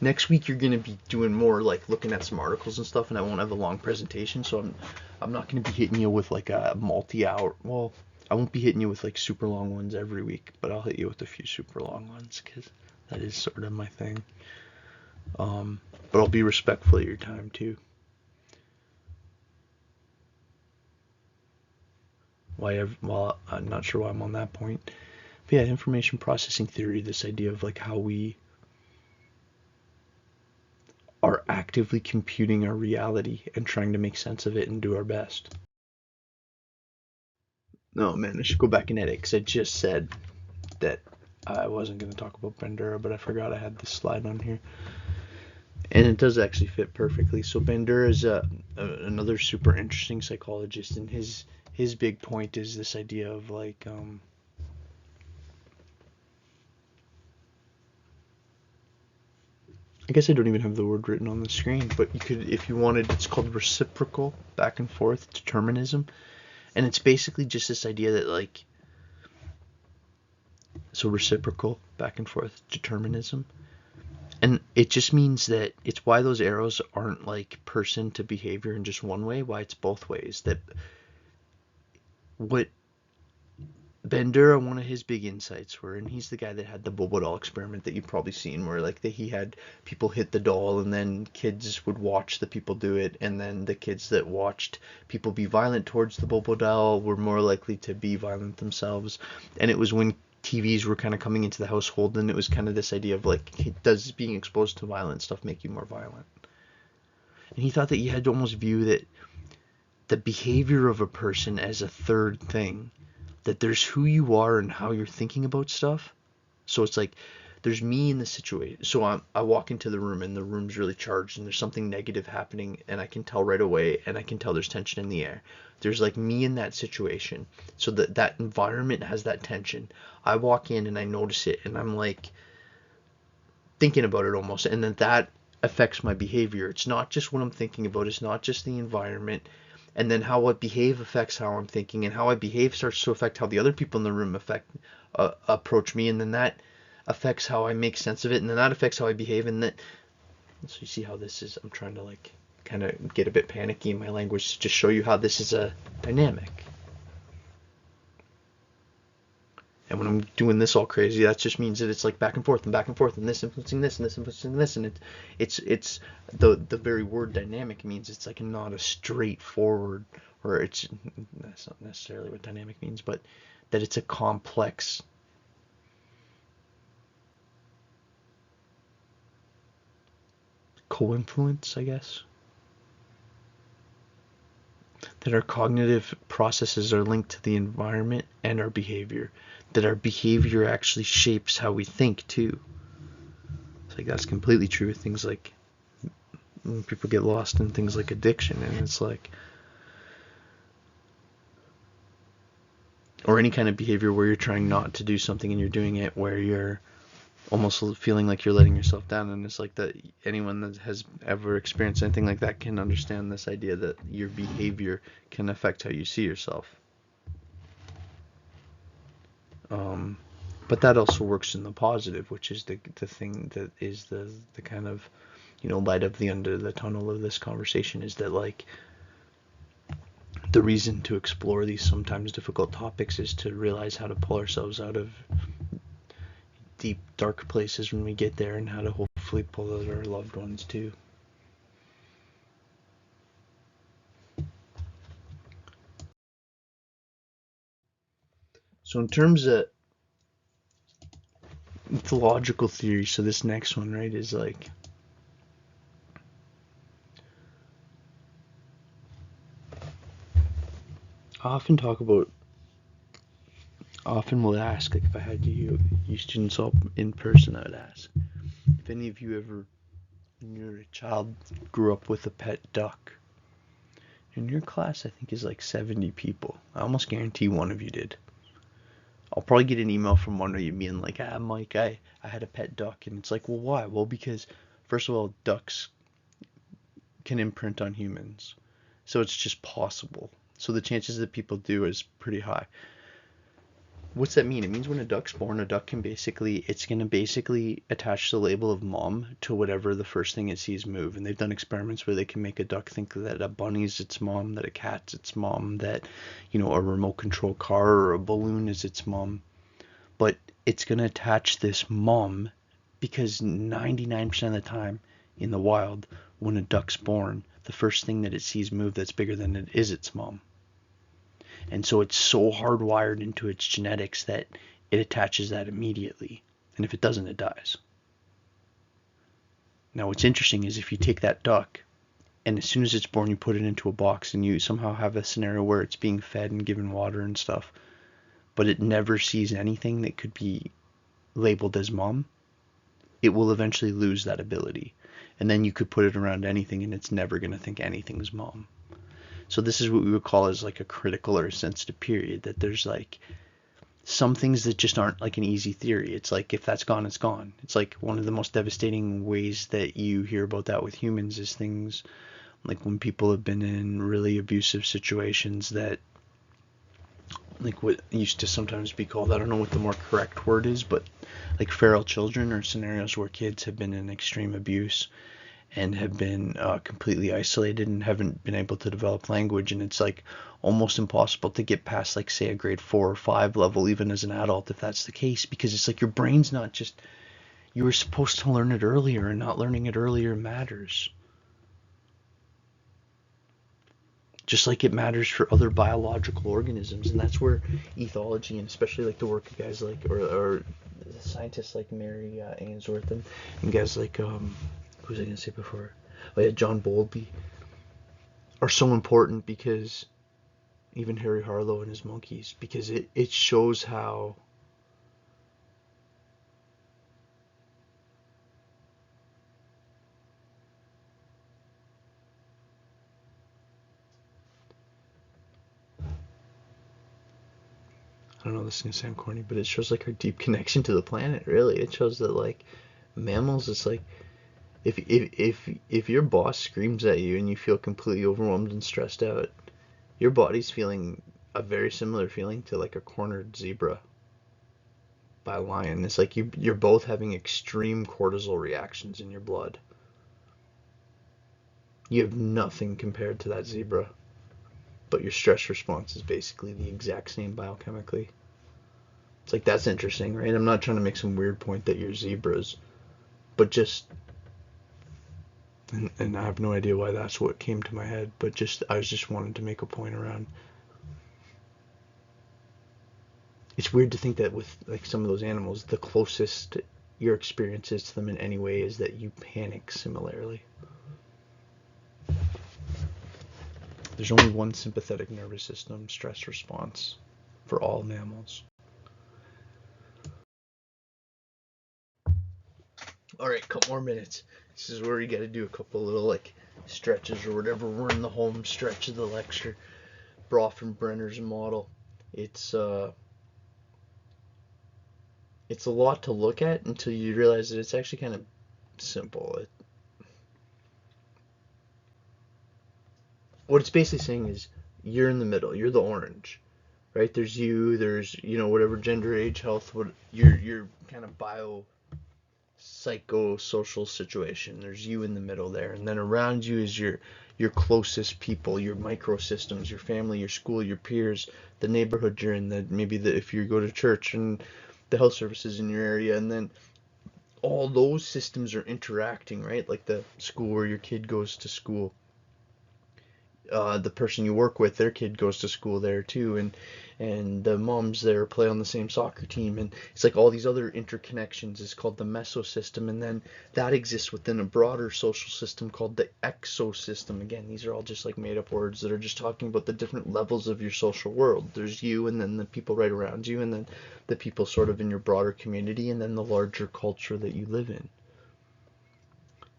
Next week you're going to be doing more like looking at some articles and stuff, and I won't have a long presentation, so I'm not going to be hitting you with like a multi-hour. Well, I won't be hitting you with like super long ones every week, but I'll hit you with a few super long ones because that is sort of my thing. But I'll be respectful of your time too. Well, I'm not sure why I'm on that point. But yeah, information processing theory, this idea of like how we are actively computing our reality and trying to make sense of it and do our best. No, man, I should go back and edit because I just said that I wasn't going to talk about Bandura, but I forgot I had this slide on here. And it does actually fit perfectly. So Bandura is another super interesting psychologist, and his big point is this idea of like I guess I don't even have the word written on the screen, but you could, if you wanted, it's called reciprocal back and forth determinism. And it's basically just this idea that like, so reciprocal back and forth determinism. And it just means that it's why those arrows aren't like person to behavior in just one way, why it's both ways. That what Bandura, one of his big insights were, and he's the guy that had the Bobo doll experiment that you've probably seen, where like he had people hit the doll and then kids would watch the people do it, and then the kids that watched people be violent towards the Bobo doll were more likely to be violent themselves. And it was when TVs were kind of coming into the household, and it was kind of this idea of like, does being exposed to violent stuff make you more violent? And he thought that you had to almost view that the behavior of a person as a third thing, that there's who you are and how you're thinking about stuff. So it's like there's me in the situation. So I walk into the room and the room's really charged and there's something negative happening, and I can tell right away, and I can tell there's tension in the air. There's like me in that situation. So that environment has that tension. I walk in and I notice it, and I'm like thinking about it almost, and then that affects my behavior. It's not just what I'm thinking about. It's not just the environment. And then how I behave affects how I'm thinking, and how I behave starts to affect how the other people in the room approach me, and then that affects how I make sense of it, and then that affects how I behave. And that, so you see how this is, I'm trying to like kind of get a bit panicky in my language to just show you how this is a dynamic. And when I'm doing this all crazy, that just means that it's like back and forth and back and forth, and this influencing this, and this influencing this, and it's the very word dynamic means it's like not a straightforward, or that's not necessarily what dynamic means, but that it's a complex co-influence, I guess. That our cognitive processes are linked to the environment and our behavior. That our behavior actually shapes how we think too. It's like that's completely true with things like when people get lost in things like addiction, and it's like, or any kind of behavior where you're trying not to do something and you're doing it where you're almost feeling like you're letting yourself down. And it's like that anyone that has ever experienced anything like that can understand this idea that your behavior can affect how you see yourself. But that also works in the positive, which is the thing that is the kind of, light of the end of the tunnel of this conversation, is that like the reason to explore these sometimes difficult topics is to realize how to pull ourselves out of deep dark places when we get there, and how to hopefully pull out our loved ones too. So in terms of logical theory, so this next one, right, is like, I often will ask, like if I had you students all in person, I would ask if any of you ever, when you were a child, grew up with a pet duck. In your class, I think, is like 70 people. I almost guarantee one of you did. I'll probably get an email from one of you being like, Mike, I had a pet duck. And it's like, well, why? Well, because, first of all, ducks can imprint on humans. So it's just possible. So the chances that people do is pretty high. What's that mean? It means when a duck's born, a duck can it's going to basically attach the label of mom to whatever the first thing it sees move. And they've done experiments where they can make a duck think that a bunny's its mom, that a cat's its mom, that, a remote control car or a balloon is its mom. But it's going to attach this mom because 99% of the time in the wild, when a duck's born, the first thing that it sees move that's bigger than it is its mom. And so it's so hardwired into its genetics that it attaches that immediately. And if it doesn't, it dies. Now what's interesting is if you take that duck and as soon as it's born you put it into a box and you somehow have a scenario where it's being fed and given water and stuff, but it never sees anything that could be labeled as mom, it will eventually lose that ability. And then you could put it around anything and it's never going to think anything's mom. So this is what we would call as like a critical or a sensitive period, that there's like some things that just aren't like an easy theory. It's like if that's gone, it's gone. It's like one of the most devastating ways that you hear about that with humans is things like when people have been in really abusive situations that, like what used to sometimes be called, I don't know what the more correct word is, but like feral children, or scenarios where kids have been in extreme abuse and have been completely isolated and haven't been able to develop language, and it's like almost impossible to get past like say a grade 4 or 5 level even as an adult if that's the case, because it's like your brain's not just, you were supposed to learn it earlier, and not learning it earlier matters. Just like it matters for other biological organisms, and that's where ethology, and especially like the work of guys like or scientists like Mary Ainsworth and guys like who was I going to say before? Oh yeah, John Bowlby, are so important, because even Harry Harlow and his monkeys, because it shows how I don't know, this is going to sound corny, but it shows like our deep connection to the planet, really. It shows that like mammals, it's like if your boss screams at you and you feel completely overwhelmed and stressed out, your body's feeling a very similar feeling to like a cornered zebra by a lion. It's like you're both having extreme cortisol reactions in your blood. You have nothing compared to that zebra, but your stress response is basically the exact same biochemically. It's like, that's interesting, right? I'm not trying to make some weird point that you're zebras, but just, and I have no idea why that's what came to my head, but just, I was just wanting to make a point around. It's weird to think that with like some of those animals, the closest your experience is to them in any way is that you panic similarly. There's only one sympathetic nervous system stress response for all mammals. All right, couple more minutes. This is where you got to do a couple little like stretches or whatever. We're in the home stretch of the lecture. Bronfenbrenner's model. It's a lot to look at until you realize that it's actually kind of simple. What it's basically saying is you're in the middle. You're the orange, right? There's you. There's whatever gender, age, health. What your kind of psychosocial situation. There's you in the middle there, and then around you is your closest people, your microsystems, your family, your school, your peers, the neighborhood you're in, if you go to church, and the health services in your area, and then all those systems are interacting, right? Like the school where your kid goes to school. The person you work with, their kid goes to school there too, and the moms there play on the same soccer team, and it's like all these other interconnections is called the mesosystem, and then that exists within a broader social system called the exosystem. Again, these are all just like made up words that are just talking about the different levels of your social world. There's you, and then the people right around you, and then the people sort of in your broader community, and then the larger culture that you live in.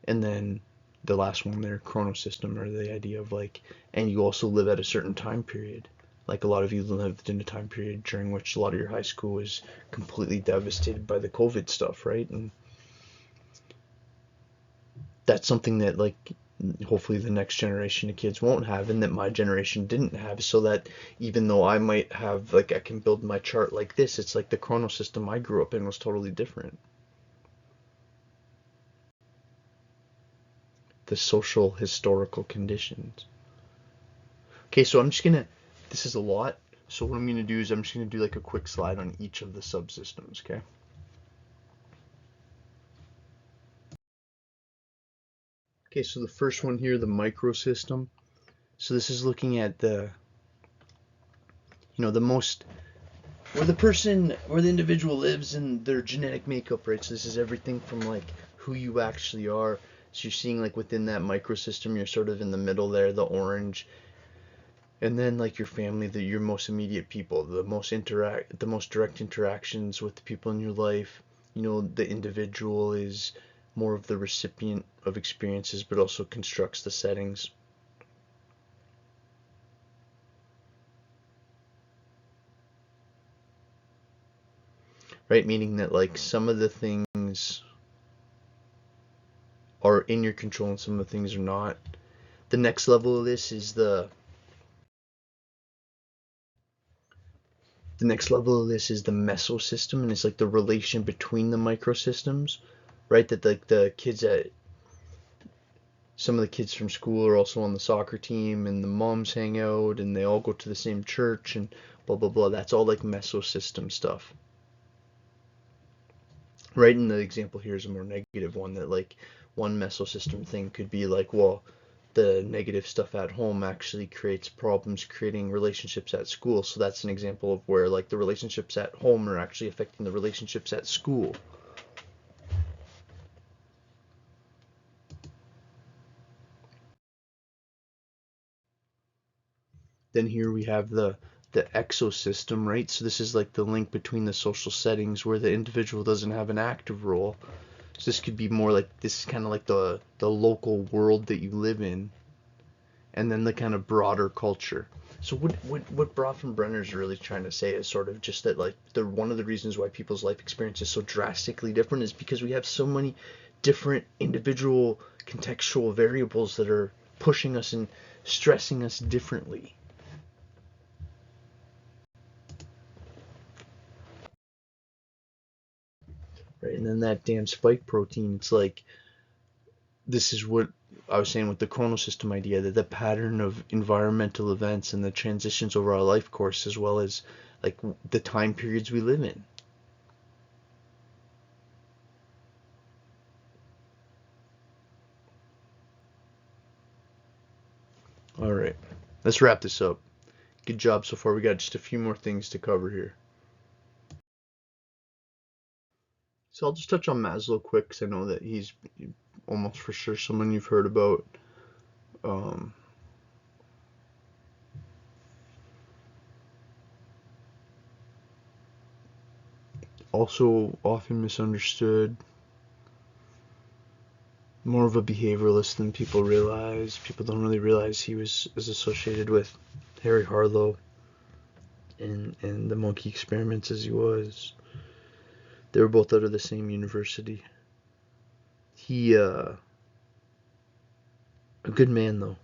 And then the last one there, chronosystem, or the idea of like, and you also live at a certain time period. Like a lot of you lived in a time period during which a lot of your high school was completely devastated by the COVID stuff, right? And that's something that like hopefully the next generation of kids won't have, and that my generation didn't have, so that even though I might have, like, I can build my chart like this, it's like the chronosystem I grew up in was totally different. The social historical conditions. Okay, so I'm just gonna, this is a lot, so what I'm gonna do is I'm just gonna do like a quick slide on each of the subsystems, okay? Okay, so the first one here, the microsystem. So this is looking at the, the most, where the individual lives and their genetic makeup, right? So this is everything from like who you actually are. So you're seeing like within that microsystem, you're sort of in the middle there, the orange. And then like your family, your most immediate people, the most direct interactions with the people in your life. The individual is more of the recipient of experiences, but also constructs the settings. Right, meaning that like some of the things are in your control and some of the things are not. The next level of this is the mesosystem, and it's like the relation between the microsystems, right? That like some of the kids from school are also on the soccer team, and the moms hang out, and they all go to the same church, and blah blah blah. That's all like mesosystem stuff. Right, and the example here is a more negative one, that like one mesosystem thing could be like, well, the negative stuff at home actually creates problems creating relationships at school. So that's an example of where like the relationships at home are actually affecting the relationships at school. Then here we have the exosystem, right? So this is like the link between the social settings where the individual doesn't have an active role. So this could be more like, this is kind of like the local world that you live in, and then the kind of broader culture. So what Bronfenbrenner is really trying to say is sort of just that like one of the reasons why people's life experience is so drastically different is because we have so many different individual contextual variables that are pushing us and stressing us differently. Right, and then that damn spike protein, it's like, this is what I was saying with the chronosystem idea, that the pattern of environmental events and the transitions over our life course, as well as like the time periods we live in. All right, let's wrap this up. Good job so far. We got just a few more things to cover here. So I'll just touch on Maslow quick, because I know that he's almost for sure someone you've heard about. Also often misunderstood. More of a behavioralist than people realize. People don't really realize he was associated with Harry Harlow and the monkey experiments as he was. They were both out of the same university. He, a good man though.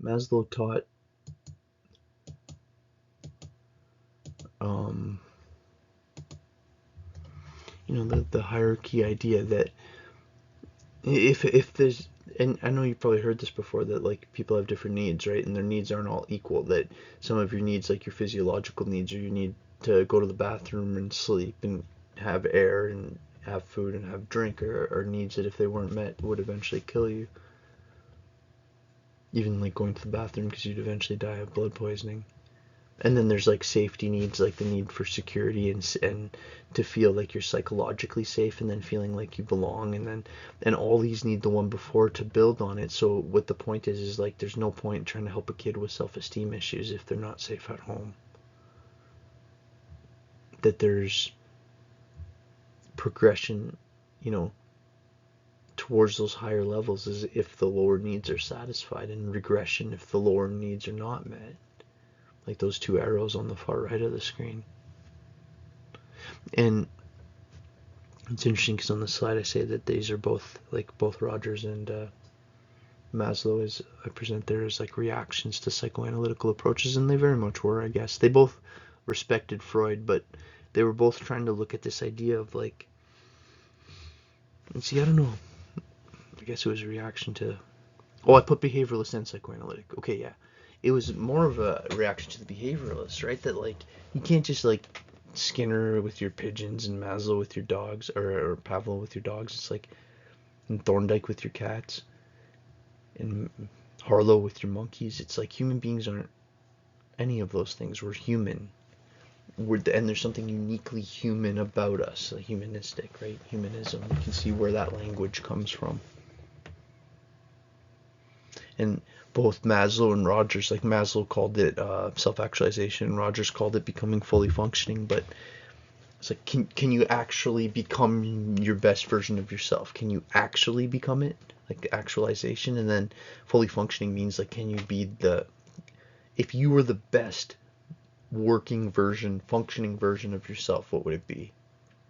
Maslow taught the hierarchy idea that if there's, and I know you've probably heard this before, that like people have different needs, right? And their needs aren't all equal. That some of your needs, like your physiological needs, or you need to go to the bathroom and sleep and have air and have food and have drink, or needs that if they weren't met would eventually kill you. Even like going to the bathroom, because you'd eventually die of blood poisoning. And then there's like safety needs, like the need for security and to feel like you're psychologically safe, and then feeling like you belong, and all these need the one before to build on it. So what the point is like there's no point trying to help a kid with self-esteem issues if they're not safe at home. That there's progression, towards those higher levels is if the lower needs are satisfied, and regression if the lower needs are not met. Like those two arrows on the far right of the screen. And it's interesting because on the slide I say that these are both Rogers and Maslow, as I present there, as like reactions to psychoanalytical approaches, and they very much were, I guess. They both respected Freud, but they were both trying to look at this idea of like, and see, I don't know, I guess it was a reaction to, I put behavioralist and psychoanalytic. Okay, yeah. It was more of a reaction to the behavioralists, right? That like you can't just like Skinner with your pigeons and Maslow with your dogs, or Pavlov with your dogs. It's like, and Thorndike with your cats, and Harlow with your monkeys. It's like human beings aren't any of those things. We're human. And there's something uniquely human about us, like humanistic, right? Humanism. You can see where that language comes from. And both Maslow and Rogers, like Maslow called it self-actualization, and Rogers called it becoming fully functioning. But it's like, can you actually become your best version of yourself? Can you actually become it? Like the actualization. And then fully functioning means like, can you be if you were the best working version, functioning version of yourself, what would it be?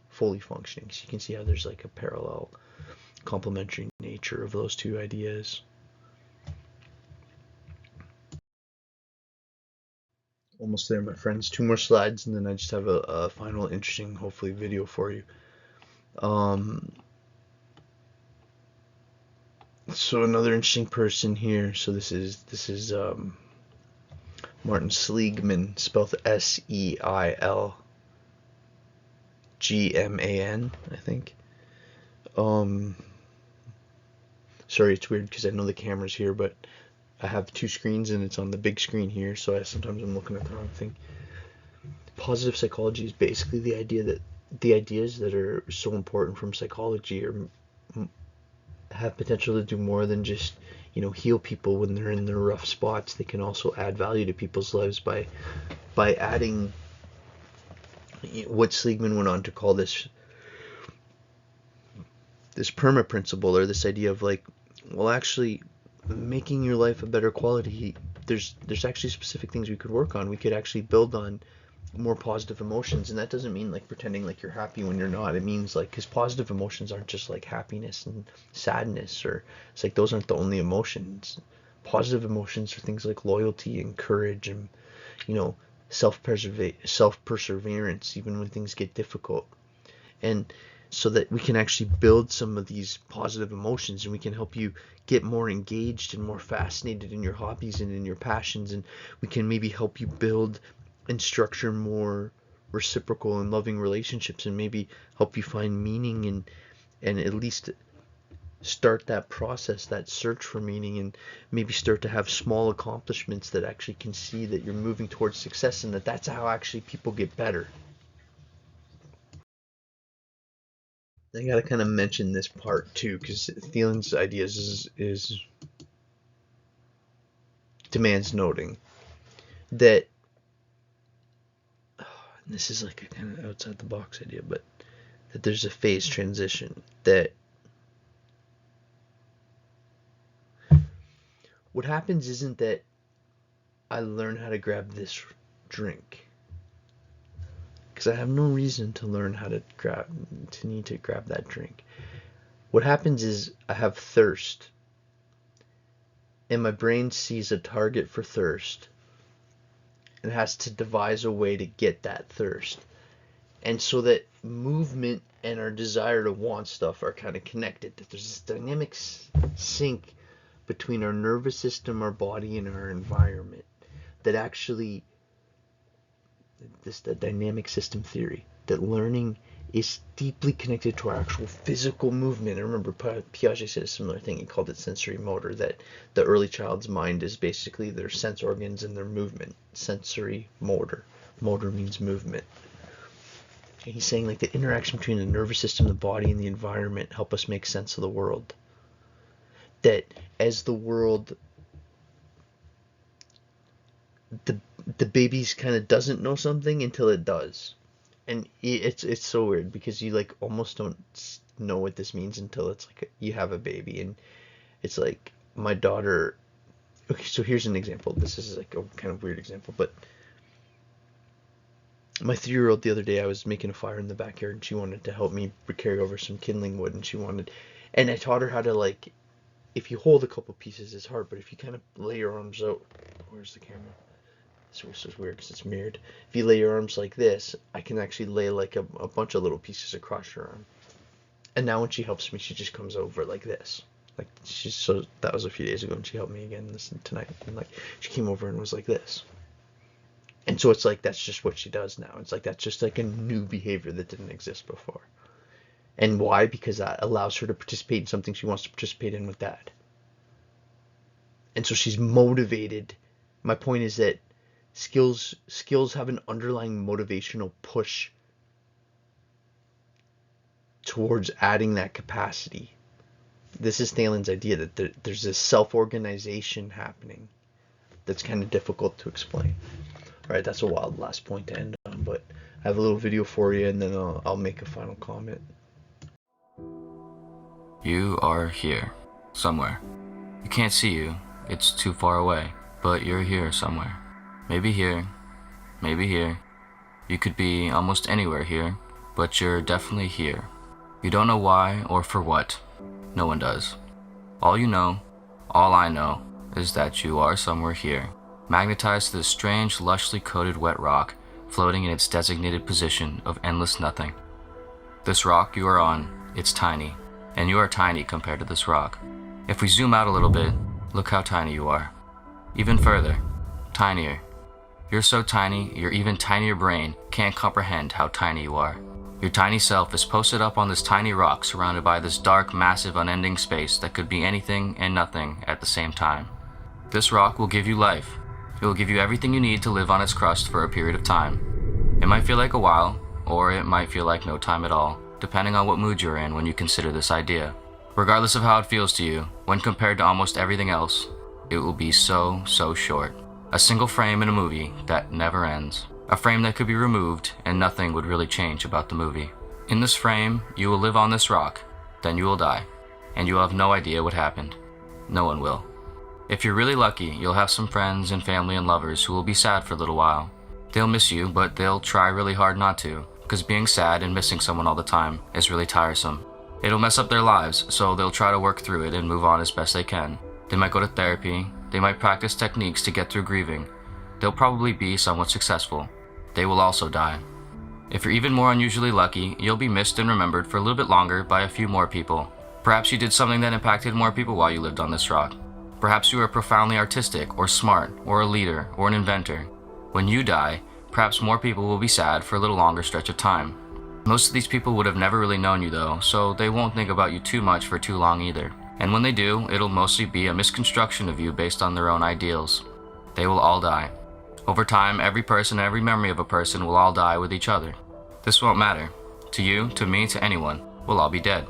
Fully functioning. So you can see how there's like a parallel complementary nature of those two ideas. Almost there, my friends. 2 more slides, and then I just have a final interesting, hopefully, video for you. So another interesting person here. So this is Martin Seligman, spelled Seilgman, I think. Sorry, it's weird because I know the camera's here, but I have 2 screens and it's on the big screen here, so sometimes I'm looking at the wrong thing. Positive psychology is basically the idea that the ideas that are so important from psychology have potential to do more than just, heal people when they're in their rough spots. They can also add value to people's lives by adding what Seligman went on to call this perma principle, or this idea of like, well, actually making your life a better quality, there's actually specific things we could work on. We could actually build on more positive emotions, and that doesn't mean like pretending like you're happy when you're not. It means like, because positive emotions aren't just like happiness and sadness, or it's like those aren't the only emotions. Positive emotions are things like loyalty and courage, and self-perseverance even when things get difficult. And so that we can actually build some of these positive emotions, and we can help you get more engaged and more fascinated in your hobbies and in your passions, and we can maybe help you build and structure more reciprocal and loving relationships, and maybe help you find meaning, and at least start that process, that search for meaning, and maybe start to have small accomplishments that actually can see that you're moving towards success, and that's how actually people get better. I gotta kind of mention this part too, because Thielen's ideas is demands noting that, this is like a kind of outside the box idea, but that there's a phase transition, that what happens isn't that I learn how to grab this drink, because I have no reason to learn how to need to grab that drink. What happens is I have thirst, and my brain sees a target for thirst and has to devise a way to get that thirst. And so that movement and our desire to want stuff are kind of connected. That there's this dynamic sync between our nervous system, our body, and our environment that actually, the dynamic system theory, that learning is deeply connected to our actual physical movement. I remember Piaget said a similar thing. He called it sensory motor, that the early child's mind is basically their sense organs and their movement. Sensory motor. Motor means movement. And he's saying like the interaction between the nervous system, the body, and the environment help us make sense of the world. That as the world, the baby's kind of doesn't know something until it does. And it's so weird, because you like almost don't know what this means until it's like you have a baby. And it's like my daughter, okay, so here's an example. This is like a kind of weird example, but my 3-year-old, the other day, I was making a fire in the backyard, and she wanted to help me carry over some kindling wood, and I taught her how to, like, if you hold a couple pieces, it's hard, but if you kind of lay your arms out, where's the camera? This is weird because it's mirrored. If you lay your arms like this, I can actually lay like a bunch of little pieces across your arm. And now when she helps me, she just comes over like this. Like that was a few days ago, and she helped me again tonight. And like she came over and was like this. And so it's like that's just what she does now. It's like that's just like a new behavior that didn't exist before. And why? Because that allows her to participate in something she wants to participate in with Dad. And so she's motivated. My point is that skills have an underlying motivational push towards adding that capacity. This is Thielen's idea that there's this self-organization happening that's kind of difficult to explain. All right, that's a wild last point to end on, but I have a little video for you, and then I'll make a final comment. You are here, somewhere. You can't see you, it's too far away, but you're here somewhere. Maybe here, maybe here. You could be almost anywhere here, but you're definitely here. You don't know why or for what. No one does. All you know, all I know, is that you are somewhere here, magnetized to this strange, lushly coated wet rock, floating in its designated position of endless nothing. This rock you are on, it's tiny, and you are tiny compared to this rock. If we zoom out a little bit, look how tiny you are. Even further, tinier. You're so tiny, your even tinier brain can't comprehend how tiny you are. Your tiny self is posted up on this tiny rock surrounded by this dark, massive, unending space that could be anything and nothing at the same time. This rock will give you life. It will give you everything you need to live on its crust for a period of time. It might feel like a while, or it might feel like no time at all, depending on what mood you're in when you consider this idea. Regardless of how it feels to you, when compared to almost everything else, it will be so short. A single frame in a movie that never ends. A frame that could be removed and nothing would really change about the movie. In this frame, you will live on this rock, then you will die, and you will have no idea what happened. No one will. If you're really lucky, you'll have some friends and family and lovers who will be sad for a little while. They'll miss you, but they'll try really hard not to, because being sad and missing someone all the time is really tiresome. It'll mess up their lives, so they'll try to work through it and move on as best they can. They might go to therapy, they might practice techniques to get through grieving. They'll probably be somewhat successful. They will also die. If you're even more unusually lucky, you'll be missed and remembered for a little bit longer by a few more people. Perhaps you did something that impacted more people while you lived on this rock. Perhaps you were profoundly artistic, or smart, or a leader, or an inventor. When you die, perhaps more people will be sad for a little longer stretch of time. Most of these people would have never really known you though, so they won't think about you too much for too long either. And when they do, it'll mostly be a misconstruction of you based on their own ideals. They will all die. Over time, every person and every memory of a person will all die with each other. This won't matter. To you, to me, to anyone, we'll all be dead.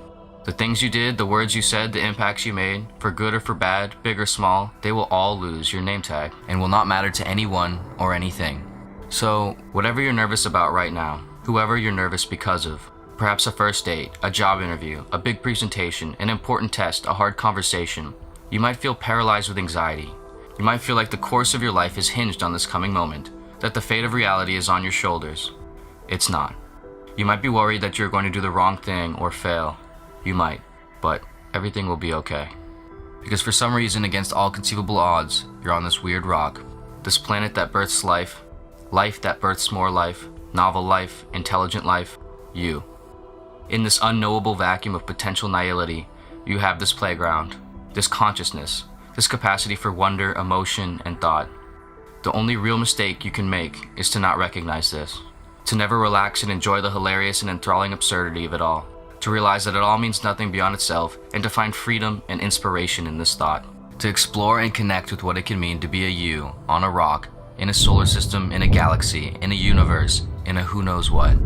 The things you did, the words you said, the impacts you made, for good or for bad, big or small, they will all lose your name tag and will not matter to anyone or anything. So, whatever you're nervous about right now, whoever you're nervous because of, perhaps a first date, a job interview, a big presentation, an important test, a hard conversation, you might feel paralyzed with anxiety. You might feel like the course of your life is hinged on this coming moment, that the fate of reality is on your shoulders. It's not. You might be worried that you're going to do the wrong thing or fail. You might, but everything will be okay. Because for some reason, against all conceivable odds, you're on this weird rock, this planet that births life, life that births more life, novel life, intelligent life, you. In this unknowable vacuum of potential nihility, you have this playground, this consciousness, this capacity for wonder, emotion, and thought. The only real mistake you can make is to not recognize this, to never relax and enjoy the hilarious and enthralling absurdity of it all, to realize that it all means nothing beyond itself, and to find freedom and inspiration in this thought, to explore and connect with what it can mean to be a you on a rock, in a solar system, in a galaxy, in a universe, in a who knows what,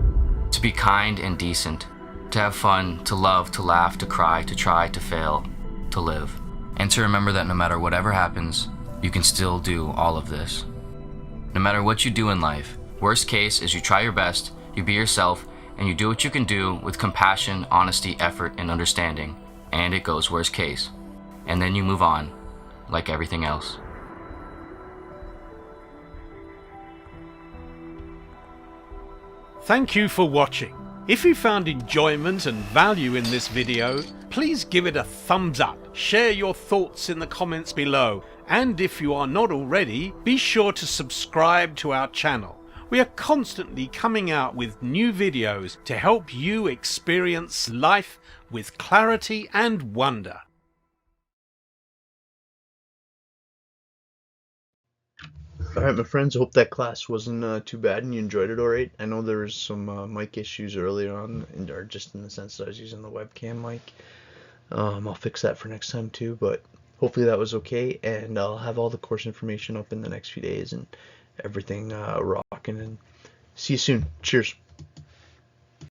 to be kind and decent, to have fun, to love, to laugh, to cry, to try, to fail, to live, and to remember that no matter whatever happens, you can still do all of this. No matter what you do in life, worst case is you try your best, you be yourself, and you do what you can do with compassion, honesty, effort, and understanding, and it goes worst case. And then you move on, like everything else. Thank you for watching. If you found enjoyment and value in this video, please give it a thumbs up, share your thoughts in the comments below, and if you are not already, be sure to subscribe to our channel. We are constantly coming out with new videos to help you experience life with clarity and wonder. Alright, my friends, I hope that class wasn't too bad and you enjoyed it alright. I know there was some mic issues earlier on, or just in the sense that I was using the webcam mic. I'll fix that for next time too, but hopefully that was okay, and I'll have all the course information up in the next few days and everything rocking, and see you soon. Cheers.